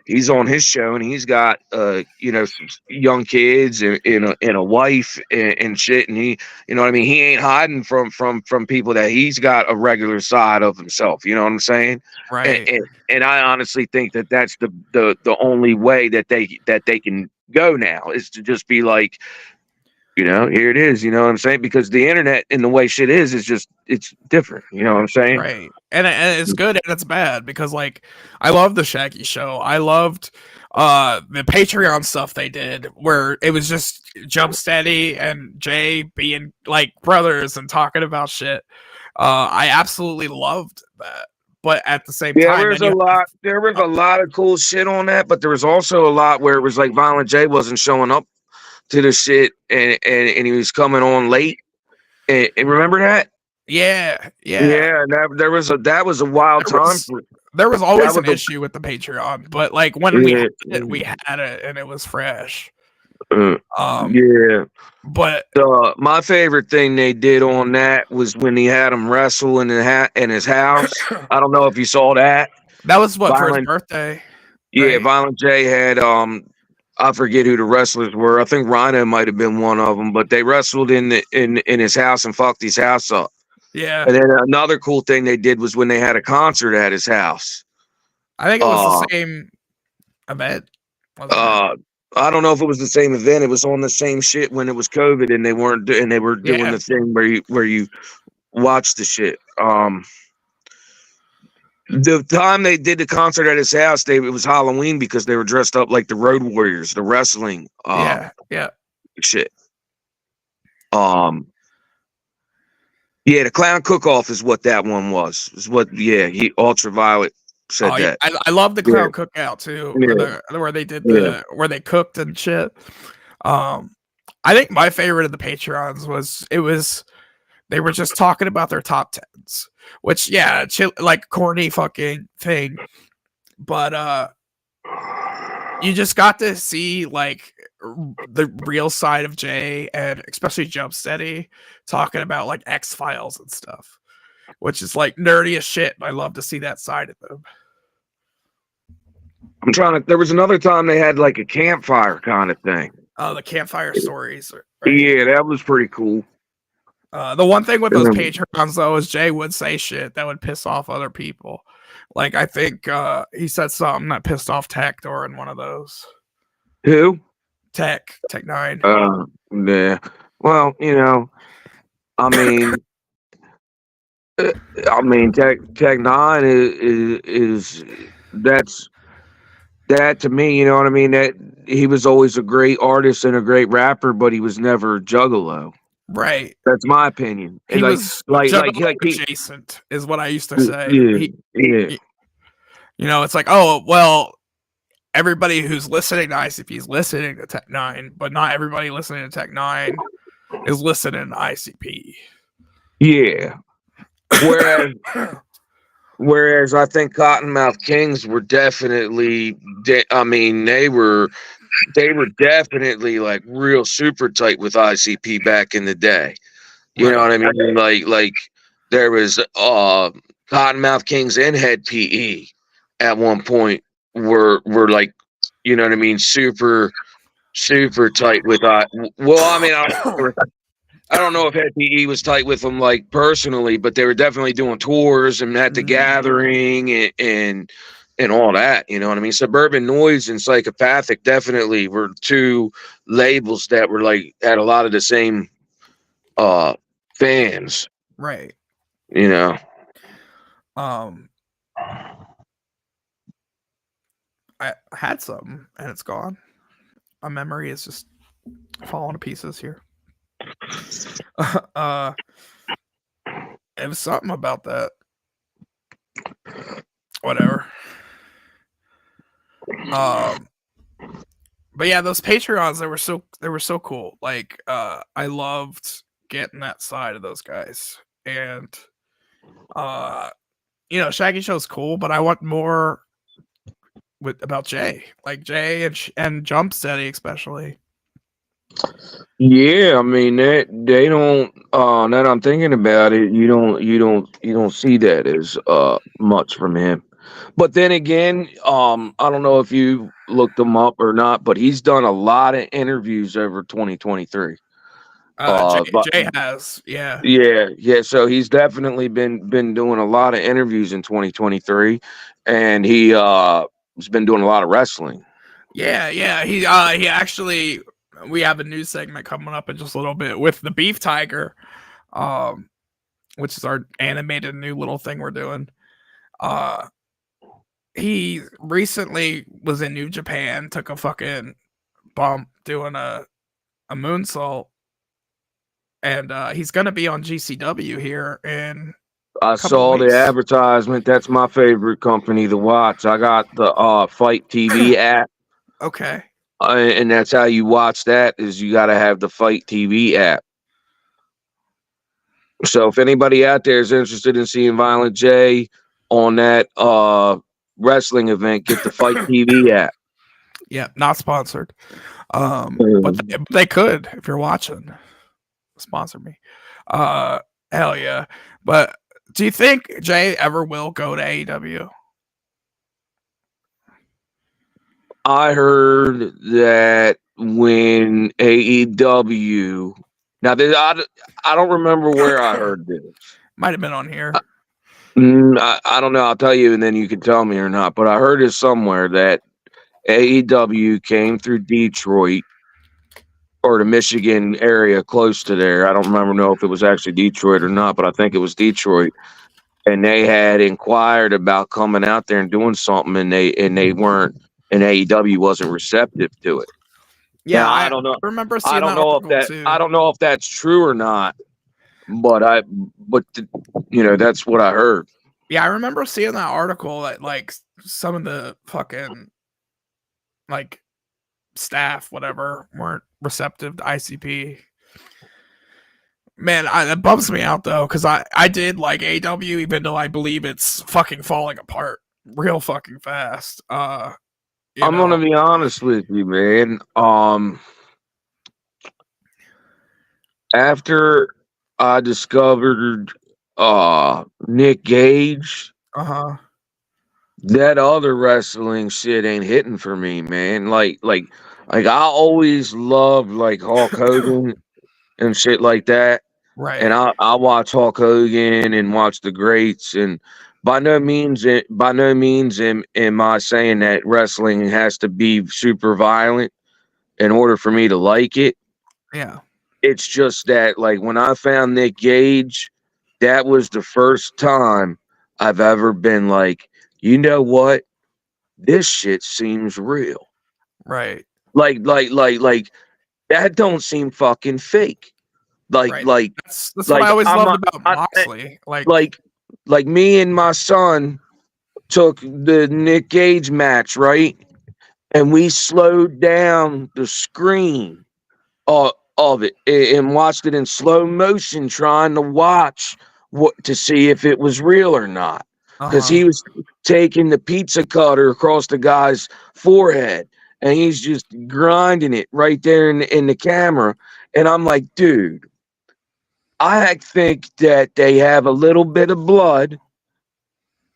he's on his show and he's got you know, some young kids and a wife and shit, and he, you know what I mean, he ain't hiding from people that he's got a regular side of himself. You know what I'm saying? Right. And I honestly think that that's the only way that they can go now, is to just be like, you know, here it is. You know what I'm saying? Because the internet and the way shit is just, it's different. You know what I'm saying? Right. And it's good and it's bad, because like I love the Shaggy show. I loved the Patreon stuff they did, where it was just Jump Steady and Jay being like brothers and talking about shit. I absolutely loved that. But at the same time, there was a lot of cool shit on that, but there was also a lot where it was like Violent J wasn't showing up to the shit, and he was coming on late. And remember that? Yeah. And that was a wild time. There was always an issue with the Patreon, but like when we had it and it was fresh. But my favorite thing they did on that was when he had him wrestle in his house. I don't know if you saw that. That was for his birthday. Yeah, right? Violent J had I forget who the wrestlers were. I think Rhino might have been one of them, but they wrestled in his house and fucked his house up. Yeah. And then another cool thing they did was when they had a concert at his house. I think it was the same event. I don't know if it was the same event. It was on the same shit when it was COVID, and they were doing the thing where you watch the shit. The time they did the concert at his house, it was Halloween, because they were dressed up like the Road Warriors, the wrestling. Shit. Yeah, the Clown Cook-Off is what that one was. Ultraviolet said that. Yeah. I love the Clown Cookout too, where they did where they cooked and shit. I think my favorite of the Patreons was they were just talking about their top tens, which like corny fucking thing, but you just got to see like the real side of Jay, and especially Jump Steady talking about like X-Files and stuff, which is like nerdy as shit. I love to see that side of them. There was another time they had like a campfire kind of thing. Oh, the campfire stories. Right? Yeah, that was pretty cool. The one thing with those Patreons though is Jay would say shit that would piss off other people. Like I think he said something that pissed off Tech during one of those. Who? Tech 9. Yeah. Well, you know, I mean, Tech 9 is that to me. You know what I mean? That he was always a great artist and a great rapper, but he was never Juggalo. Right. That's my opinion. He was like adjacent, is what I used to say. You know, it's like, oh well, everybody who's listening to ICP is listening to Tech 9, but not everybody listening to Tech 9 is listening to ICP. Yeah. Whereas I think Cottonmouth Kings were definitely, they were definitely like real super tight with ICP back in the day. You know what I mean? Like there was Cottonmouth Kings and Head PE at one point were like, you know what I mean, super tight with I don't know if Head PE was tight with them like personally, but they were definitely doing tours and at the gathering and all that. You know what I mean? Suburban Noise and Psychopathic definitely were two labels that were like had a lot of the same fans. Right. You know. I had something and it's gone. My memory is just falling to pieces here. It was something about that. Whatever. But yeah, those Patreons, they were so cool. Like I loved getting that side of those guys. And you know, Shaggy Show's cool, but I want more about Jay. Like Jay and Jump Steady especially. Yeah, I mean they don't now that I'm thinking about it, you don't see that as much from him. But then again, I don't know if you looked him up or not, but he's done a lot of interviews over 2023. Jay has, yeah. Yeah. So he's definitely been doing a lot of interviews in 2023, and he has been doing a lot of wrestling. Yeah. He actually, we have a news segment coming up in just a little bit with the Beef Tiger, which is our animated new little thing we're doing. He recently was in New Japan, took a fucking bump doing a moonsault. And he's gonna be on GCW here in. I saw the advertisement. That's my favorite company to watch. I got the Fight TV app. Okay. And that's how you watch that. Is you got to have the Fight TV app. So if anybody out there is interested in seeing Violent J on that wrestling event, get the Fight TV app. Yeah, not sponsored. But they could if you're watching. Sponsor me. Hell yeah. But do you think Jay ever will go to AEW? I heard that when AEW, now I don't remember where I heard this. Might have been on here. I don't know. I'll tell you, and then you can tell me or not. But I heard it somewhere that AEW came through Detroit or the Michigan area close to there. I don't know if it was actually Detroit or not, but I think it was Detroit. And they had inquired about coming out there and doing something, and they weren't, and AEW wasn't receptive to it. Yeah, now, I don't know. I remember seeing I don't that know if that too. I don't know if that's true or not, but that's what I heard. Yeah, I remember seeing that article that like some of the fucking like staff, whatever, weren't receptive to ICP. Man, that bums me out though, because I did like AW, even though I believe it's fucking falling apart real fucking fast. I'm gonna be honest with you, man. After I discovered Nick Gage, that other wrestling shit ain't hitting for me, man. Like I always loved like Hulk Hogan and shit like that. Right. And I watch Hulk Hogan and watch the greats, and by no means am I saying that wrestling has to be super violent in order for me to like it. Yeah. It's just that like when I found Nick Gage, that was the first time I've ever been like, you know what? This shit seems real. Right. Like that don't seem fucking fake. That's what I always loved about Moxley. Like me and my son took the Nick Gage match, right? And we slowed down the screen of it and watched it in slow motion, trying to watch to see if it was real or not. Because he was taking the pizza cutter across the guy's forehead and he's just grinding it right there in the camera. And I'm like, dude, I think that they have a little bit of blood,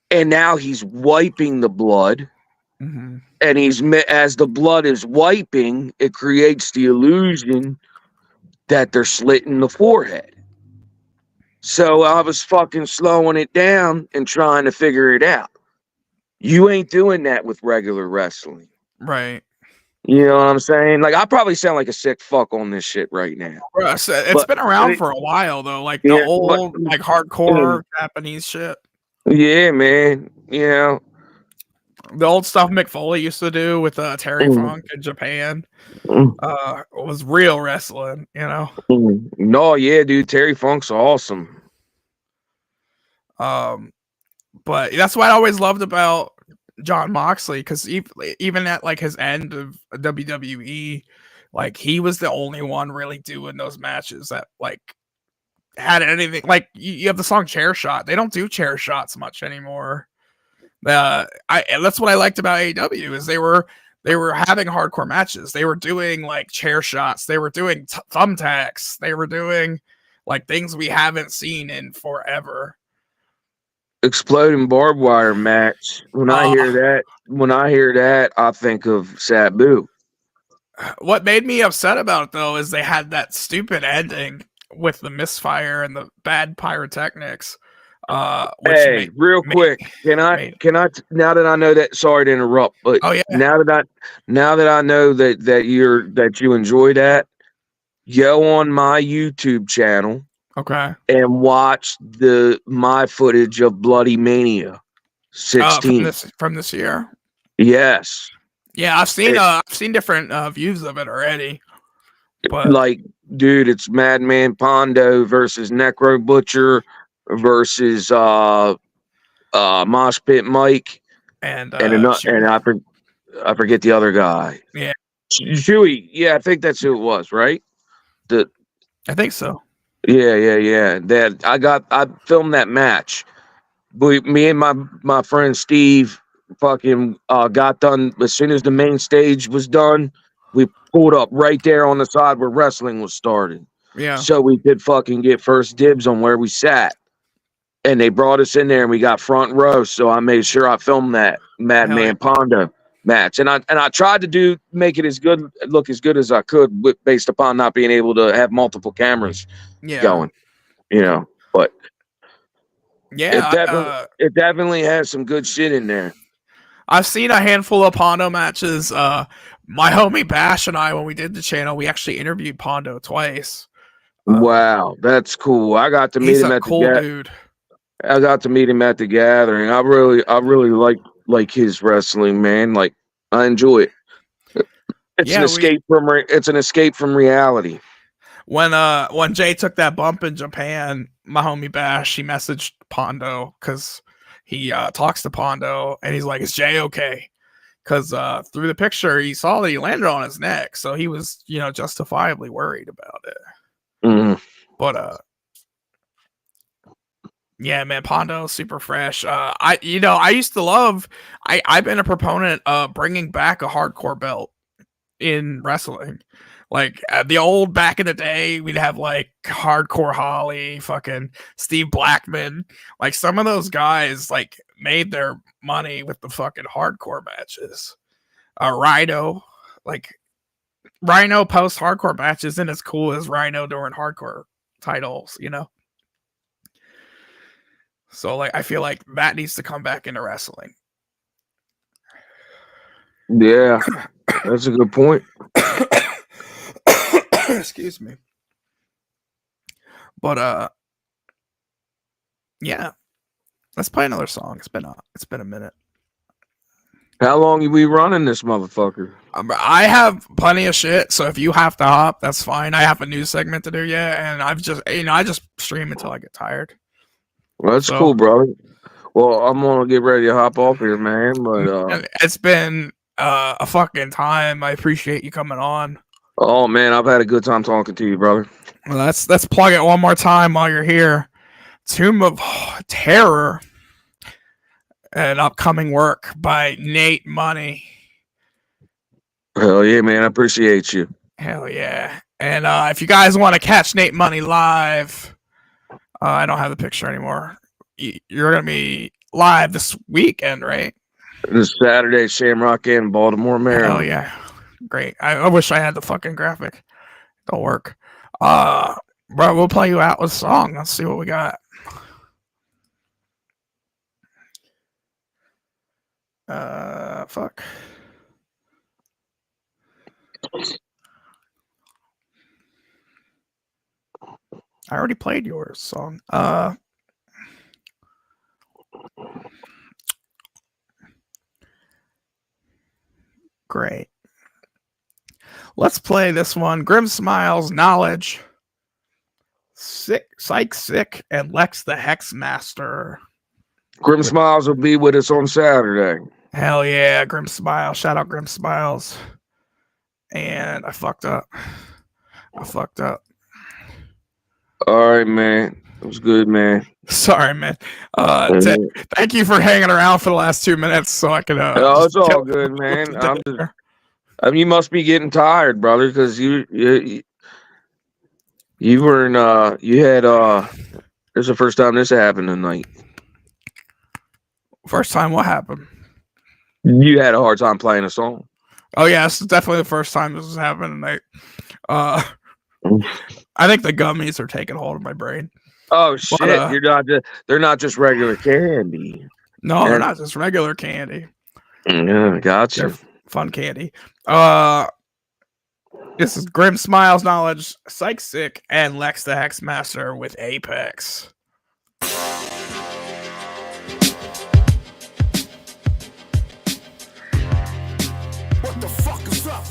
and now he's wiping the blood. Mm-hmm. And as the blood is wiping, it creates the illusion that they're slitting the forehead. So I was fucking slowing it down and trying to figure it out. You ain't doing that with regular wrestling. Right. You know what I'm saying? Like, I probably sound like a sick fuck on this shit right now. It's been around for a while, though. Like, the old, like, hardcore Japanese shit. Yeah, man. You know. The old stuff Mick Foley used to do with Terry Funk in Japan was real wrestling, you know? No, yeah, dude. Terry Funk's awesome. But that's what I always loved about John Moxley, because even at like his end of WWE, like he was the only one really doing those matches that like had anything. Like you have the song Chair Shot. They don't do chair shots much anymore. That's what I liked about AEW is they were having hardcore matches. They were doing like chair shots. They were doing thumbtacks. They were doing like things we haven't seen in forever. exploding barbed wire match. When I hear that, I think of Sabu. What made me upset about it though is they had that stupid ending with the misfire and the bad pyrotechnics. Hey, real quick, can I now that I know that, sorry to interrupt, but now that I know that you enjoy that, go on my YouTube channel, okay, and watch my footage of Bloody Mania 16 from this year. Yes. Yeah, I've seen different views of it already. But like, dude, it's Madman Pondo versus Necro Butcher versus Mosh Pit Mike and I forget the other guy. Yeah, Chewy. Yeah, I think that's who it was, right? I think so. Yeah. That I filmed that match. Me and my friend Steve fucking got done as soon as the main stage was done. We pulled up right there on the side where wrestling was started. Yeah. So we could fucking get first dibs on where we sat. And they brought us in there and we got front row. So I made sure I filmed that Madman Pondo match. And I tried to make it look as good as I could based upon not being able to have multiple cameras going. But it definitely has some good shit in there. I've seen a handful of Pondo matches. My homie Bash and I, when we did the channel, we actually interviewed Pondo twice. Wow, that's cool. I got to meet him at cool dude. I got to meet him at the gathering. I really like his wrestling, man. Like, I enjoy it. It's an escape from reality. When Jay took that bump in Japan, my homie Bash, he messaged Pondo because he talks to Pondo and he's like, "Is Jay okay?" Because through the picture he saw that he landed on his neck, so he was justifiably worried about it. Mm-hmm. But yeah, man, Pondo super fresh. I used to love. I've been a proponent of bringing back a hardcore belt in wrestling. Like the old back in the day, we'd have like Hardcore Holly, fucking Steve Blackman. Like some of those guys like made their money with the fucking hardcore matches. Rhino post hardcore matches isn't as cool as Rhino during hardcore titles, So like I feel like that needs to come back into wrestling. Yeah, that's a good point. Excuse me. But yeah. Let's play another song. It's been a minute. How long are we running this motherfucker? I have plenty of shit, so if you have to hop, that's fine. I have a news segment to do, and I just stream until I get tired. Well, that's cool, brother. Well, I'm gonna get ready to hop off here, man. But it's been a fucking time. I appreciate you coming on. Oh man, I've had a good time talking to you, brother. Well, let's plug it one more time while you're here. Tomb of Terror, an upcoming work by Nate Money. Hell yeah, man! I appreciate you. Hell yeah! And if you guys want to catch Nate Money live, I don't have the picture anymore. You're gonna be live this weekend, right? This Saturday, Shamrock Inn, Baltimore, Maryland. Hell yeah! Great. I wish I had the fucking graphic. Don't work. Bro, we'll play you out with a song. Let's see what we got. Fuck. I already played your song. Great. Let's play this one. Grim Smiles, Knowledge, Sick, and Lex the Hexmaster. Grim Smiles will be with us on Saturday. Hell yeah, Grim Smiles. Shout out Grim Smiles. And I fucked up. All right, man. It was good, man. Sorry, man. Thank you for hanging around for the last 2 minutes so I could. No, it's all good, man. You must be getting tired, brother, because you were in. You had. This is the first time this happened tonight. First time, what happened? You had a hard time playing a song. Oh yeah, this is definitely the first time this has happened. I think the gummies are taking hold of my brain. Oh shit! They're not just regular candy. No, they're not just regular candy. Yeah, gotcha. They're fun candy. This is Grim Smiles Knowledge, Psych Sick, and Lex the Hexmaster with Apex. What the fuck is up?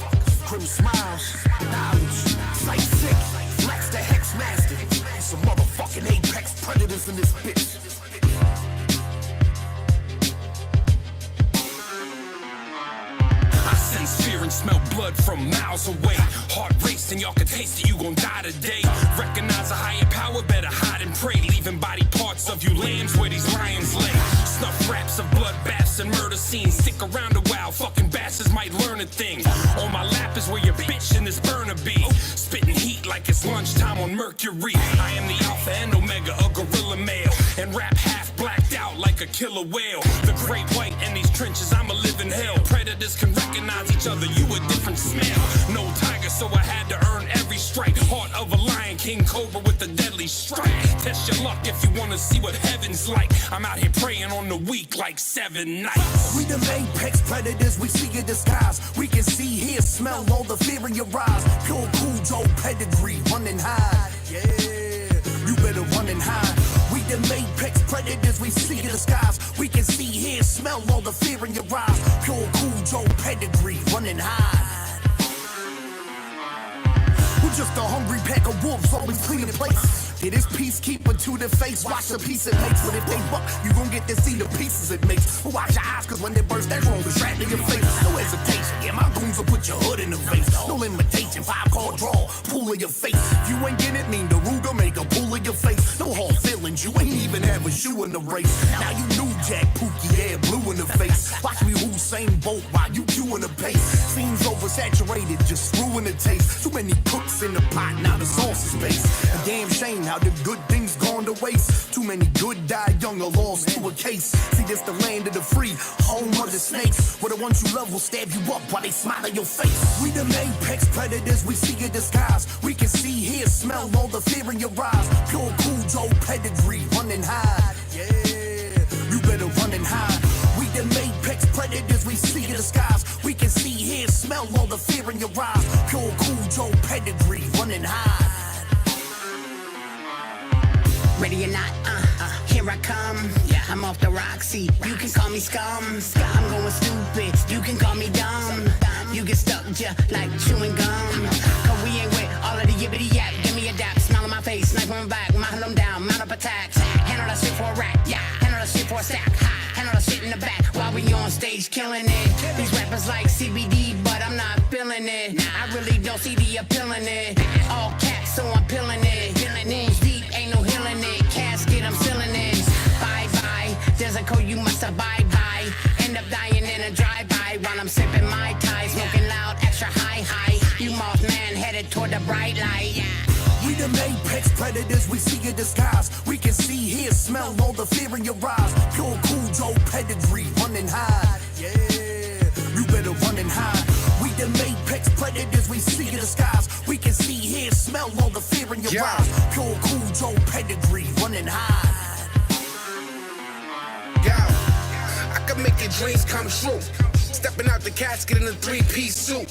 Grim Smiles, Knowledge, Psych Sick, Lex the Hexmaster. Some motherfucking Apex predators in this bitch. I sense fear and smell blood from miles away. Heart racing, y'all can taste it, you gon' die today. Recognize a higher power, better hide and pray. Leaving body parts of you lambs where these lions lay. Snuff raps of bloodbaths and murder scenes. Stick around a while, fucking bastards might learn a thing. On my lap is where your bitch in this burner be. Spitting heat like it's lunchtime on Mercury. I am the alpha and omega, a gorilla male. And rap half blacked out like a killer whale. The great white in these trenches, I'm a living hell. Predators can recognize each other, you a different smell. No tiger, so I had to earn every strike. Heart of a lion, King Cobra with a deadly strike. Test your luck if you wanna see what heaven's like. I'm out here praying on the weak like 7 nights. We the Apex predators, we see your disguise. We can see, hear, smell all the fear in your eyes. Pure cool Joe pedigree, run and hide. Yeah, you better run and hide. We the Apex predators, we see your disguise. We can see, hear, smell all the fear in your eyes. Pure cool Joe pedigree, run and hide. We're just a hungry pack of wolves, always cleaning place. It is peacekeeper to the face, watch the piece it makes. But if they buck, you gon' get to see the pieces it makes. But watch your eyes, cause when they burst, that wrong is right in your face. No hesitation, yeah, my goons will put your hood in the face. No limitation, 5-card draw, pool of your face. If you ain't get it, mean the Ruger make a pool of your face. No hard feelings, you ain't even have a shoe in the race. Now you new Jack Pookie, yeah, blue in the face. Watch me Hussein Bolt while you queuing the pace. Seems oversaturated, just screwing the taste. Too many cooks in the pot, now the sauce is based. A damn shame how the good things gone to waste. Too many good die young or lost to a case. See, this the land of the free, home of the snakes. Where the ones you love will stab you up while they smile in your face. We the Apex predators, we see your disguise. We can see, hear, smell all the fear in your eyes. Pure cool Joe pedigree, run and hide. Yeah, you better run and hide. We the Apex predators, we see your disguise. We can see, hear, smell all the fear in your eyes. Pure cool Joe pedigree, run and hide. Ready or not, here I come. Yeah, I'm off the Roxy. You can call me scum. I'm going stupid. You can call me dumb. You get stuck just like chewing gum. Cause we ain't with all of the yibbity yap. Give me a dap, smile on my face, knife on my back, mount them down, mount up attacks. Handle that shit for a rack, yeah. Handle that shit for a stack. Handle that shit in the back while we on stage killing it. These rappers like CBD, but I'm not feeling it. I really don't see the appeal in it. All caps, so I'm peeling it. Wounds deep, ain't no healing it. Casket, I'm sealing it. Bye-bye, there's a code you must abide by. End up dying in a drive-by while I'm sipping my ties. Smoking loud, extra high. You Mothman headed toward the bright light. We the Apex predators, we see your disguise. We can see, hear, smell all the fear in your eyes. Pure cool Joe pedigree, run and hide. Yeah, you better run and hide. We the Apex predators, we see your disguise. We can see, hear, smell all the fear in your eyes. Pure cool Joe pedigree, run and hide. Yo, I can make your dreams come true. Stepping out the casket in a 3-piece suit.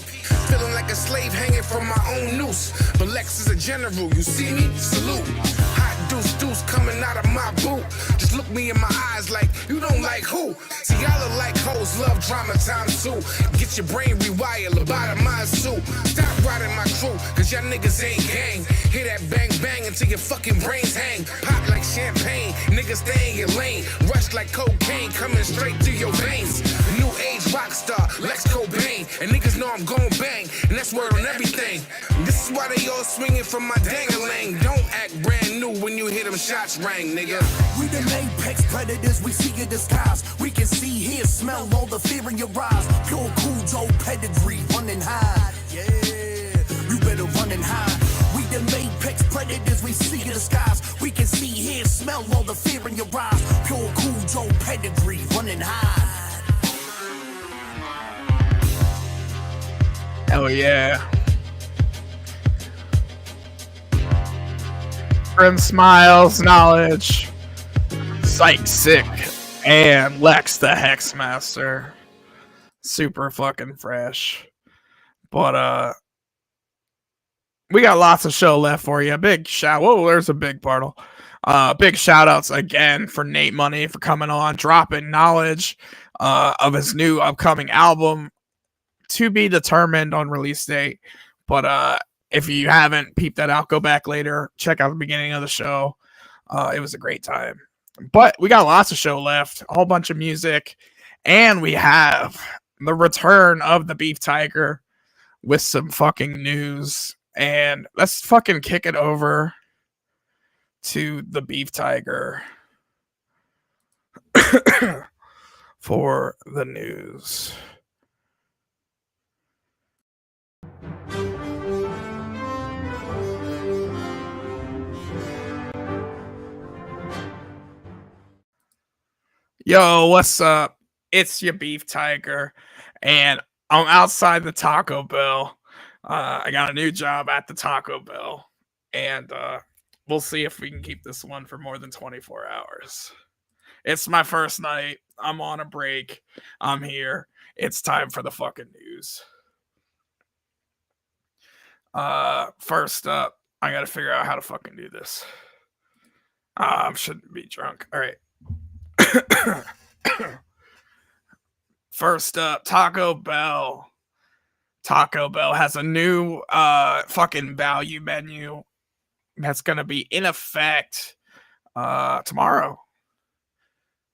Feeling like a slave hanging from my own noose. But Lex is a general, you see me? Salute. Hot deuce coming out of my boot. Just look me in my eyes like, you don't like who? See, y'all look like hoes, love drama time too. Get your brain rewired, lobotomized suit. Stop riding my crew, cause y'all niggas ain't gang. Hear that bang bang until your fucking brains hang. Pop like champagne, niggas stay in your lane. Rush like cocaine, coming straight through your veins. New age rock star, Lex Cobain. And niggas know I'm gon' bang, and that's word on everything. This is why they all swinging from my dang-a-lang. Don't act brand new when you hear them shots rang, nigga. We the Apex predators, we see your disguise. We can see, hear, smell all the fear in your eyes. Pure cool Joe pedigree, run and hide. Yeah, you better run and hide. We them apex predators we see in the skies. We can see, hear, smell all the fear in your eyes. Pure cool Joe pedigree, running high. Hell yeah. Grim Smiles, Knowledge, Psych Sick, and Lex the Hexmaster. Super fucking fresh. But we got lots of show left for you. Big shout. Whoa, there's a big Bartle. Big shout outs again for Nate Money for coming on, dropping knowledge of his new upcoming album, to be determined on release date. But if you haven't peeped that out, go back later, check out the beginning of the show. It was a great time. But we got lots of show left, a whole bunch of music, and we have the return of the Beef Tiger with some fucking news. And let's fucking kick it over to the Beef Tiger for the news. Yo, what's up? It's your Beef Tiger, and I'm outside the Taco Bell. I got a new job at the Taco Bell, and we'll see if we can keep this one for more than 24 hours. It's my first night. I'm on a break. I'm here. It's time for the fucking news. First up, I gotta figure out how to fucking do this. I shouldn't be drunk. All right. First up, Taco Bell. Taco Bell has a new fucking value menu that's gonna be in effect tomorrow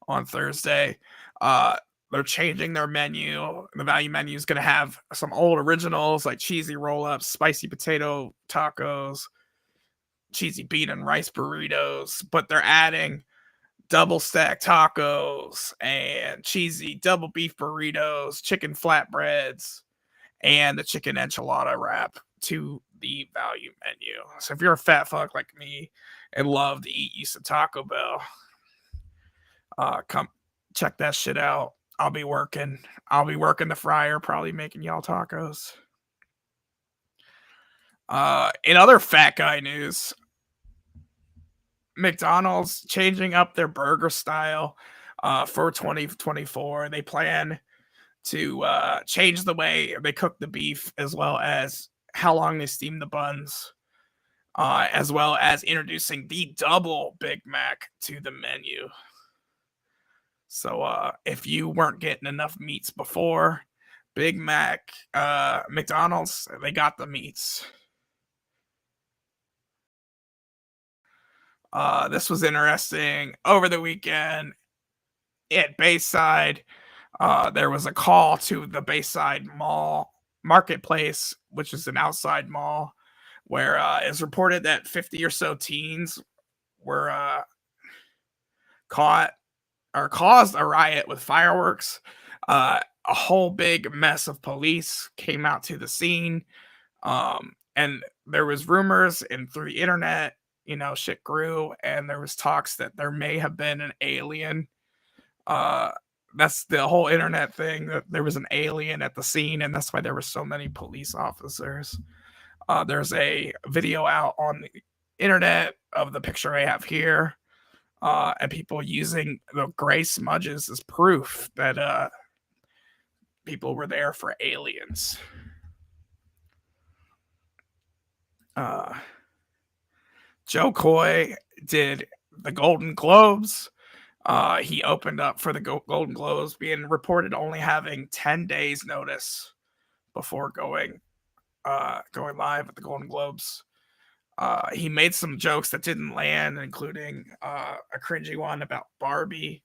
on Thursday. They're changing their menu. The value menu is gonna have some old originals like cheesy roll-ups, spicy potato tacos, cheesy bean and rice burritos, but they're adding double stack tacos and cheesy double beef burritos, chicken flatbreads, and the chicken enchilada wrap to the value menu. So if you're a fat fuck like me and love to eat you some Taco Bell, come check that shit out. I'll be working the fryer, probably making y'all tacos. In other fat guy news, McDonald's changing up their burger style for 2024. They plan to change the way they cook the beef, as well as how long they steam the buns, as well as introducing the double Big Mac to the menu. So if you weren't getting enough meats before, Big Mac, McDonald's, they got the meats. This was interesting. Over the weekend at Bayside, there was a call to the Bayside Mall Marketplace, which is an outside mall, where it's reported that 50 or so teens were caught or caused a riot with fireworks. A whole big mess of police came out to the scene. And there was rumors, and through the internet, shit grew, and there was talks that there may have been an alien. That's the whole internet thing, that there was an alien at the scene, and that's why there were so many police officers. There's a video out on the internet of the picture I have here, and people using the gray smudges as proof that people were there for aliens. Joe Coy did the Golden Globes. He opened up for the Golden Globes, being reported only having 10 days notice before going live at the Golden Globes. He made some jokes that didn't land, including a cringy one about Barbie.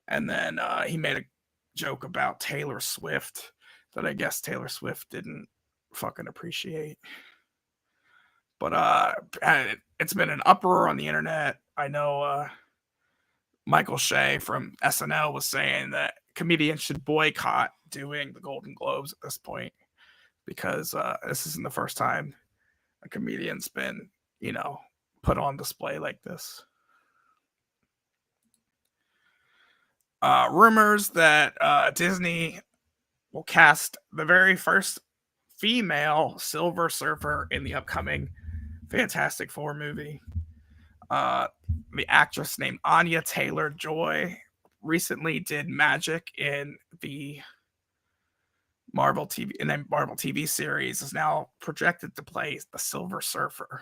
And then he made a joke about Taylor Swift that I guess Taylor Swift didn't fucking appreciate. But it's been an uproar on the internet. I know Michael Shea from SNL was saying that comedians should boycott doing the Golden Globes at this point, because this isn't the first time a comedian's been, put on display like this. Rumors that Disney will cast the very first female Silver Surfer in the upcoming Fantastic Four movie. The actress named Anya Taylor-Joy recently did magic in the Marvel TV series, is now projected to play the Silver Surfer.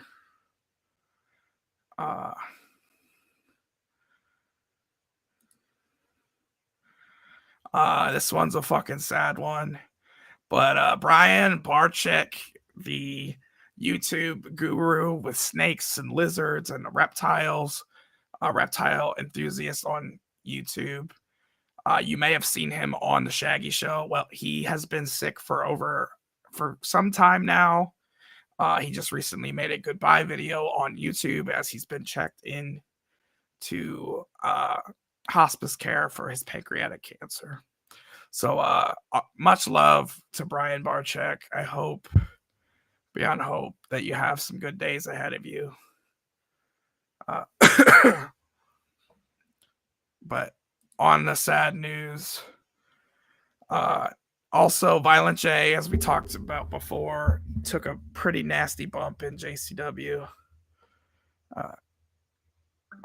This one's a fucking sad one, but Brian Barczyk, the YouTube guru with snakes and lizards and reptiles, a reptile enthusiast on YouTube. You may have seen him on the Shaggy Show. Well, he has been sick for some time now. He just recently made a goodbye video on YouTube as he's been checked in to hospice care for his pancreatic cancer. So much love to Brian Barczyk. I hope, beyond hope, that you have some good days ahead of you. But on the sad news, also Violent J, as we talked about before, took a pretty nasty bump in JCW,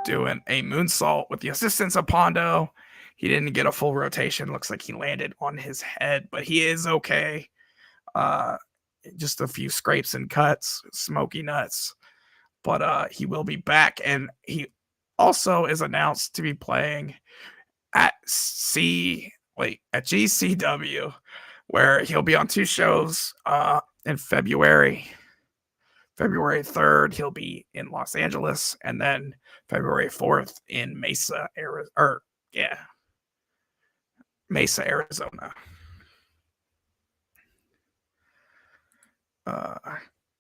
doing a moonsault with the assistance of Pondo. He didn't get a full rotation. Looks like he landed on his head, but he is okay. Just a few scrapes and cuts, smoky nuts, but he will be back, and he also is announced to be playing at GCW, where he'll be on 2 shows in February. February 3rd, he'll be in Los Angeles, and then February 4th in Mesa, Arizona.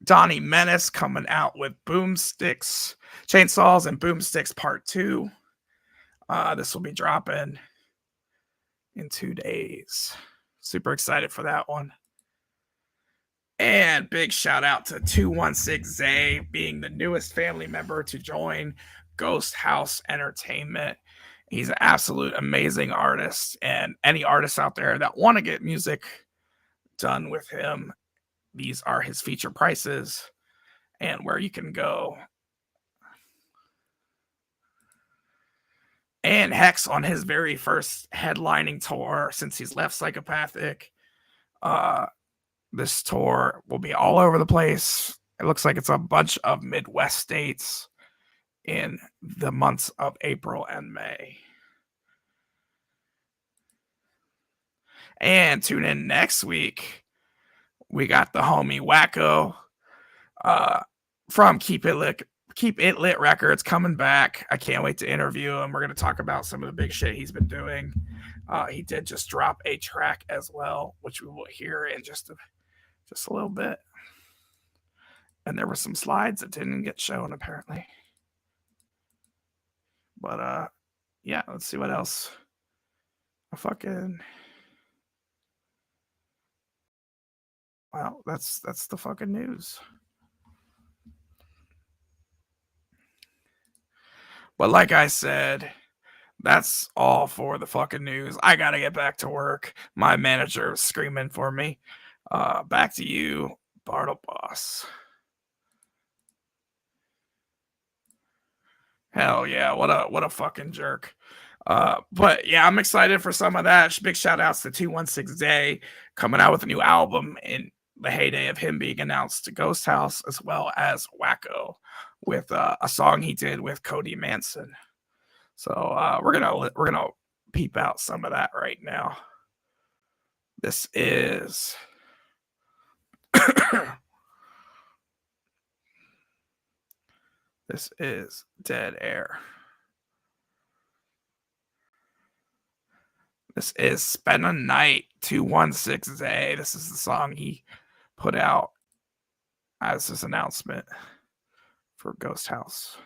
Donnie Menace coming out with Boomsticks, Chainsaws and Boomsticks Part 2. This will be dropping in 2 days. Super excited for that one. And big shout out to 216 Zay being the newest family member to join Ghost House Entertainment. He's an absolute amazing artist, and any artists out there that want to get music done with him, these are his feature prices and where you can go. And Hex on his very first headlining tour since he's left Psychopathic. This tour will be all over the place. It looks like it's a bunch of Midwest states in the months of April and May. And tune in next week. We got the homie Wacko from Keep It Lit Records coming back. I can't wait to interview him. We're going to talk about some of the big shit he's been doing. He did just drop a track as well, which we will hear in just a little bit. And there were some slides that didn't get shown, apparently. But yeah, let's see what else. Well, that's the fucking news. But like I said, that's all for the fucking news. I gotta get back to work. My manager was screaming for me. Back to you, Bartleboss. Hell yeah, what a fucking jerk. But yeah, I'm excited for some of that. Big shout outs to 216 Day coming out with a new album in the heyday of him being announced to Ghost House, as well as Wacko with a song he did with Cody Manson. So we're gonna peep out some of that right now. This is this is Dead Air. This is Spend a Night 216A. This is the song he put out as his announcement for Ghost House.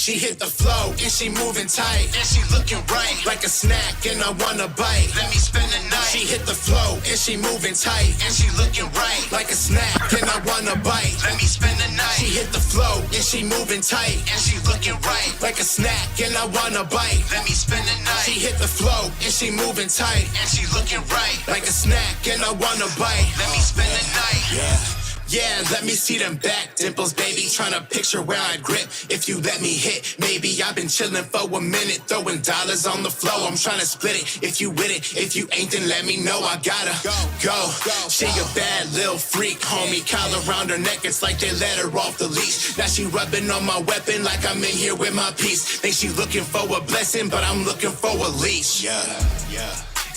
She hit the flow and she moving tight and she looking right like a snack and I wanna bite. Let me spend the night. She hit the flow and she moving tight and she looking right like a snack and I wanna bite. Let me spend the night. She hit the flow and she moving tight and she looking right like a snack and I wanna bite. Let me spend the night. She hit the flow and she moving tight and she looking right like a snack and I wanna bite. Let me spend the night. Yeah, let me see them back dimples, baby. Tryna picture where I'd grip if you let me hit. Maybe I've been chilling for a minute, throwing dollars on the floor. I'm tryna split it. If you with it, if you ain't, then let me know. I gotta go. She a bad little freak, homie. Collar around her neck, it's like they let her off the leash. Now she rubbing on my weapon like I'm in here with my piece. Think she looking for a blessing, but I'm looking for a leash. Yeah.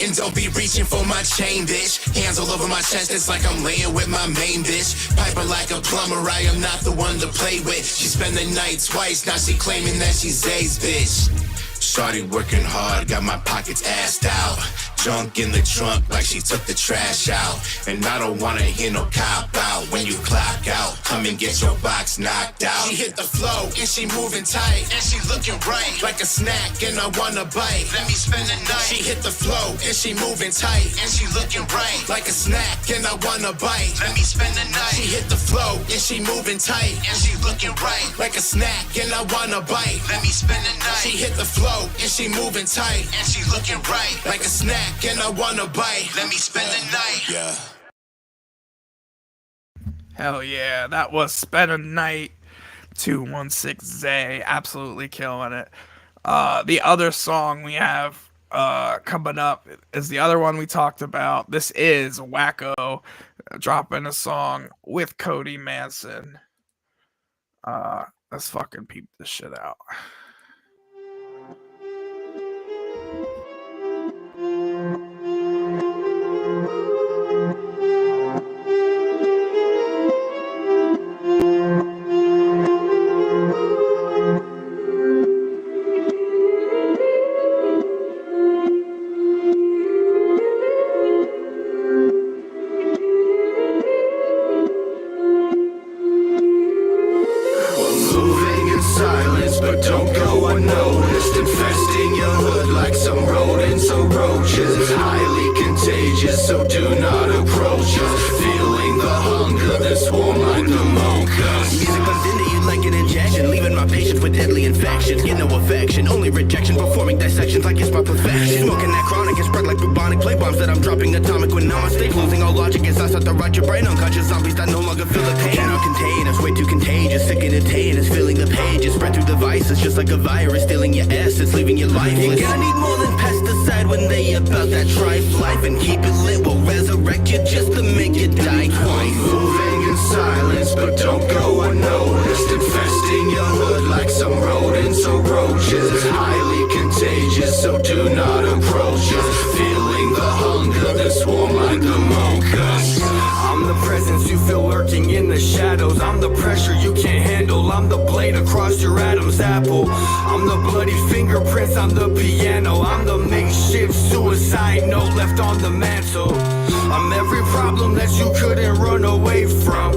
And don't be reaching for my chain, bitch. Hands all over my chest, it's like I'm laying with my main bitch. Piper like a plumber, I am not the one to play with. She spent the night twice, now she claiming that she's Zay's bitch. Shawty working hard, got my pockets assed out. Junk in the trunk like she took the trash out. And I don't wanna hear no cop out. When you clock out, come and get your box knocked out. She hit the flow and she moving tight and she looking right like a snack and I wanna bite. Let me spend the night. She hit the flow and she moving tight and she looking right like a snack and I wanna bite. Let me spend the night. She hit the flow and she moving tight and she looking right like a snack and I wanna bite. Let me spend the night. She hit the flow and she moving tight and she looking right like a snack and I wanna bite. Let me spend the night. Yeah. Hell yeah, that was Spend a Night 216 Zay. Absolutely killing it. The other song we have coming up is the other one we talked about. This is Wacko dropping a song with Cody Manson. Let's fucking peep this shit out. But don't go unnoticed, infesting your hood like some rodents or roaches. Highly contagious, so do not approach us. Feeling the hunger that's warm like the mochas. Music comes into you like an injection, leaving my patient with deadly infections. Get no affection, only rejection, performing dissections like it's my perfection. Smoking that chronic and spread like bubonic plague bombs that I'm dropping atomic when now I stay losing all logic as I start to rot your brain. Unconscious zombies that no longer feel the pain. Cannot contain us, way too contagious, sick and it's feeling the pages, spread through the vices just like a virus, stealing your essence, leaving you lifeless. You're gonna need more than pesticide when they about that trife life, and keep it lit, we'll resurrect you just to make you die twice. Moving in silence, but don't go unnoticed, infesting your hood like some rodents or roaches. Highly contagious, so do not approach us. Feeling the hunger that's warm like the mochas. I'm the presence you feel lurking in the shadows. I'm the pressure you can't handle. I'm the blade across your Adam's apple. I'm the bloody fingerprints on the piano. I'm the makeshift suicide note left on the mantle. I'm every problem that you couldn't run away from.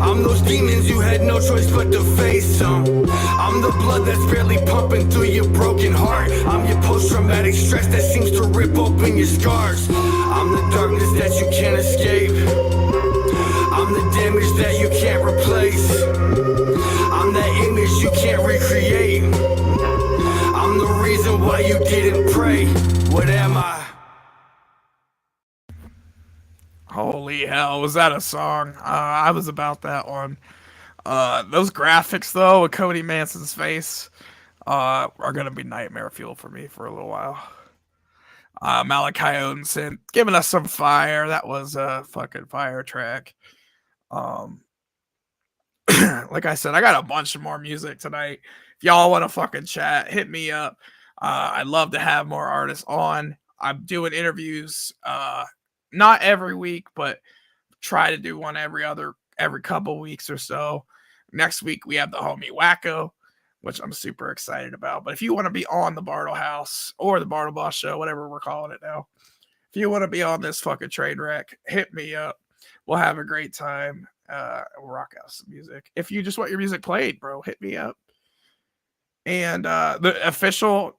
I'm those demons you had no choice but to face them. I'm the blood that's barely pumping through your broken heart. I'm your post-traumatic stress that seems to rip open your scars. I'm the darkness that you can't escape. I'm the damage that you can't replace. I'm that image you can't recreate. I'm the reason why you didn't pray. What am I? Holy hell, was that a song? I was about that one. Those graphics, though, with Cody Manson's face, are going to be nightmare fuel for me for a little while. Malachi Odinson giving us some fire. That was a fucking fire track. Like I said, I got a bunch of more music tonight. If y'all want to fucking chat, hit me up. I'd love to have more artists on. I'm doing interviews, not every week, but try to do one every couple weeks or so. Next week we have the homie Wacko, which I'm super excited about. But if you want to be on the Bartlehouse or the Bartleboss show, whatever we're calling it now, if you want to be on this fucking train wreck, hit me up. We'll have a great time. We'll rock out some music. If you just want your music played, bro, hit me up. And the official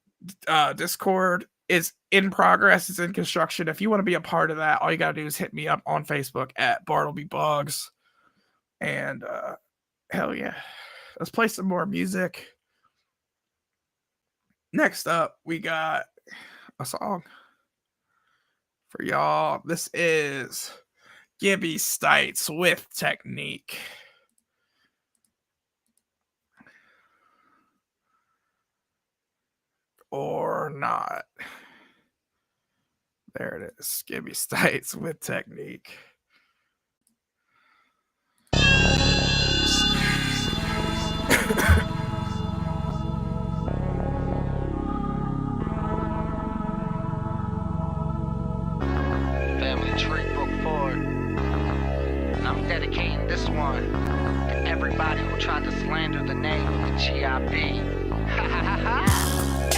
Discord is in progress. It's in construction. If you want to be a part of that, all you got to do is hit me up on Facebook at Bartleboss. And hell yeah. Let's play some more music. Next up, we got a song for y'all. This is Gibby Stites with Technique. Or not. There it is. Gibby Stites with Technique. Family Tree Book 4. And I'm dedicating this one to everybody who tried to slander the name of the GIB. Ha ha ha ha.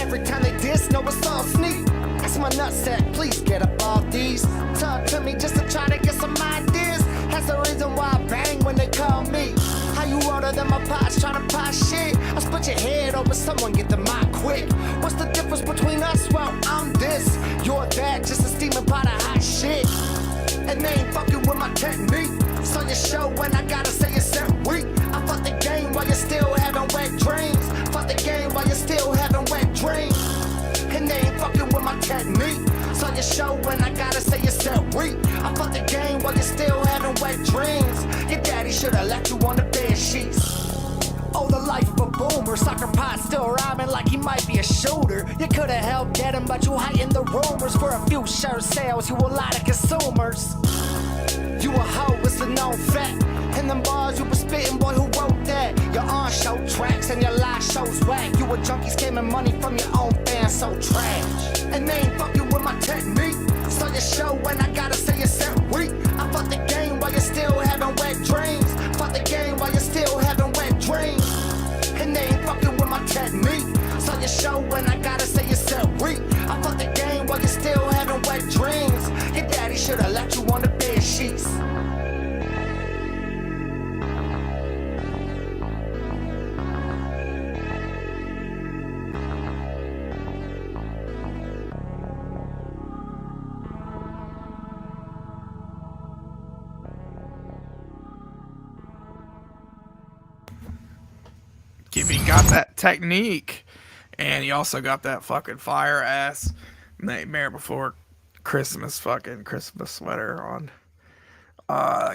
Every time they diss, know it's all sneak. That's my nutsack, please get up off these. Talk to me just to try to get some ideas. That's the reason why I bang when they call me. How you older than my pots trying to pop shit? I split your head over, someone get the mic quick. What's the difference between us? Well, I'm this, you're that, just a steaming pot of hot shit. And they ain't fucking with my technique. It's on your show when I gotta say it's weak. I fuck the game while you're still having wet dreams. Fuck the game while you're still having wet dreams. And they ain't fucking with my technique. It's on your show when I gotta say it's weak. I fuck the game while you're still having wet dreams. Your daddy should've left you on the bed sheets. Oh, the life of a boomer. Soccer pot still rhyming like he might be a shooter. You could've helped get him, but you heightened the rumors. For a few shirt sales, you a lot of consumers. You a hoe, it's a known fact. And them bars you been spitting, boy, who wrote that? Your on-show tracks and your live shows whack. You a junkie scamming money from your own fans, so trash. And they ain't fucking with my technique. So your show when I gotta say it's weak. I fuck the game while you're still having wet dreams. Fuck the game while you're still having wet dreams. And they ain't fucking with my technique. So your show when I gotta say it's weak. I fuck the game while you're still having wet dreams. Your daddy should've left you on the bed sheets. Gibby got that technique, and he also got that fucking fire ass Nightmare Before Christmas fucking Christmas sweater on.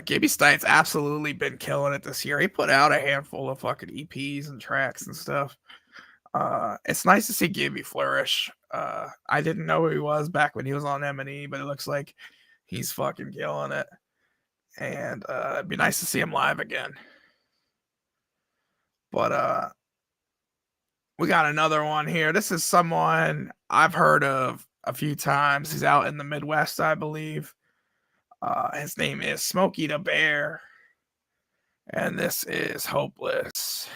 Gibby Stites absolutely been killing it this year. He put out a handful of fucking EPs and tracks and stuff. It's nice to see Gibby flourish. I didn't know who he was back when he was on M&E, but it looks like he's fucking killing it. And it'd be nice to see him live again. But we got another one here. This is someone I've heard of a few times. He's out in the Midwest, I believe. His name is Smokey the Bear. And this is Hopeless.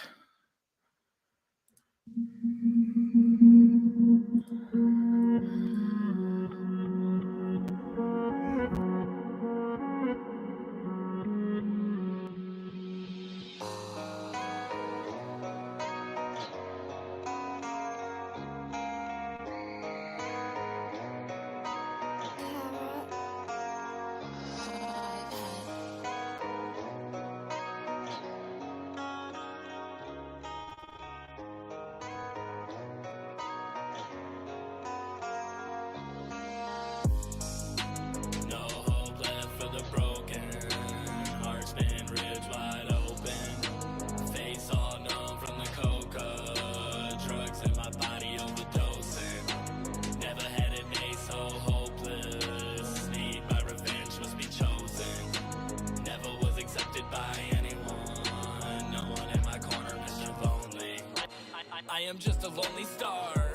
I am just a lonely star,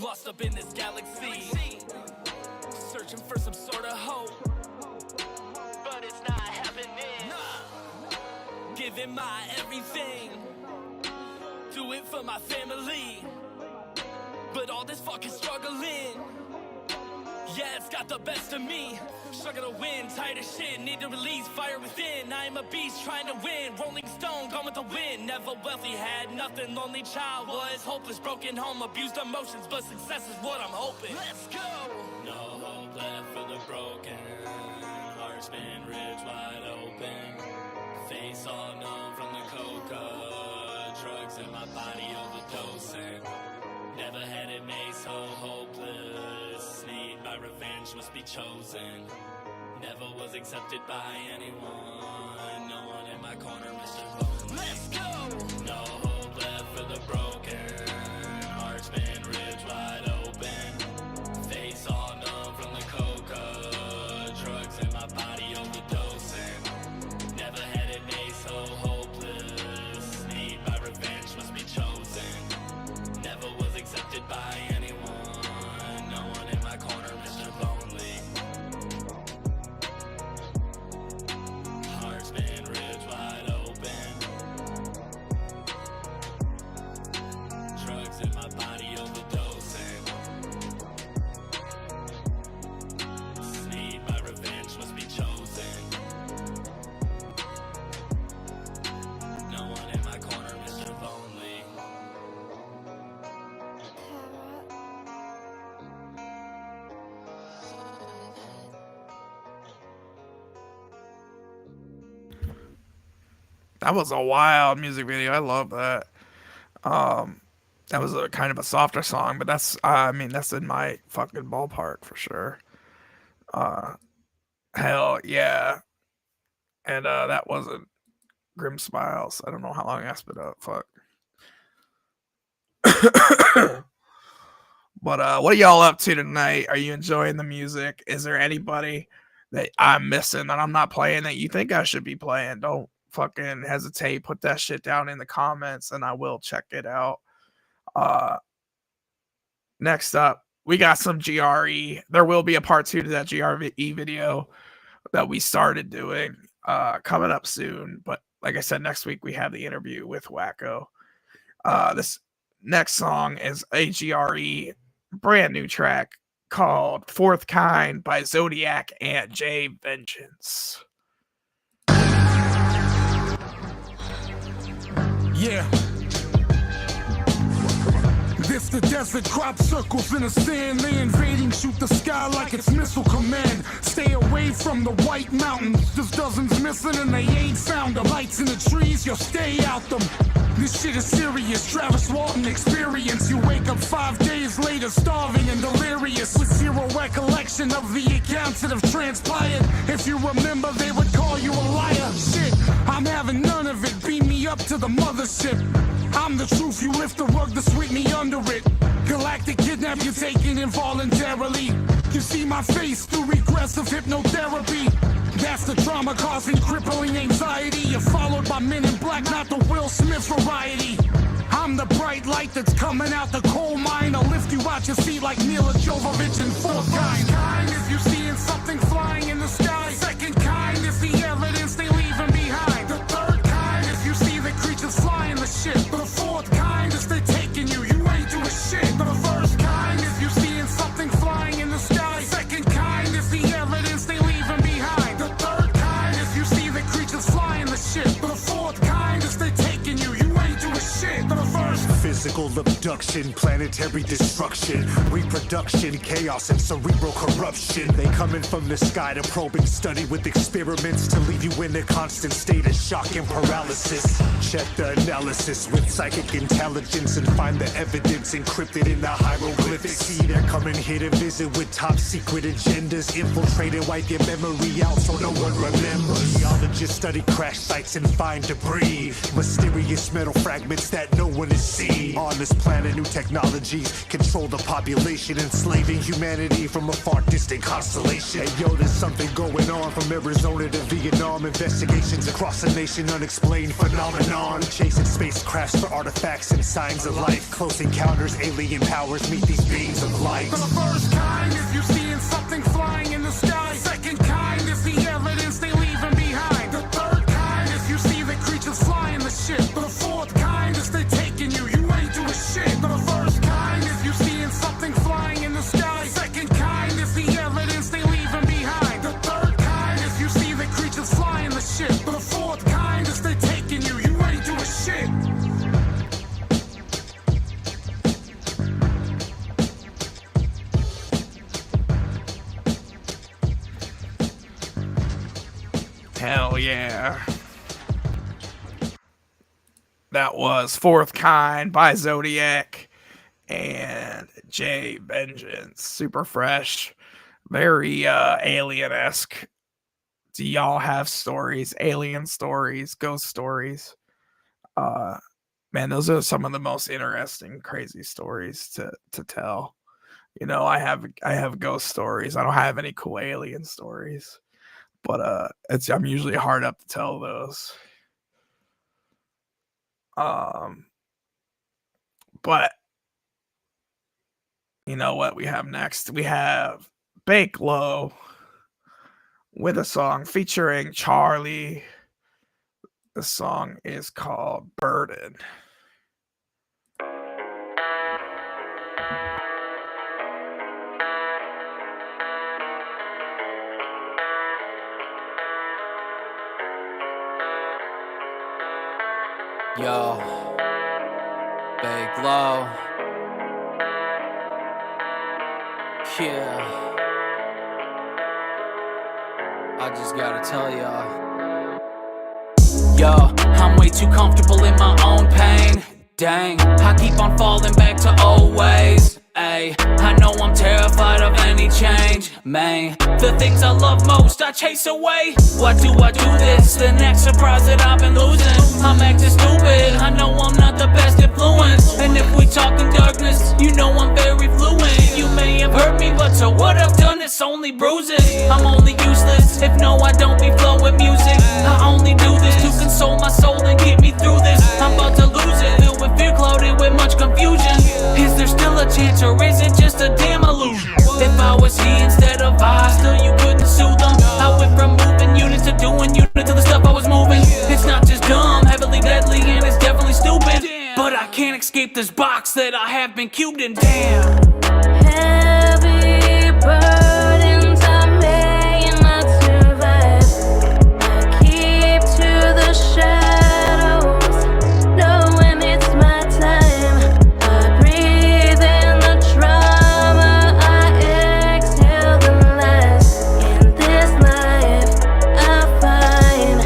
lost up in this galaxy, searching for some sort of hope, but it's not happening. Giving my everything, do it for my family, but all this fucking struggling, Yeah, it's got the best of me. Struggle to win, tired of shit, need to release fire within. I am a beast trying to win, Rolling Stone, gone with the wind. Never wealthy, had nothing, lonely child was hopeless, broken home, abused emotions, but success is what I'm hoping. Let's go! No hope left for the broken, heart's been ridged wide open. Face all numb from the coca, drugs in my body overdosing. Never had it made so hopeless, need my revenge must be chosen. Never was accepted by anyone, no one in my corner, Mr. Lonely. Let's go! No hope left for the broken, heart's been ridged wide open. Face all numb from the coca, drugs in my body overdosing. Never had it made so hopeless, need my revenge must be chosen. Never was accepted by anyone, no one in my corner, Mr. Lonely. Heart's been ridged wide open. Drugs in my body overdosing. Need my revenge must be chosen. No one in my corner, Mr. Lonely. That was a wild music video. I love that. That was a kind of a softer song, but that's that's in my fucking ballpark for sure. Hell yeah. And that wasn't Grim Smiles. I don't know how long I spit up. Fuck. But what are y'all up to tonight? Are you enjoying the music? Is there anybody that I'm missing that I'm not playing that you think I should be playing? Don't fucking hesitate. Put that shit down in the comments and I will check it out. Next up, we got some GRE. There will be a part 2 to that GRE video that we started doing coming up soon. But like I said, next week we have the interview with Wacko. This next song is a GRE brand new track called Fourth Kind by Zodiac and J Vengeance. Yeah. This the desert, crop circles in a stand. They invading, shoot the sky like it's missile command. Stay away from the white mountains. There's dozens missing and they ain't found them. Lights in the trees, you'll stay out them. This shit is serious, Travis Walton experience. You wake up 5 days later starving and delirious with zero recollection of the accounts that have transpired. If you remember, they would call you a liar. Shit, I'm having none of it. Beam me up to the mothership. I'm the truth, you lift the rug to sweep me under it. Galactic kidnap, you taken involuntarily. You see my face through regressive hypnotherapy. That's the trauma causing crippling anxiety. You're followed by men in black, not the Will Smith variety. I'm the bright light that's coming out the coal mine. I'll lift you out your seat like Mila Jovovich in Fourth Kind. If you seeing something flying in the sky. Second kind is the evidence they leaving behind. The third kind is you see the creatures flying the ship. The fourth kind is they taking you, you ain't doing shit. The first kind is you seeing something flying in the sky. Second kind is the evidence they leaving behind. The third kind is you see the creatures flying the ship. The fourth kind is they taking you, you ain't doing shit. The first physical abduction, planetary destruction, reproduction, chaos, and cerebral corruption. They coming from the sky to probe and study with experiments to leave you in a constant state of shock and paralysis. Check the analysis with psychic intelligence and find the evidence encrypted in the hieroglyphics. See, they're coming here to visit with top secret agendas, infiltrate and wipe your memory out so no one remembers. Geologists study crash sites and find debris, mysterious metal fragments that no one has seen. On this planet, new technologies control the population, enslaving humanity from a far distant constellation. Hey yo, there's something going on from Arizona to Vietnam. Investigations across the nation, unexplained phenomenon. Chasing spacecrafts for artifacts and signs of life. Close encounters, alien powers meet these beings of light. The first kind is you seeing something flying in the sky. Second kind is the evidence they leaving behind. The third kind is you see the creatures flying the ship. The fourth kind is they taking you, you ain't doing shit. The first kind is you seeing something flying in the sky. Second kind is the evidence Hell yeah. That was Fourth Kind by Zodiac and Jay Vengeance. Super fresh. Very alien-esque. Do y'all have stories? Alien stories? Ghost stories? Man, those are some of the most interesting, crazy stories to tell. You know, I have ghost stories. I don't have any cool alien stories. But I'm usually hard up to tell those. But you know what we have next? We have Bake Low with a song featuring Charlie. The song is called Burden. Yo, Bake Low. Yeah, I just gotta tell y'all. Yo, I'm way too comfortable in my own pain. Dang, I keep on falling back to old ways. Ay, I know I'm terrified of any change. Man, the things I love most I chase away. Why do I do this? The next surprise that I've been losing. I'm acting stupid, I know I'm not the best influence. And if we talk in darkness, you know I'm very fluent. You may have hurt me, but to what I've done, it's only bruises. I'm only useless, if no I don't be flowing music. I only do this to console my soul and get me through this. I'm about to lose it, filled with fear, clouded with much confusion. Is there still a chance or is it just a damn illusion? If I was he instead of I, still you couldn't soothe them. I went from moving units to doing units to the stuff I was moving. It's not just dumb, heavily deadly, and it's definitely stupid. But I can't escape this box that I have been cubed in. Damn. Heavy burdens I may not survive. I keep to the shadows, knowing it's my time. I breathe in the trauma, I exhale the lies. In this life, I find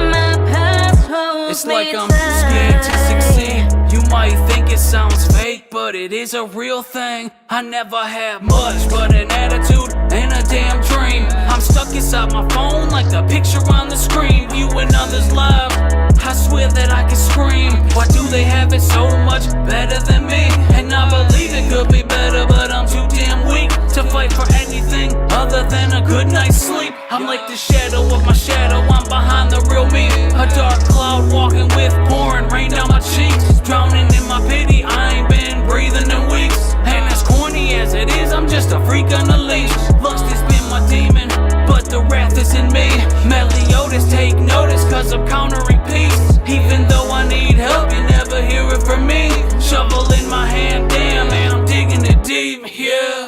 my past holds It's like I'm scared to succeed. You might think it sounds fake, but it is a real thing. I never had much, but an attitude and a damn dream. I'm stuck inside my phone like a picture on the screen, viewing others' lives. I swear that I can scream. Why do they have it so much better than me? And I believe it could be better, but I'm too damn weak to fight for anything other than a good night's sleep. I'm like the shadow of my shadow, I'm behind the real me. A dark cloud walking with pouring rain down my cheeks. Drowning in my pity, I ain't been breathing in weeks. And as corny as it is, I'm just a freak on a leash. Lust has been my demon, but the wrath is in me. Meliodas, take notice, cause I'm countering peace. Even though I need help, you never hear it from me. Shovel in my hand, damn, man, I'm digging it deep, yeah.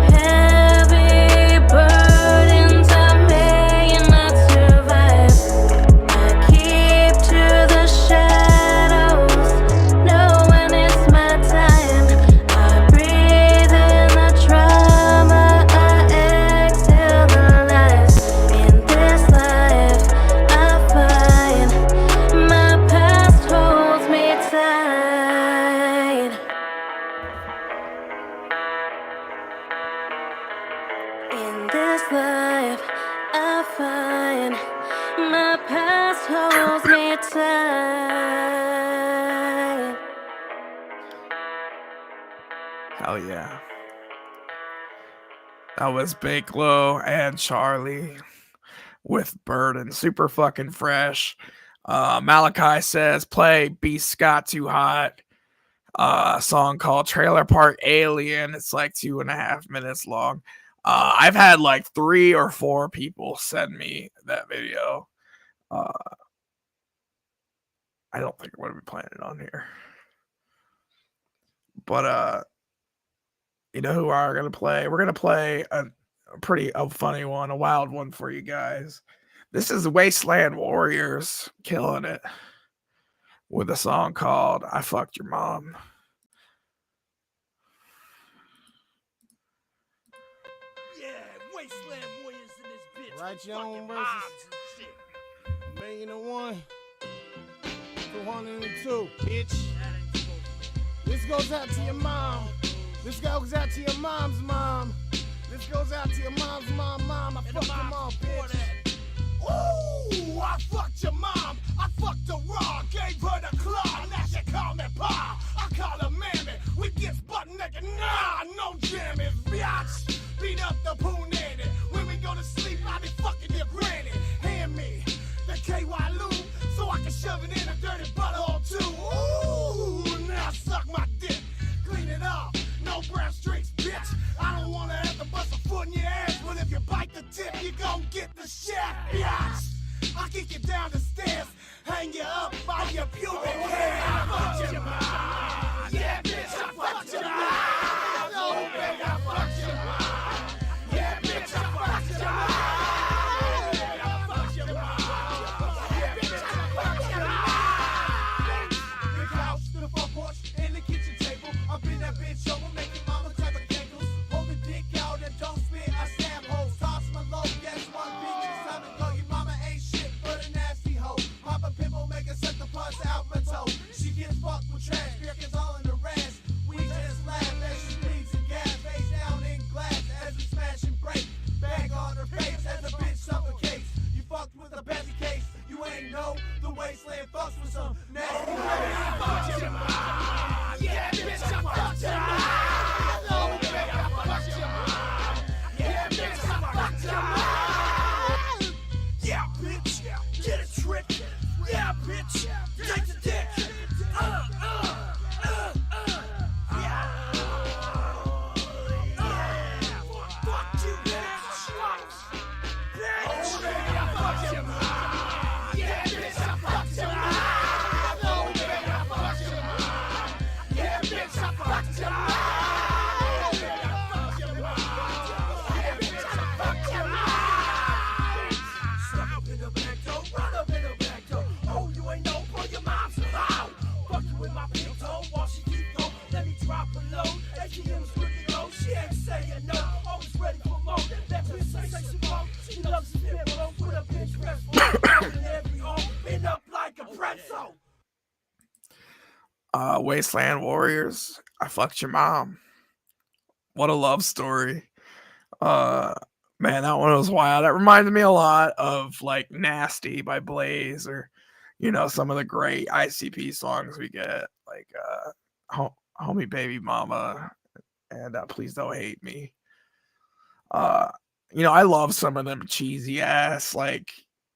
Heavy burdens I may not survive. I keep to the shadows, knowing it's my time. I breathe in the trauma, I exhale the lies. In this life, I find my past holds me tight. In this life, I find my past holds me tight. Hell yeah. That was Bake Low and Charlie with Burden. Super fucking fresh. Malachi says, play Beast Scott Too Hot. A song called Trailer Park Alien. It's like 2.5 minutes long. I've had like 3 or 4 people send me that video. I don't think I'm going to be playing it on here. But, you know who we're going to play? We're going to play a funny one, a wild one for you guys. This is Wasteland Warriors killing it with a song called I Fucked Your Mom. Yeah, Wasteland Warriors in this bitch. Write your own verses. 1,000,001. 202, bitch. This goes out to your mom. This goes out to your mom's mom. This goes out to your mom's mom. I fucked your mom, bitch. Ooh, I fucked your mom. I fucked her raw. Gave her the claw. Now she call me pa. I call her mammy. We get butt naked. Nah, no jammies, biatch. Beat up the poo nanny. When we go to sleep, I be fucking your granny. Hand me the KY lube so I can shove it in a dirty butthole too. Ooh, now suck my dick. Clean it up. No brown streaks, bitch. I don't wanna have to bust a foot in your ass, but if you bite the tip, you gon' get the shaft, biatch. I kick you down the stairs, hang you up by your pubic hair. I fucked your mom. Yeah, bitch, I fucked your mom. No, baby, I fucked your mom. Yeah, bitch, I fucked your mom. I fucked your mom. Yeah, bitch, I fucked your mom. The couch, the front porch, and the kitchen table. I've been that bitch over, making mama type of giggles. Hold the dick out and don't spit, I stab hoes. Toss my low, that's one bitch. It's time to go. Your mama ain't shit but a nasty hoe. Pop a pimple, make her suck the pus out my toe. She gets fucked with trash, Birkin's all in the rest. We just laugh as she bleeds and gas. Face down in glass as we smash and break. Bag on her face as a bitch suffocates. You fucked with a Bessie case. You ain't know the wasteland fucks with some nasty. I fucked your mom. Yeah, bitch, I fucked your mom. No, baby, I fucked your mom. Yeah, bitch, I fucked your mom. Yeah, bitch, get a trick. Yeah, bitch, take the dick. Fuck you, bitch. Bitch, baby, I fucked your mom. Yeah, bitch, I fucked your mom. No, baby, I fucked your mom. Yeah, bitch, I fucked your mom. Yeah, fuck your mom. Yeah, bitch, I fucked your mom. Stuck up in the back door, run up in the back door. Oh, you ain't know, bro, your mom's loud. Fuck you with my big toe while she keep going. Let me drop a load. ATM's with the go. She ain't saying no. Always ready for more. That bitch say she won't. She loves to spit, but put a bitch rest for in every hole. Been up like a pretzel. Wasteland Warriors. I fucked your mom. What a love story. Man, that one was wild. That reminded me a lot of like Nasty by Blaze, or some of the great ICP songs we get, like Homie Baby Mama and Please Don't Hate Me. I love some of them cheesy ass like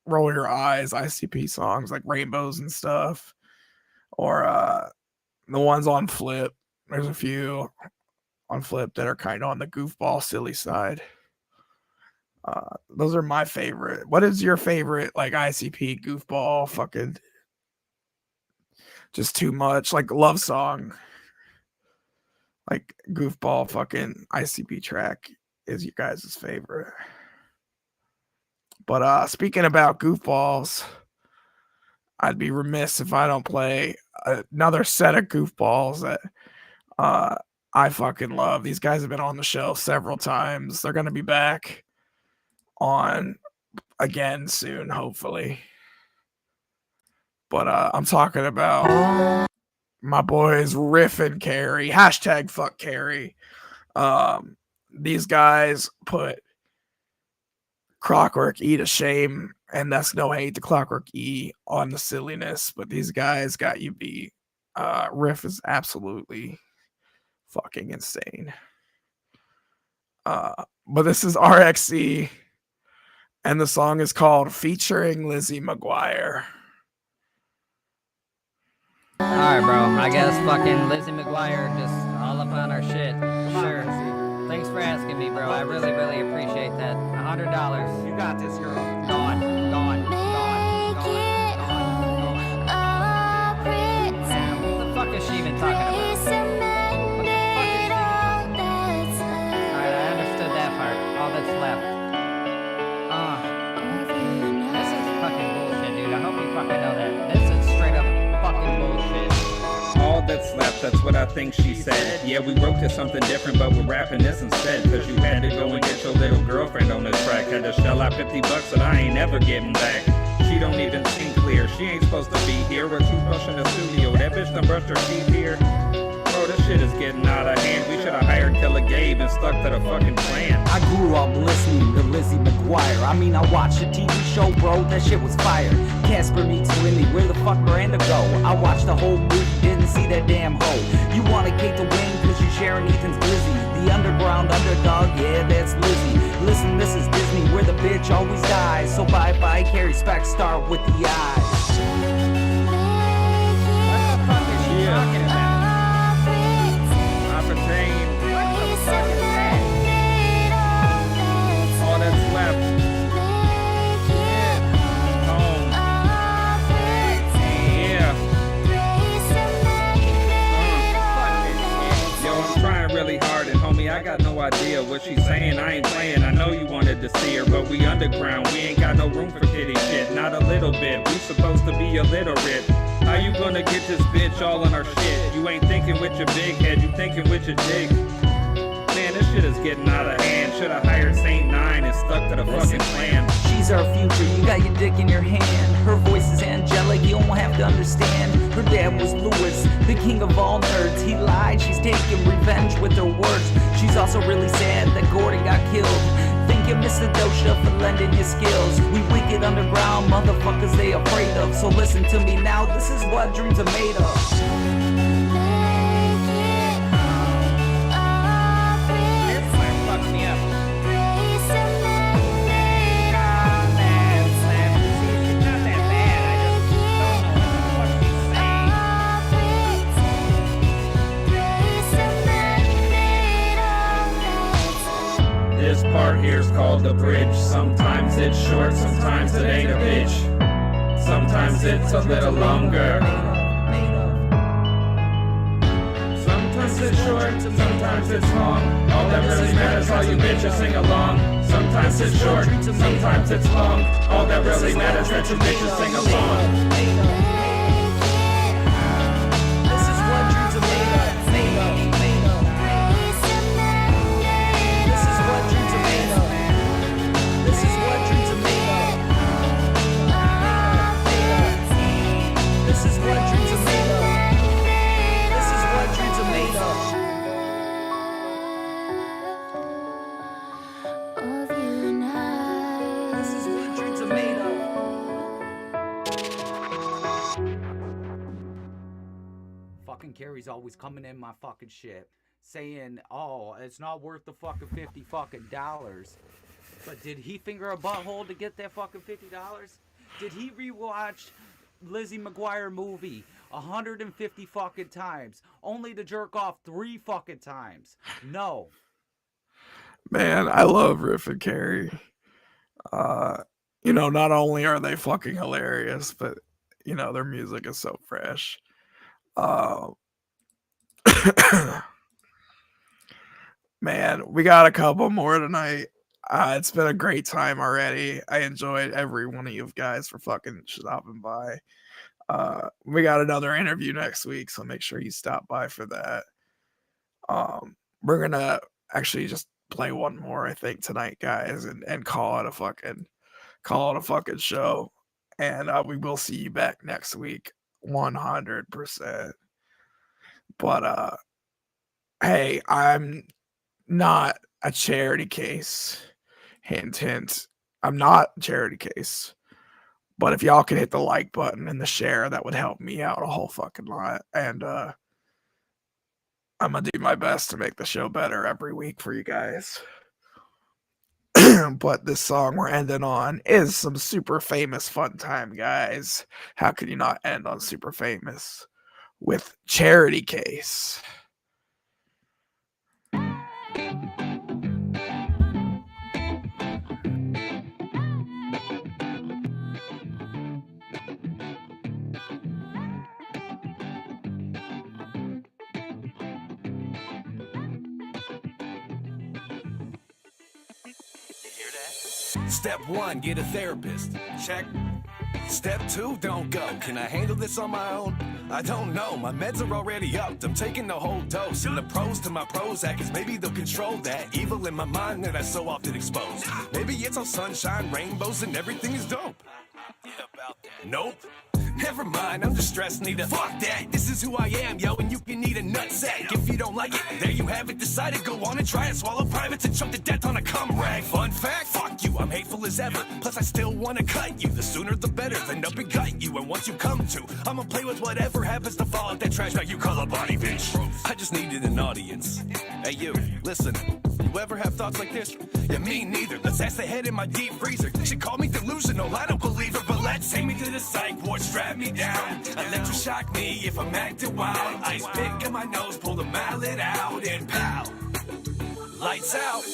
Roll Your Eyes ICP songs like Rainbows and stuff, or the ones on Flip. There's a few on Flip that are kind of on the goofball silly side. Those are my favorite. What is your favorite like ICP goofball fucking just too much like love song, like goofball fucking ICP track is your guys' favorite? But speaking about goofballs, I'd be remiss if I don't play another set of goofballs that I fucking love. These guys have been on the show several times. They're going to be back on again soon, hopefully. But I'm talking about my boys Riff and Carrie. Hashtag fuck Carrie. These guys put Clockwork E to shame, and that's no hate to Clockwork E on the silliness, but these guys got you beat. Riff is absolutely fucking insane. But this is RXC, and the song is called Featuring Lizzie McGuire. Alright, bro. I guess fucking Lizzie McGuire just all up on our shit. Sure. Thanks for asking me, bro. I really, really appreciate that. $100. You got this, girl. Gone. What the fuck is she even talking about? Alright, I understood that part. All that's left. This is fucking bullshit, dude. I hope you fucking know that. This is straight up fucking bullshit. All that's left that's what I think she said. Yeah, we wrote to something different, but we're rapping this instead. Cause you had to go and get your little girlfriend on this track. Had to shell out $50 that I ain't never getting back. She don't even seem clear, she ain't supposed to be here. We're toothbrush in the studio, that bitch done brushed her teeth here. Bro, this shit is getting out of hand. We should've hired Killer Gabe and stuck to the fucking plan. I grew up listening to Lizzie McGuire. I mean, I watched a TV show, bro, that shit was fire. Casper meets Wendy, where the fuck Miranda go? I watched the whole movie, didn't see that damn hoe. You wanna Kate to win, cause you're sharing Ethan's Lizzie. The underground underdog, yeah, that's Lizzie. Listen, this is Disney, where the bitch always dies. So bye-bye, Carrie Speck, start with the eyes. What the fuck is she talking about? All that's left. Home. Yeah. Yo, I'm trying really hard, and homie, I got no idea what she's saying. I ain't playing. I know you wanted to see her, but we underground. We ain't got no room for kitty shit. Not a little bit. We supposed to be illiterate. How you gonna get this bitch all on our shit? You ain't thinking with your big head, you thinking with your jig. Man, this shit is getting out of hand. Should've hired Saint Nine and stuck to the fucking plan. She's our future, you got your dick in your hand. Her voice is angelic, you don't have to understand. Her dad was Lewis, the king of all nerds. He lied, she's taking revenge with her words. She's also really sad that Gordon got killed. Thank you, Mr. Dosha, for lending your skills. We wicked underground motherfuckers they afraid of. So listen to me now, this is what dreams are made of. This part here's called the bridge. Sometimes it's short, sometimes it ain't a bitch. Sometimes it's a little longer. Sometimes it's short, sometimes it's long. All that really matters, all you bitches sing along. Sometimes it's short, sometimes it's long. All that really matters, that you bitches sing along. Carrie's always coming in my fucking shit saying, oh, it's not worth the fucking $50 fucking dollars. But did he finger a butthole to get that fucking $50? Did he rewatch Lizzie McGuire movie 150 fucking times only to jerk off 3 fucking times? No. Man, I love Riff and Carrie. You know, not only are they fucking hilarious, but you know, their music is so fresh. Man, we got a couple more tonight. It's been a great time already. I enjoyed every one of you guys for fucking stopping by. We got another interview next week, so make sure you stop by for that. We're gonna actually just play one more, I think, tonight, guys, and call it a fucking show. And we will see you back next week, 100%. But hey, I'm not a charity case. Hint, hint. I'm not a charity case. But if y'all could hit the like button and the share, that would help me out a whole fucking lot. And I'm gonna do my best to make the show better every week for you guys. But this song we're ending on is some super famous fun time, guys. How could you not end on super famous with Charity Case? Step 1, get a therapist. Check. Step 2, don't go. Can I handle this on my own? I don't know, my meds are already upped. I'm taking the whole dose. And the pros to my Prozac is maybe they'll control that evil in my mind that I so often expose. Maybe it's all sunshine, rainbows, and everything is dope. Nope. Never mind, I'm just stressed, need a fuck that. This is who I am, yo, and you can need a nutsack. If you don't like it, there you have it. Decided, go on and try it. Swallow privates and choke to death on a cum rag. Fun fact, fuck you, I'm hateful as ever. Plus I still wanna cut you. The sooner the better, then up and gut you. And once you come to, I'ma play with whatever happens to fall out that trash bag you call a body, bitch. I just needed an audience. Hey you, listen, you ever have thoughts like this? Yeah, me neither. Let's ask the head in my deep freezer. She called me delusional, I don't believe her, but let's take me to the psych ward, strap me down. Electroshock me if I'm acting wild. Ice pick in my nose, pull the mallet out, and pow, lights out.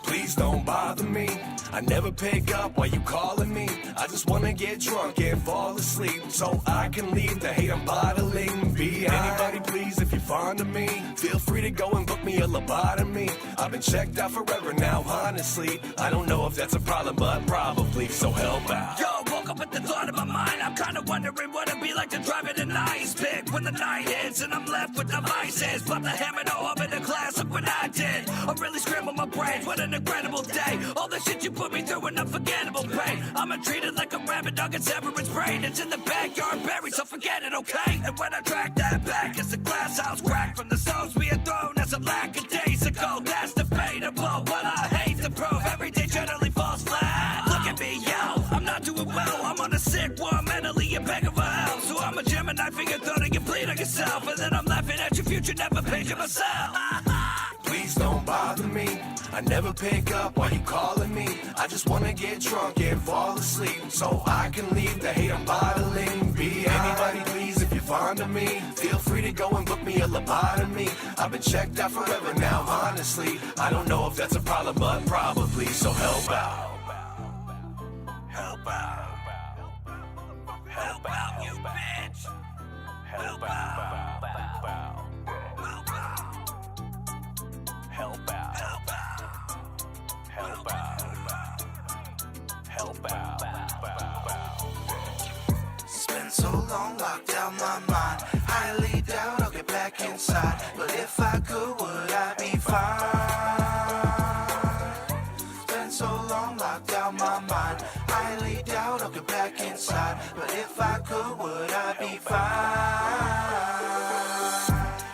Please don't bother me. I never pick up while you calling me. I just wanna get drunk and fall asleep so I can leave the hate I'm bottling behind. Anybody please, if you're fond of me, feel free to go and book me a lobotomy. I've been checked out forever now, honestly. I don't know if that's a problem, but probably, so help out. Yo, woke up at the thought of my mind. I'm kinda wondering what it'd be like to drive in an ice pick when the night hits and I'm left with the vices. But the hammer no up in the class, look what I did. I really scrambled my brains, what an incredible day. All the shit you put me through an unforgettable pain. I'ma treat it like a rabbit dog and severance brain. It's in the backyard buried, so forget it, okay? And when I track that back, it's a glass house crack from the stones being thrown as a lack of days ago. That's debatable, but I hate to prove every day generally falls flat. Look at me, yo, I'm not doing well. I'm on a sick one, mentally and begging for help. So I'm a Gemini finger throwing you bleed on yourself. And then I'm laughing at your future, never paging myself. Please don't bother me. I never pick up while you calling me. I just wanna get drunk and fall asleep so I can leave the hate I'm bottling behind. Anybody please, if you're fond of me, feel free to go and book me a lobotomy. I've been checked out forever now, honestly. I don't know if that's a problem, but probably, so help out. Help out. Help out, you bitch. Help out. Help out. Help out. Help out. Help out. Spent so long locked out my mind. Highly doubt I'll get back inside. But if I could, would I be fine? Spent so long locked out my mind. Highly doubt I'll get back inside. But if I could, would I be fine?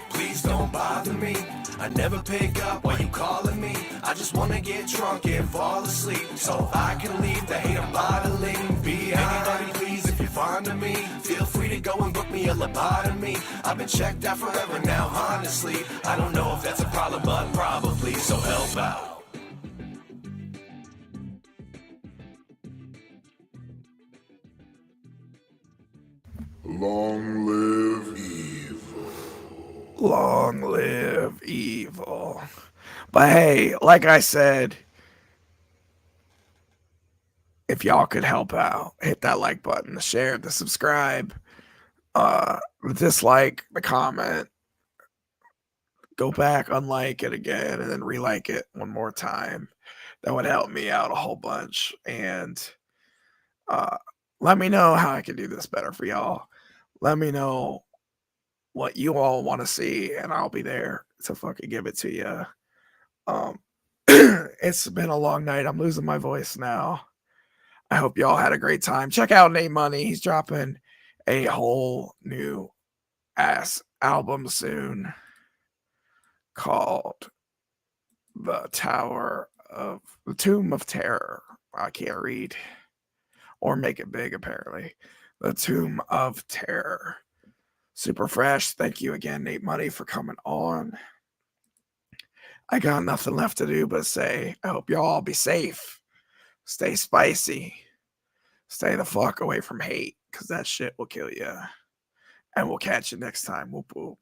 Please don't bother me. I never pick up while you calling me. I just wanna get drunk and fall asleep so I can leave the hate I'm bottling behind. Anybody please, if you're fond of me, feel free to go and book me a lobotomy. I've been checked out forever now, honestly. I don't know if that's a problem, but probably, so help out. Long live evil. Long live evil. But hey, like I said, if y'all could help out, hit that like button, the share, the subscribe, the dislike, the comment, go back, unlike it again, and then relike it one more time. That would help me out a whole bunch. And let me know how I can do this better for y'all. Let me know what you all want to see, and I'll be there to fucking give it to you. It's been a long night. I'm losing my voice now. I hope y'all had a great time. Check out Nate Money. He's dropping a whole new ass album soon called The Tomb of Terror. I can't read or make it big, apparently. The Tomb of Terror. Super fresh. Thank you again, Nate Money, for coming on. I got nothing left to do but say, I hope y'all be safe. Stay spicy. Stay the fuck away from hate, because that shit will kill you. And we'll catch you next time. Whoop whoop.